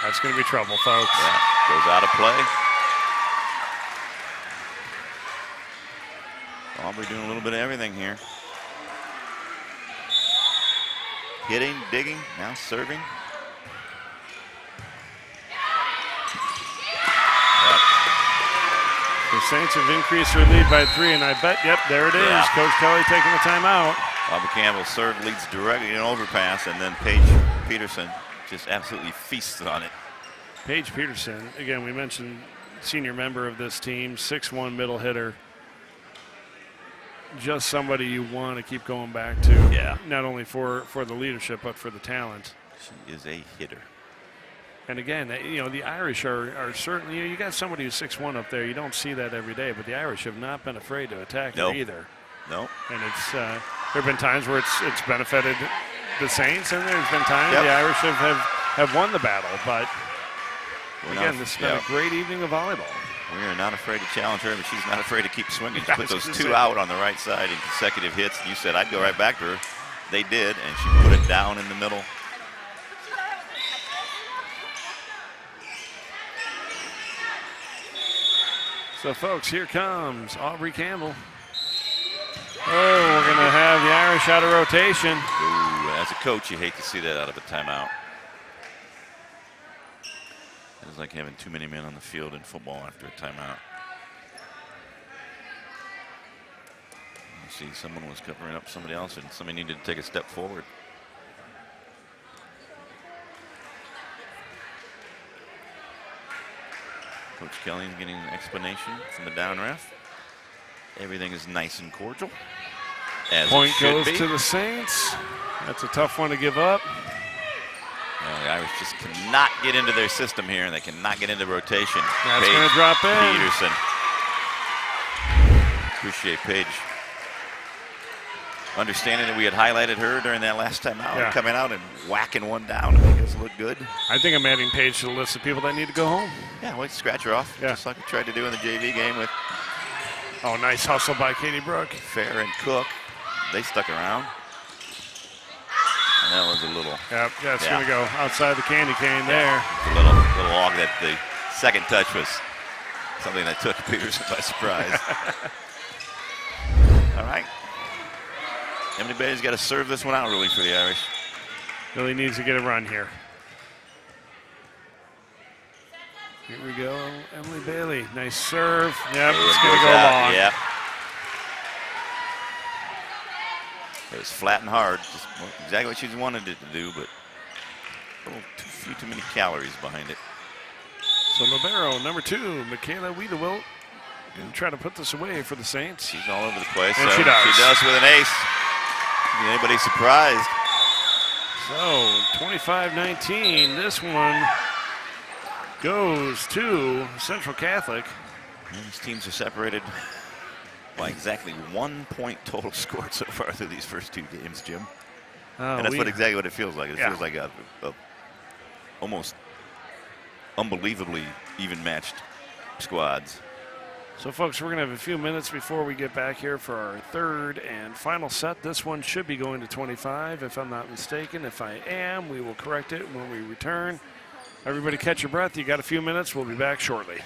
Speaker 1: That's going to be trouble, folks.
Speaker 2: Yeah, goes out of play. Aubrey doing a little bit of everything here. Hitting, digging, now serving.
Speaker 1: The Saints have increased their lead by 3, and I bet, yep, there it is.
Speaker 2: Yeah.
Speaker 1: Coach Kelly taking the timeout.
Speaker 2: Aubrey Campbell's serve leads directly in an overpass, and then Paige Peterson just absolutely feasts on it.
Speaker 1: Paige Peterson, again, we mentioned senior member of this team, 6'1" middle hitter. Just somebody you want to keep going back to.
Speaker 2: Yeah.
Speaker 1: Not only for the leadership, but for the talent.
Speaker 2: She is a hitter.
Speaker 1: And again, the Irish are certainly, you got somebody who's 6'1" up there. You don't see that every day, but the Irish have not been afraid to attack her either.
Speaker 2: No.
Speaker 1: And there have been times where it's benefited the Saints, and there's been times the Irish have won the battle. But again, this has been a great evening of volleyball.
Speaker 2: We are not afraid to challenge her, but she's not afraid to keep swinging. She put those two out on the right side in consecutive hits. You said I'd go right back to her. They did, and she put it down in the middle.
Speaker 1: So, folks, here comes Aubrey Campbell. Oh, we're going to have the Irish out of rotation.
Speaker 2: Ooh, as a coach, you hate to see that out of a timeout. It's like having too many men on the field in football after a timeout. You see, someone was covering up somebody else, and somebody needed to take a step forward. Coach Kelly is getting an explanation from the down ref. Everything is nice and cordial. As
Speaker 1: Point
Speaker 2: it should
Speaker 1: goes
Speaker 2: be.
Speaker 1: to the Saints. That's a tough one to give up.
Speaker 2: The Irish just cannot get into their system here, and they cannot get into rotation.
Speaker 1: That's going to drop in.
Speaker 2: Peterson. Appreciate Paige understanding that we had highlighted her during that last time out, coming out and whacking one down to make us look good.
Speaker 1: I think I'm adding Paige to the list of people that need to go home.
Speaker 2: Yeah, well, scratch her off, just like we tried to do in the JV game with.
Speaker 1: Oh, nice hustle by Katie Brooke.
Speaker 2: Fair and Cook. They stuck around. And that was a little.
Speaker 1: Yep, that's going to go outside the candy cane there.
Speaker 2: A little log that the second touch was something that took Peterson by surprise. All right. Emily Bailey's got to serve this one out really for the Irish.
Speaker 1: Really needs to get a run here. Here we go, Emily Bailey. Nice serve. Yep, it's going to go long.
Speaker 2: Yep. It was flat and hard, just exactly what she wanted it to do, but a little too many calories behind it.
Speaker 1: So libero number 2, Michaela Wiedewilt, going to try to put this away for the Saints.
Speaker 2: She's all over the place.
Speaker 1: And
Speaker 2: so
Speaker 1: she does.
Speaker 2: She does with an ace. Anybody surprised?
Speaker 1: So 25-19. This one goes to Central Catholic.
Speaker 2: These teams are separated by exactly 1 point total scored so far through these first 2 games, Jim.
Speaker 1: Oh,
Speaker 2: And that's exactly what it feels like. It
Speaker 1: Yeah.
Speaker 2: feels like a almost unbelievably even matched squads.
Speaker 1: So, folks, we're going to have a few minutes before we get back here for our third and final set. This one should be going to 25, if I'm not mistaken. If I am, we will correct it when we return. Everybody catch your breath. You got a few minutes. We'll be back shortly.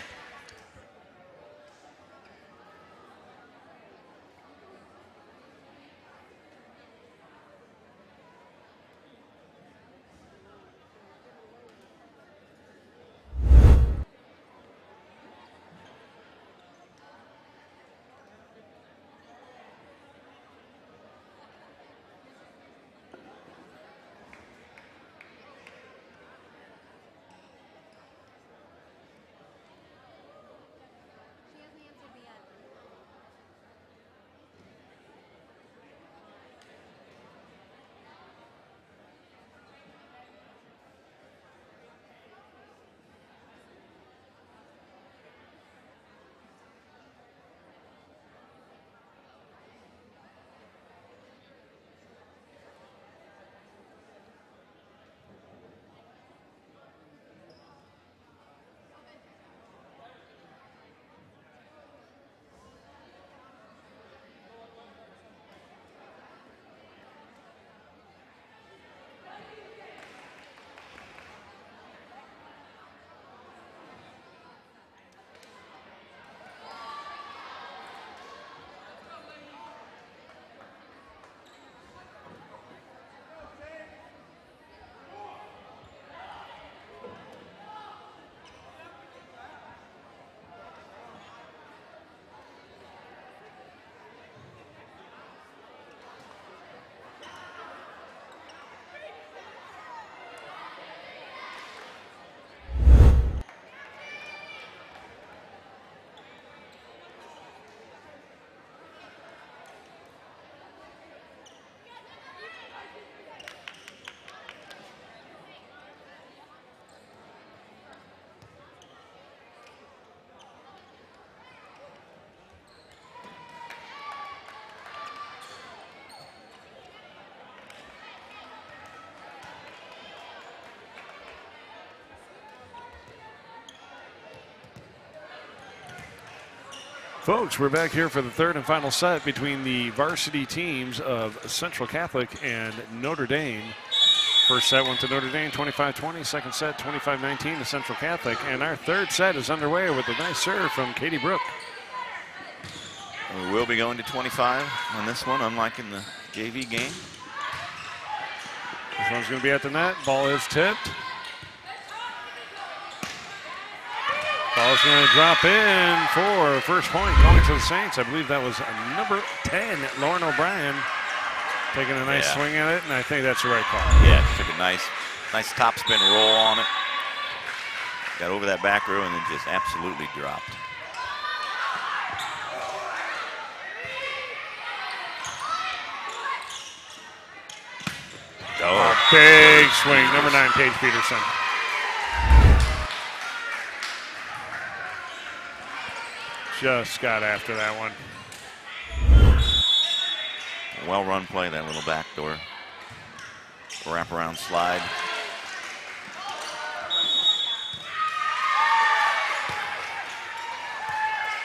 Speaker 1: Folks, we're back here for the third and final set between the varsity teams of Central Catholic and Notre Dame. First set went to Notre Dame, 25-20. Second set, 25-19 to Central Catholic. And our third set is underway with a nice serve from Katie Brook.
Speaker 2: We will be going to 25 on this one, unlike in the JV game.
Speaker 1: This one's going to be at the net. Ball is tipped. Ball's going to drop in for first point going to the Saints. I believe that was number 10, Lauren O'Brien, taking a nice swing at it, and I think that's the right call.
Speaker 2: Yeah, took a nice top spin roll on it. Got over that back row and then just absolutely dropped.
Speaker 1: Oh, big swing, number 9, Paige Peterson. Just got after that one.
Speaker 2: Well-run play, that little backdoor wraparound slide.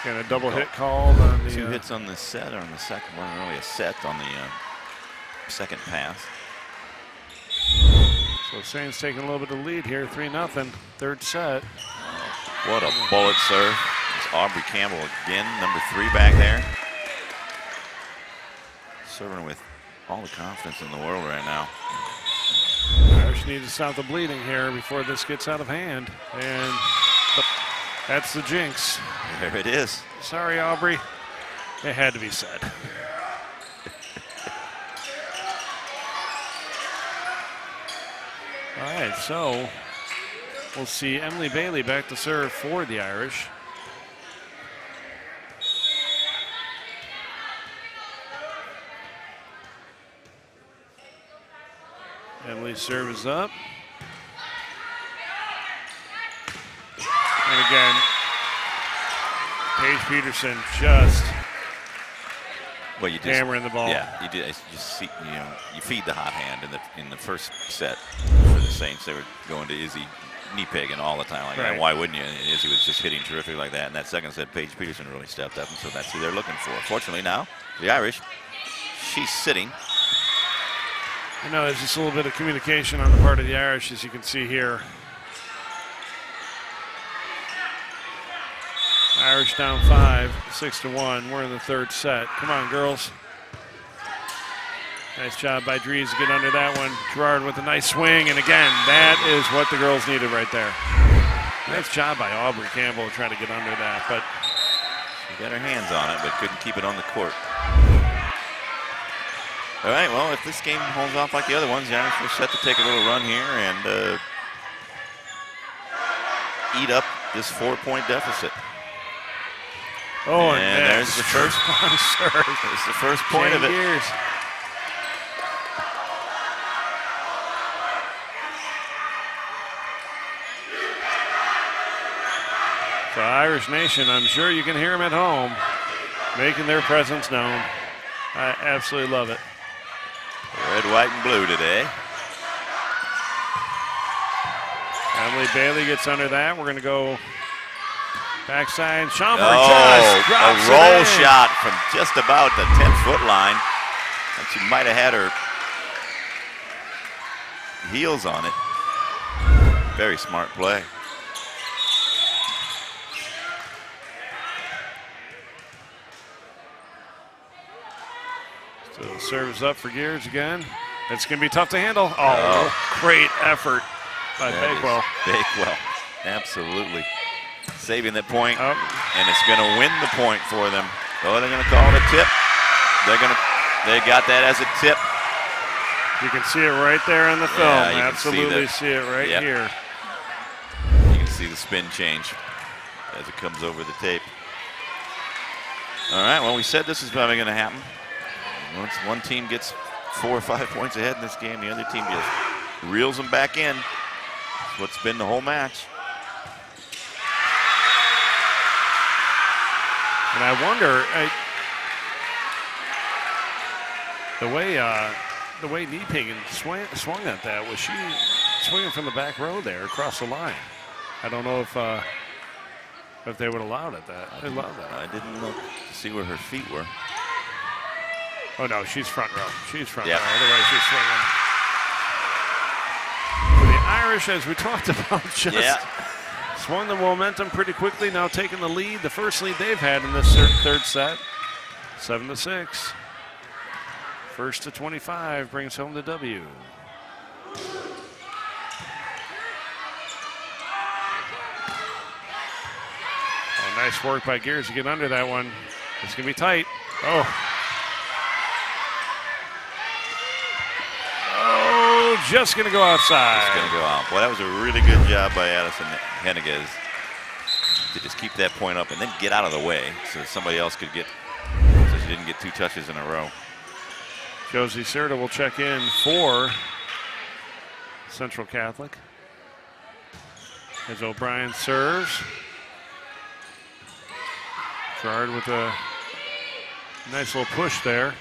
Speaker 1: And a double hit called on the
Speaker 2: 2 hits on the set, or on the second one, really a set on the second pass.
Speaker 1: So Saints taking a little bit of lead here, 3-0, third set.
Speaker 2: What a bullet serve. It's Aubrey Campbell again, number 3 back there. Serving with all the confidence in the world right now.
Speaker 1: Irish need to stop the bleeding here before this gets out of hand. And that's the jinx.
Speaker 2: There it is.
Speaker 1: Sorry, Aubrey. It had to be said. All right, so we'll see Emily Bailey back to serve for the Irish. Emily's serve is up. And again, Paige Peterson just
Speaker 2: Well, you just
Speaker 1: hammering the ball.
Speaker 2: Yeah, you just see, you feed the hot hand in the first set for the Saints. They were going to Izzy knee pegging all the time. Like,
Speaker 1: Right.
Speaker 2: why wouldn't you? And Izzy was just hitting terrific like that. And that second set, Paige Peterson really stepped up, and so that's who they're looking for. Fortunately now, the Irish, she's sitting.
Speaker 1: I know there's just a little bit of communication on the part of the Irish, as you can see here. Irish down 5, 6-1. We're in the third set. Come on, girls. Nice job by Dries to get under that one. Gerard with a nice swing, and again, that is what the girls needed right there. Nice job by Aubrey Campbell trying to get under that, but
Speaker 2: She got her hands on it, but couldn't keep it on the court. All right, well, if this game holds off like the other ones, the Irish are set to take a little run here and eat up this 4-point deficit.
Speaker 1: oh,
Speaker 2: And there's the first
Speaker 1: serve.
Speaker 2: There's the first point of it.
Speaker 1: Gears. The Irish Nation, I'm sure you can hear them at home, making their presence known. I absolutely love it.
Speaker 2: Red, white, and blue today.
Speaker 1: Emily Bailey gets under that. We're going to go backside. Schomburg
Speaker 2: Oh,
Speaker 1: just drops
Speaker 2: a roll
Speaker 1: it in.
Speaker 2: shot from just about the 10-foot line. And she might have had her heels on it. Very smart play.
Speaker 1: So the serve is up for Gears again. It's going to be tough to handle. Oh, great effort by Bakewell.
Speaker 2: Bakewell, absolutely. Saving that point, and it's going to win the point for them. Oh, they're going to call it a tip. They got that as a tip.
Speaker 1: You can see it right there in the film.
Speaker 2: Yeah, you can
Speaker 1: Absolutely see it right
Speaker 2: Yep.
Speaker 1: here.
Speaker 2: You can see the spin change as it comes over the tape. All right, well, we said this is probably going to happen. Once one team gets 4 or 5 points ahead in this game, the other team just reels them back in. That's what's been the whole match.
Speaker 1: And I wonder, the way Niepagan swung at that, was she swinging from the back row there across the line? I don't know if they would allow it. They allowed that.
Speaker 2: I didn't look to see where her feet were.
Speaker 1: Oh no, she's front row. She's front
Speaker 2: Yep.
Speaker 1: row. Otherwise, she's swinging. For the Irish, as we talked about, just swung the momentum pretty quickly. Now taking the lead, the first lead they've had in this third set, 7-6. First to 25 brings home the W. Oh, nice work by Gears to get under that one. It's gonna be tight. Just going to go outside.
Speaker 2: Just going to go out. Boy, that was a really good job by Addison Henniges to just keep that point up and then get out of the way so that somebody else could get, so she didn't get 2 touches in a row.
Speaker 1: Josie Serta will check in for Central Catholic. As O'Brien serves. Gerard with a nice little push there.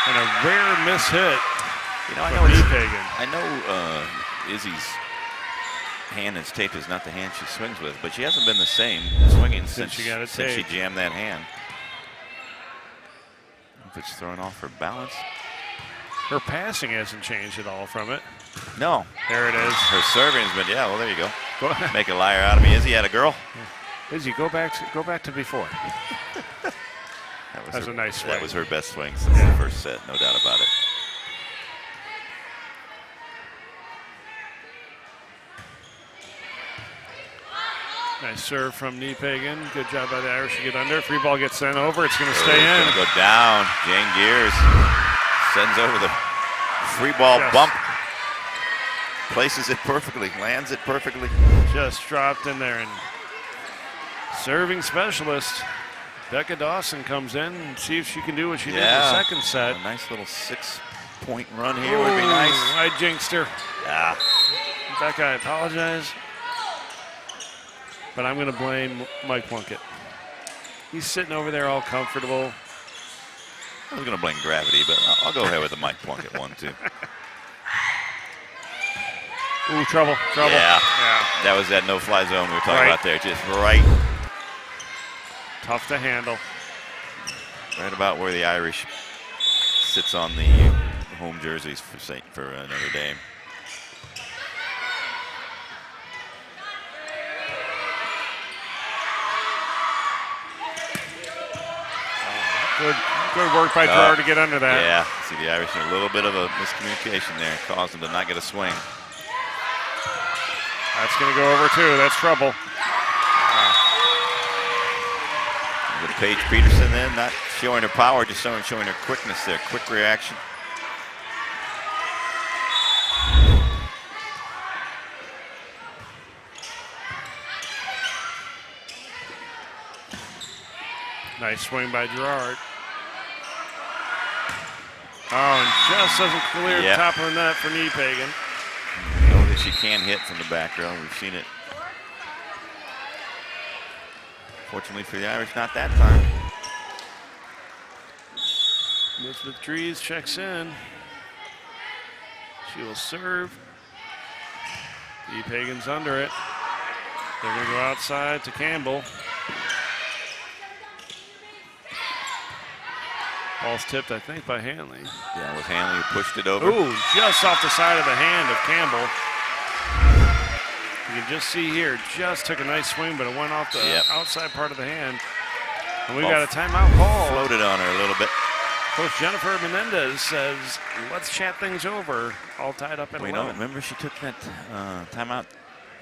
Speaker 1: And a rare miss hit.
Speaker 2: You know, I know Izzy's hand is taped is not the hand she swings with, but she hasn't been the same swinging since she jammed that hand. If it's throwing off her balance.
Speaker 1: Her passing hasn't changed at all from it.
Speaker 2: No.
Speaker 1: There it is.
Speaker 2: Her serving's been, well, there you go. Make a liar out of me. Izzy had a girl.
Speaker 1: Izzy, go back to before.
Speaker 2: That was
Speaker 1: a nice swing.
Speaker 2: That was her best swing since the first set, no doubt about it.
Speaker 1: Nice serve from Niepagan. Good job by the Irish to get under. Free ball gets sent over. It's going to stay in.
Speaker 2: It's going to go down. Jane Gears sends over the free ball bump. Places it perfectly. Lands it perfectly.
Speaker 1: Just dropped in there. And serving specialist Becca Dawson comes in and see if she can do what she did in the second set.
Speaker 2: A nice little 6-point run here would be nice.
Speaker 1: I jinxed her.
Speaker 2: Yeah.
Speaker 1: Becca, I apologize. But I'm going to blame Mike Plunkett. He's sitting over there all comfortable.
Speaker 2: I was going to blame gravity, but I'll go ahead with the Mike Plunkett one, too.
Speaker 1: Ooh, trouble.
Speaker 2: Yeah. That was that no-fly zone we were talking about there. Just right.
Speaker 1: Tough to handle.
Speaker 2: Right about where the Irish sits on the home jerseys for Notre Dame.
Speaker 1: Good work by Gerard to get under that.
Speaker 2: Yeah, see the Irish in a little bit of a miscommunication there, caused them to not get a swing.
Speaker 1: That's going to go over too. That's trouble.
Speaker 2: With Paige Peterson then, not showing her power, just showing her quickness there, quick reaction.
Speaker 1: Nice swing by Gerard. Oh, and just doesn't clear the top of the net for Pagan.
Speaker 2: Know that she can hit from the back row. We've seen it. Fortunately for the Irish, not that time.
Speaker 1: Elizabeth Dries checks in. She will serve. Pagan's under it. They're going to go outside to Campbell. Ball's tipped, I think, by Hanley.
Speaker 2: Yeah, it was Hanley who pushed it over.
Speaker 1: Ooh, just off the side of the hand of Campbell. You can just see here, just took a nice swing, but it went off the outside part of the hand. And we've got a timeout call.
Speaker 2: Floated on her a little bit.
Speaker 1: Coach Jennifer Menendez says, let's chat things over. All tied up at 11.
Speaker 2: Remember she took that timeout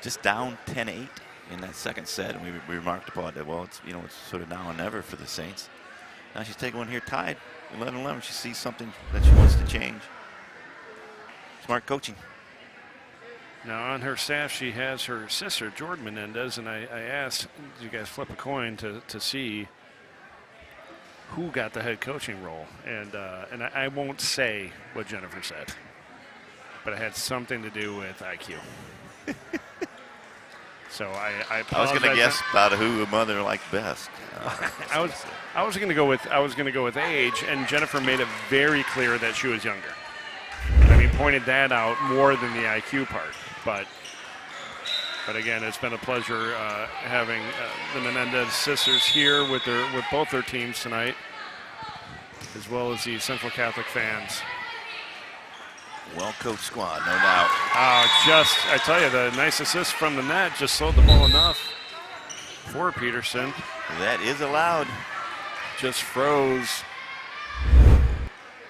Speaker 2: just down 10-8 in that second set, and we remarked upon that. Well, it's it's sort of now or never for the Saints. Now she's taking one here tied, 11-11. She sees something that she wants to change. Smart coaching.
Speaker 1: Now on her staff, she has her sister, Jordan Menendez, and I asked, did you guys flip a coin to see who got the head coaching role? And I won't say what Jennifer said, but it had something to do with IQ. So I
Speaker 2: was going to guess about who a mother liked best.
Speaker 1: I was going to go with age, and Jennifer made it very clear that she was younger. I mean, pointed that out more than the IQ part. But again, it's been a pleasure having the Menendez sisters here with both their teams tonight, as well as the Central Catholic fans.
Speaker 2: Well-coached squad, no doubt.
Speaker 1: I tell you, the nice assist from the net just slowed the ball enough for Peterson.
Speaker 2: That is allowed.
Speaker 1: Just froze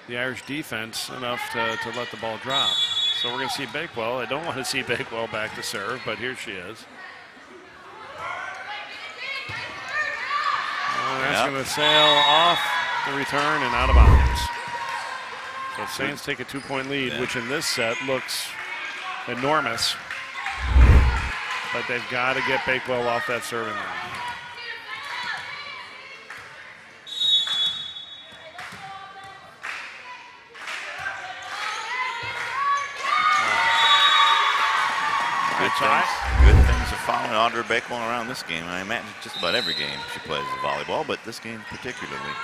Speaker 1: the Irish defense enough to let the ball drop. So we're going to see Bakewell. I don't want to see Bakewell back to serve, but here she is. That's going to sail off the return and out of bounds. So Saints take a 2-point lead, which in this set looks enormous. But they've got to get Bakewell off that serving line.
Speaker 2: Good things are following Audrey Bakewell around this game. I imagine just about every game she plays volleyball, but this game particularly.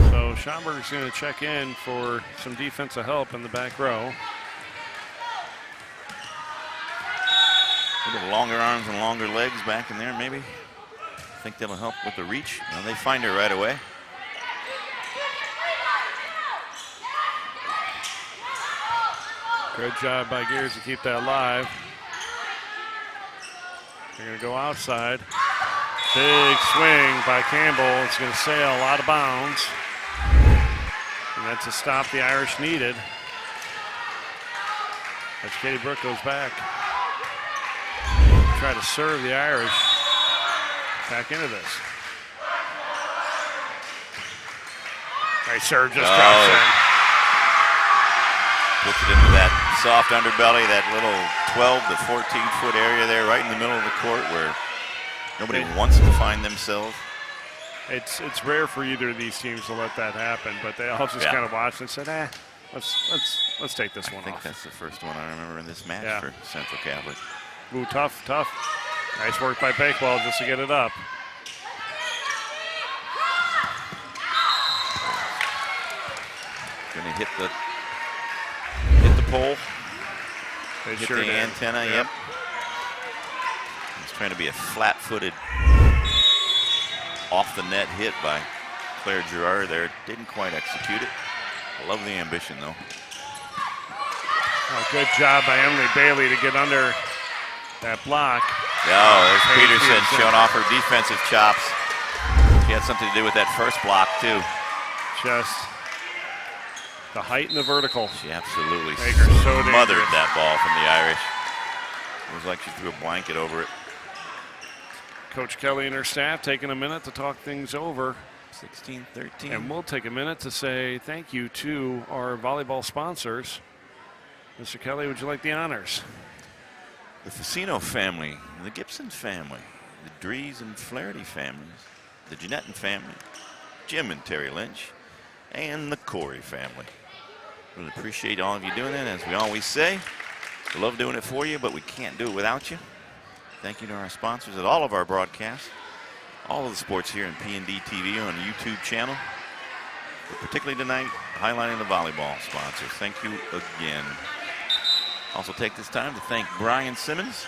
Speaker 1: So Schomburg's going to check in for some defensive help in the back row.
Speaker 2: A little longer arms and longer legs back in there, maybe. I think that'll help with the reach. Well, they find her right away.
Speaker 1: Good job by Gears to keep that alive. They're going to go outside. Big swing by Campbell. It's going to sail out of bounds. And that's a stop the Irish needed. As Katie Brooke goes back. Try to serve the Irish back into this. Nice serve, just drops in.
Speaker 2: Puts it into that soft underbelly, that little 12 to 14-foot area there right in the middle of the court where nobody wants to find themselves.
Speaker 1: It's rare for either of these teams to let that happen, but they all just kind of watched and said, let's take this one off.
Speaker 2: I think that's the first one I remember in this match for Central Catholic.
Speaker 1: Ooh, tough. Nice work by Bakewell just to get it up.
Speaker 2: Going to hit the pole.
Speaker 1: They
Speaker 2: Hit
Speaker 1: sure
Speaker 2: the
Speaker 1: did.
Speaker 2: antenna, yep. He's trying to be a flat-footed, off-the-net hit by Claire Gerard there. Didn't quite execute it. Love the ambition, though.
Speaker 1: Oh, good job by Emily Bailey to get under that block.
Speaker 2: Oh, there's Peterson showing off her defensive chops. She had something to do with that first block, too.
Speaker 1: Just the height and the vertical.
Speaker 2: She absolutely
Speaker 1: Make her so
Speaker 2: smothered
Speaker 1: dangerous.
Speaker 2: that ball from the Irish. It was like she threw a blanket over it.
Speaker 1: Coach Kelly and her staff taking a minute to talk things over.
Speaker 2: 16-13.
Speaker 1: And we'll take a minute to say thank you to our volleyball sponsors. Mr. Kelly, would you like the honors?
Speaker 2: The Facino family, the Gibson family, the Dries and Flaherty families, the Jeanette family, Jim and Terry Lynch, and the Corey family. Really appreciate all of you doing that. As we always say, we love doing it for you, but we can't do it without you. Thank you to our sponsors at all of our broadcasts, all of the sports here in PND TV on the YouTube channel, but particularly tonight, highlighting the volleyball sponsors. Thank you again. Also take this time to thank Brian Simmons,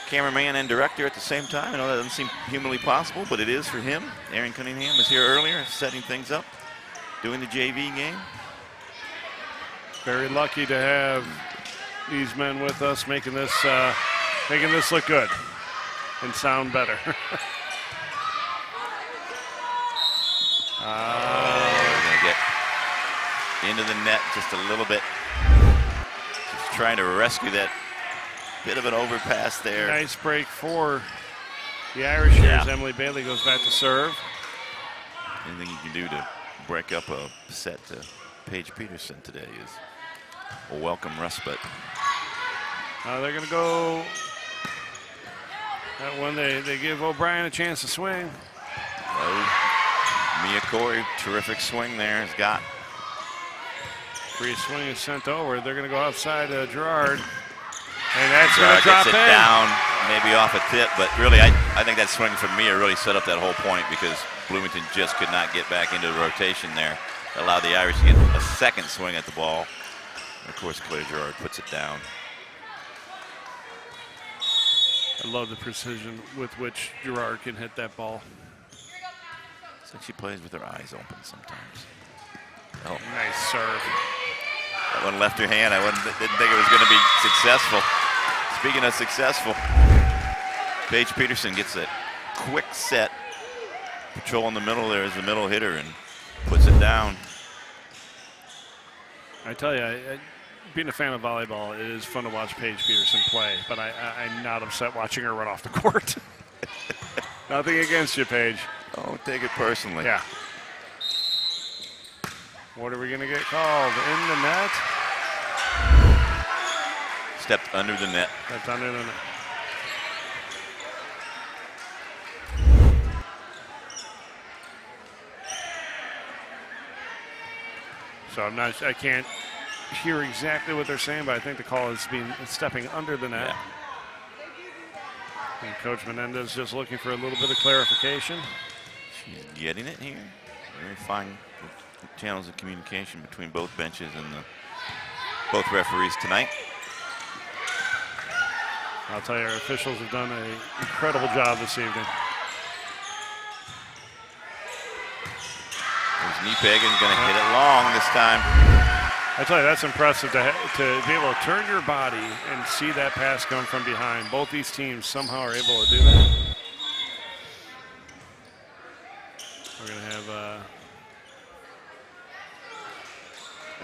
Speaker 2: cameraman and director at the same time. I know that doesn't seem humanly possible, but it is for him. Aaron Cunningham was here earlier, setting things up, doing the JV game.
Speaker 1: Very lucky to have these men with us, making this look good and sound better.
Speaker 2: We're going to get into the net just a little bit. Just trying to rescue that bit of an overpass there.
Speaker 1: Nice break for the Irish here as Emily Bailey goes back to serve.
Speaker 2: Anything you can do to break up a set to Paige Peterson today is a welcome respite.
Speaker 1: They're going to go that one. They give O'Brien a chance to swing.
Speaker 2: Mia Corey, terrific swing there. Has got
Speaker 1: Free swing is sent over. They're going to go outside Gerard. And that's going to
Speaker 2: Gerard
Speaker 1: drop
Speaker 2: gets it
Speaker 1: in.
Speaker 2: down, maybe off a tip, but really I think that swing from Mia really set up that whole point because Bloomington just could not get back into the rotation there. Allowed the Irish to get a second swing at the ball. And of course, Claire Gerard puts it down.
Speaker 1: I love the precision with which Gerard can hit that ball.
Speaker 2: It's like she plays with her eyes open sometimes. Oh,
Speaker 1: Nice serve.
Speaker 2: that one left her hand. Didn't think it was going to be successful. Speaking of successful, Paige Peterson gets a quick set. Patrol in the middle there is the middle hitter and puts it down.
Speaker 1: I tell you, being a fan of volleyball, it is fun to watch Paige Peterson play, but I'm not upset watching her run off the court. Nothing against you, Paige.
Speaker 2: Don't take it personally.
Speaker 1: Yeah. What are we going to get called? In the net?
Speaker 2: Stepped under the net.
Speaker 1: That's under the net. So I can't hear exactly what they're saying, but I think the call is stepping under the net.
Speaker 2: Yeah.
Speaker 1: And Coach Menendez just looking for a little bit of clarification.
Speaker 2: She's getting it here. Very fine channels of communication between both benches and both referees tonight.
Speaker 1: I'll tell you, our officials have done an incredible job this evening.
Speaker 2: There's Niepagan going to hit it long this time.
Speaker 1: I tell you, that's impressive to be able to turn your body and see that pass come from behind. Both these teams somehow are able to do that. We're going to have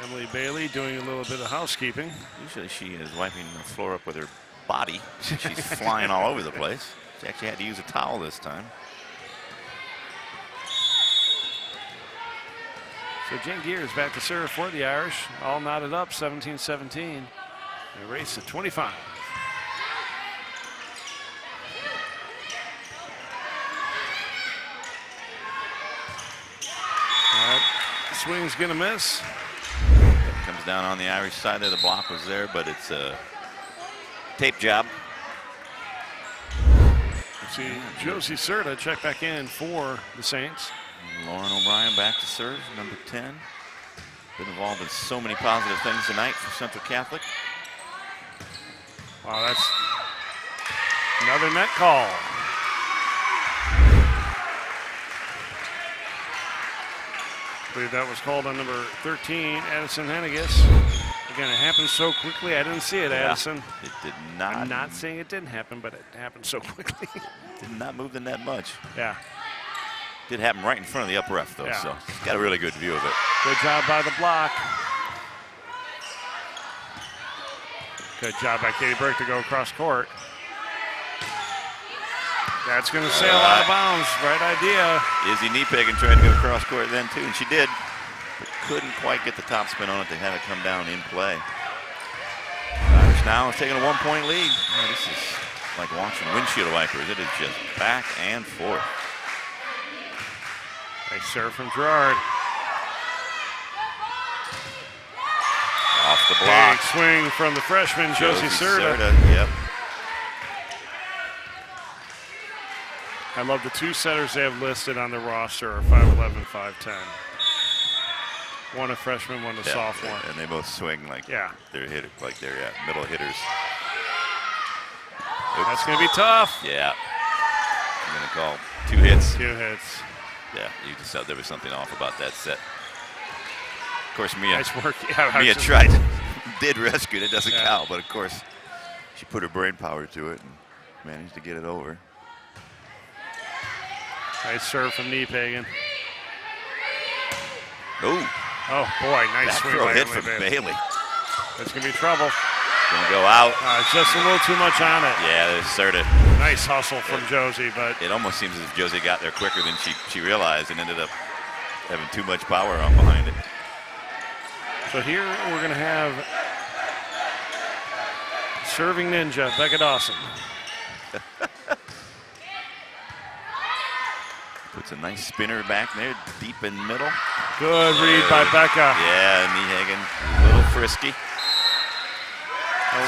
Speaker 1: Emily Bailey doing a little bit of housekeeping.
Speaker 2: Usually she is wiping the floor up with her body. She's flying all over the place. She actually had to use a towel this time.
Speaker 1: So Jen Gears back to serve for the Irish. All knotted up, 17-17. They race to 25. All right, swing's gonna miss.
Speaker 2: Comes down on the Irish side there. The block was there, but it's a tape job.
Speaker 1: See Josie Serta check back in for the Saints.
Speaker 2: Lauren O'Brien back to serve, number 10. Been involved in so many positive things tonight for Central Catholic.
Speaker 1: Wow, that's another net call. I believe that was called on number 13, Addison Hennigas. Again, it happened so quickly, I didn't see it, Addison.
Speaker 2: It did not.
Speaker 1: I'm not saying it didn't happen, but it happened so quickly.
Speaker 2: Did not move the net much.
Speaker 1: Yeah.
Speaker 2: Did happen right in front of the up ref, though,
Speaker 1: Yeah.
Speaker 2: so got a really good view of it.
Speaker 1: Good job by the block. Good job by Katie Burke to go across court. That's going to sail out of bounds. Right idea.
Speaker 2: Izzy Niepagan tried to go across court then, too, and she did. But couldn't quite get the top spin on it. They had it come down in play. Irish now is taking a 1-point lead. Oh, this is like watching windshield wipers. It is just back and forth.
Speaker 1: Nice serve from Gerard.
Speaker 2: Off the block.
Speaker 1: Big swing from the freshman, Josie Serta.
Speaker 2: Yep.
Speaker 1: I love the two setters they have listed on the roster are 5'11", 5'10". One a freshman, one a sophomore.
Speaker 2: And they both swing like they're middle hitters. Oops.
Speaker 1: That's going to be tough.
Speaker 2: Yeah. I'm going to call 2 hits.
Speaker 1: 2 hits.
Speaker 2: Yeah, you just thought there was something off about that set. Of course, Mia.
Speaker 1: Nice work. Yeah,
Speaker 2: Mia did rescue it. It doesn't count, but of course, she put her brain power to it and managed to get it over.
Speaker 1: Nice serve from Niepagan.
Speaker 2: Oh,
Speaker 1: boy, nice swing by
Speaker 2: hit
Speaker 1: Emily
Speaker 2: from
Speaker 1: Bailey.
Speaker 2: Bailey.
Speaker 1: That's going to be trouble.
Speaker 2: Gonna go out.
Speaker 1: Just a little too much on it.
Speaker 2: Yeah, there's Serta.
Speaker 1: Nice hustle from Josie, but
Speaker 2: it almost seems as if Josie got there quicker than she realized and ended up having too much power on behind it.
Speaker 1: So here we're going to have serving ninja, Becca Dawson.
Speaker 2: Puts a nice spinner back there, deep in the middle.
Speaker 1: Good read by Becca.
Speaker 2: Yeah, Niehagen, a little frisky.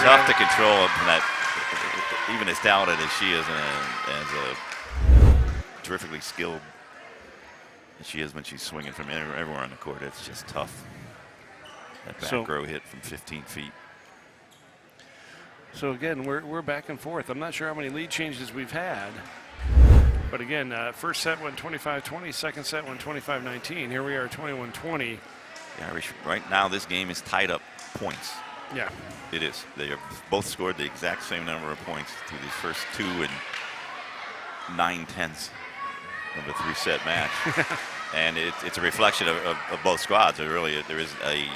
Speaker 2: Tough to control from that, even as talented as she is and as a terrifically skilled as she is when she's swinging from everywhere on the court. It's just tough. That back row hit from 15 feet.
Speaker 1: So again, we're back and forth. I'm not sure how many lead changes we've had. But again, first set went 25-20, second set went 25-19. Here we are 21-20.
Speaker 2: The Irish, right now, this game is tied up points.
Speaker 1: Yeah.
Speaker 2: It is. They have both scored the exact same number of points through these first 2 9/10 of a 3-set match. And it's a reflection of both squads. There is a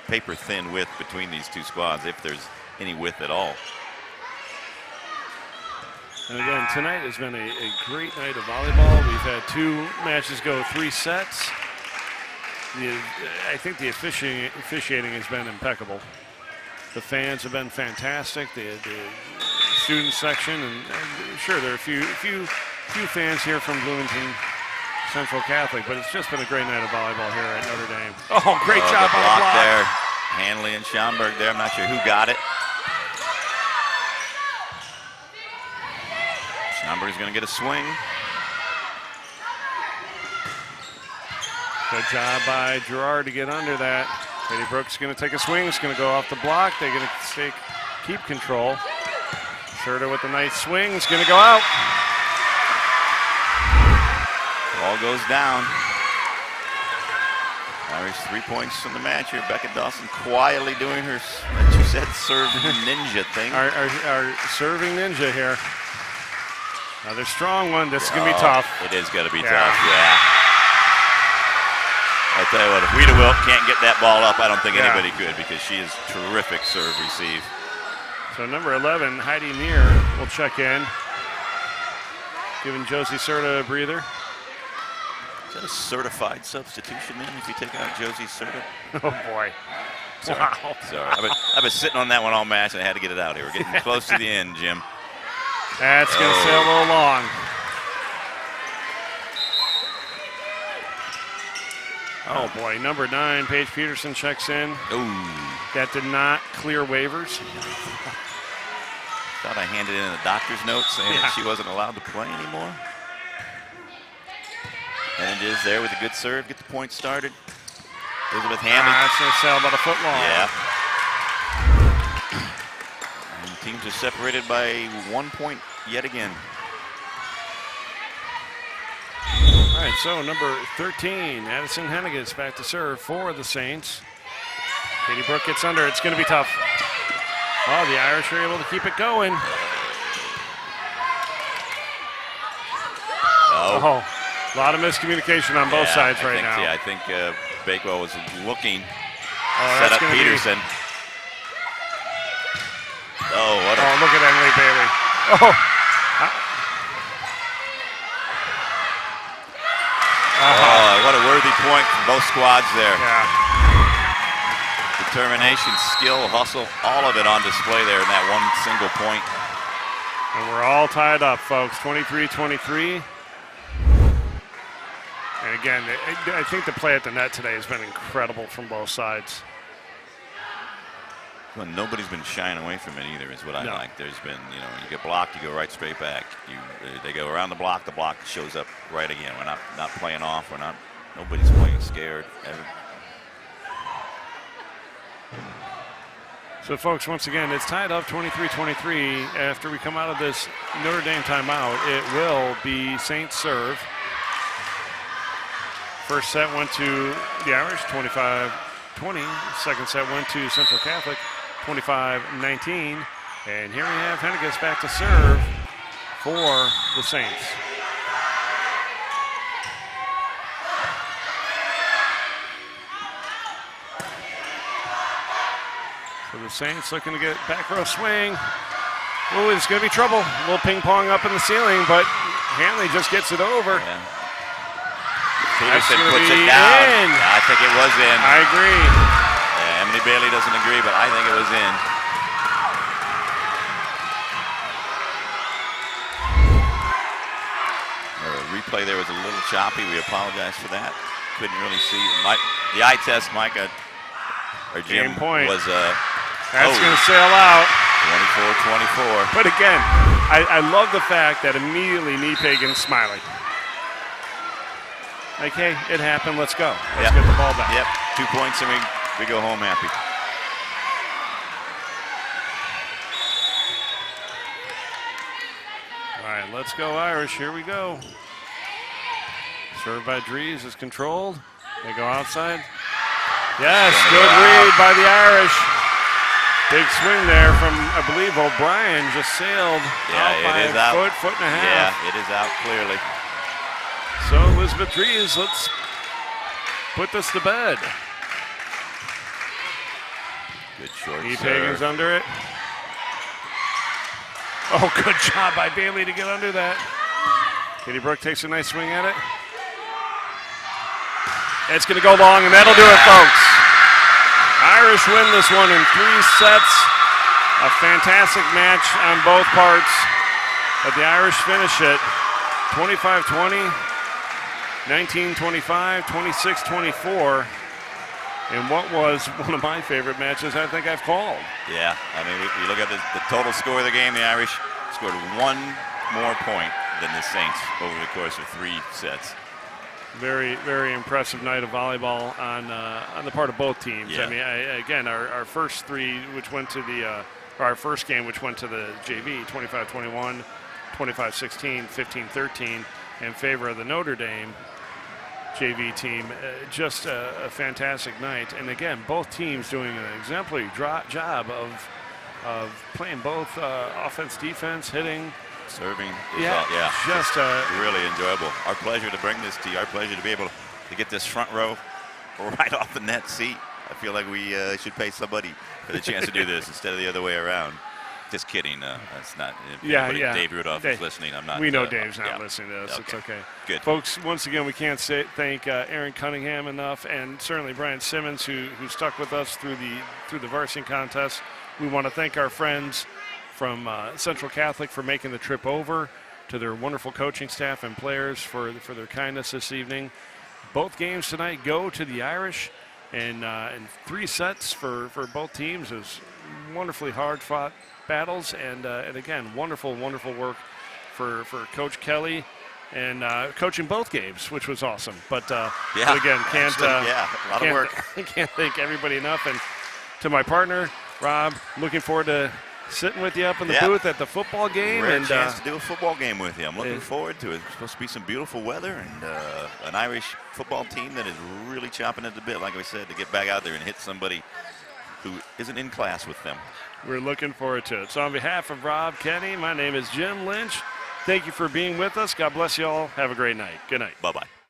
Speaker 2: paper-thin width between these two squads, if there's any width at all.
Speaker 1: And again, tonight has been a great night of volleyball. We've had 2 matches go 3 sets. I think the officiating has been impeccable. The fans have been fantastic. The student section, and sure, there are a few fans here from Bloomington Central Catholic, but it's just been a great night of volleyball here at Notre Dame. Oh, great job on the block
Speaker 2: there. Hanley and Schomburg there. I'm not sure who got it. Schomburg's going to get a swing.
Speaker 1: Good job by Gerard to get under that. Katie Brooks going to take a swing. It's going to go off the block. They're going to keep control. Serta with a nice swing. It's going to go out.
Speaker 2: Ball goes down. Irish 3 points from the match here. Becca Dawson quietly doing her, like you said, serve ninja thing.
Speaker 1: Our serving ninja here. Another strong one. This is going to be tough.
Speaker 2: It is going to be tough, yeah. I tell you what, if Rita Wilk can't get that ball up, I don't think anybody could, because she is terrific serve receive.
Speaker 1: So number 11, Heidi Neer, will check in, giving Josie Serta a breather.
Speaker 2: Is that a certified substitution then if you take out Josie Serta?
Speaker 1: Oh boy.
Speaker 2: Sorry.
Speaker 1: Wow.
Speaker 2: Sorry. I've been sitting on that one all match and I had to get it out here. We're getting close to the end, Jim.
Speaker 1: That's going to sail a little long. Oh boy, number 9, Paige Peterson checks in.
Speaker 2: Ooh.
Speaker 1: That did not clear waivers.
Speaker 2: Thought I handed in a doctor's note saying that she wasn't allowed to play anymore. And it is there with a good serve, get the point started. Elizabeth Hamby.
Speaker 1: That's going to sail about a foot long.
Speaker 2: Yeah. And teams are separated by 1 point yet again.
Speaker 1: All right, so number 13, Addison Henniges back to serve for the Saints. Katie Brooke gets under. It's going to be tough. Oh, the Irish are able to keep it going. Oh, a lot of miscommunication on both sides right now.
Speaker 2: Yeah, I think Bakewell was looking.
Speaker 1: Oh,
Speaker 2: set up Peterson. Oh, what a...
Speaker 1: Oh, look at Emily Bailey. Oh.
Speaker 2: Oh, what a worthy point from both squads there.
Speaker 1: Yeah.
Speaker 2: Determination, skill, hustle, all of it on display there in that one single point.
Speaker 1: And we're all tied up, folks, 23-23. And again, I think the play at the net today has been incredible from both sides.
Speaker 2: Well, nobody's been shying away from it either, is what I like. There's been, you get blocked, you go right straight back. They go around the block shows up right again. We're not playing off. Nobody's playing scared ever.
Speaker 1: So, folks, once again, it's tied up 23-23. After we come out of this Notre Dame timeout, it will be Saints serve. First set went to the Irish, 25-20. Second set went to Central Catholic, 25-19. And here we have Henniges back to serve for the Saints. So the Saints looking to get back row swing. Oh, it's going to be trouble. A little ping pong up in the ceiling, but Hanley just gets it over.
Speaker 2: Yeah. Peterson puts it down.
Speaker 1: In.
Speaker 2: I think it was in.
Speaker 1: I agree.
Speaker 2: Yeah, Emily Bailey doesn't agree, but I think it was in. The replay there was a little choppy. We apologize for that. Couldn't really see. The eye test, Micah, or Jim, was
Speaker 1: that's going to sail out.
Speaker 2: 24-24.
Speaker 1: But again, I love the fact that immediately Pagan's smiling. Like, hey, it happened. Let's go. Let's get the ball back.
Speaker 2: Yep, 2 points and we go home happy.
Speaker 1: All right, let's go Irish. Here we go. Served by Dries is controlled. They go outside. Yes, good read by the Irish. Big swing there from, I believe, O'Brien just sailed out by a foot and a half.
Speaker 2: Yeah, it is out clearly.
Speaker 1: So Elizabeth Dries, let's put this to bed.
Speaker 2: Good short serve.
Speaker 1: Pagan's under it. Oh, good job by Bailey to get under that. Katie Brooke takes a nice swing at it. It's going to go long, and that'll do it, folks. Irish win this one in 3 sets. A fantastic match on both parts. But the Irish finish it 25-20, 19-25, 26-24. In what was one of my favorite matches I think I've called.
Speaker 2: Yeah, I mean, you look at the total score of the game, the Irish scored 1 more point than the Saints over the course of 3 sets.
Speaker 1: Very, very impressive night of volleyball on the part of both teams.
Speaker 2: Yeah.
Speaker 1: I mean, again, our first 3, which went to the, our first game, which went to the JV, 25-21, 25-16, 15-13, in favor of the Notre Dame JV team. Just a fantastic night. And again, both teams doing an exemplary job of playing both offense, defense, hitting,
Speaker 2: serving.
Speaker 1: Yeah, just
Speaker 2: really enjoyable. Our pleasure to bring this to you. Our pleasure to be able to get this front row right off the net seat. I feel like we should pay somebody for the chance to do this instead of the other way around. Just kidding. That's not.
Speaker 1: Yeah.
Speaker 2: Dave Rudolph is listening. I'm not.
Speaker 1: We know Dave's not listening to us. Okay. It's okay.
Speaker 2: Good.
Speaker 1: Folks, once again, we can't thank Aaron Cunningham enough, and certainly Brian Simmons, who stuck with us through the varsity contest. We want to thank our friends from Central Catholic for making the trip over, to their wonderful coaching staff and players for their kindness this evening. Both games tonight go to the Irish, and in 3 sets for both teams. Is wonderfully hard-fought battles, and again, wonderful work for Coach Kelly and coaching both games, which was awesome. But,
Speaker 2: Yeah,
Speaker 1: but again, can't
Speaker 2: a lot of work.
Speaker 1: Can't thank everybody enough. And to my partner, Rob, looking forward to sitting with you up in the booth at the football game.
Speaker 2: Rare
Speaker 1: and
Speaker 2: chance to do a football game with you. I'm looking forward to it. It's supposed to be some beautiful weather and an Irish football team that is really chopping at the bit, like I said, to get back out there and hit somebody who isn't in class with them.
Speaker 1: We're looking forward to it. So on behalf of Rob Kenny, my name is Jim Lynch. Thank you for being with us. God bless you all. Have a great night. Good night.
Speaker 2: Bye-bye.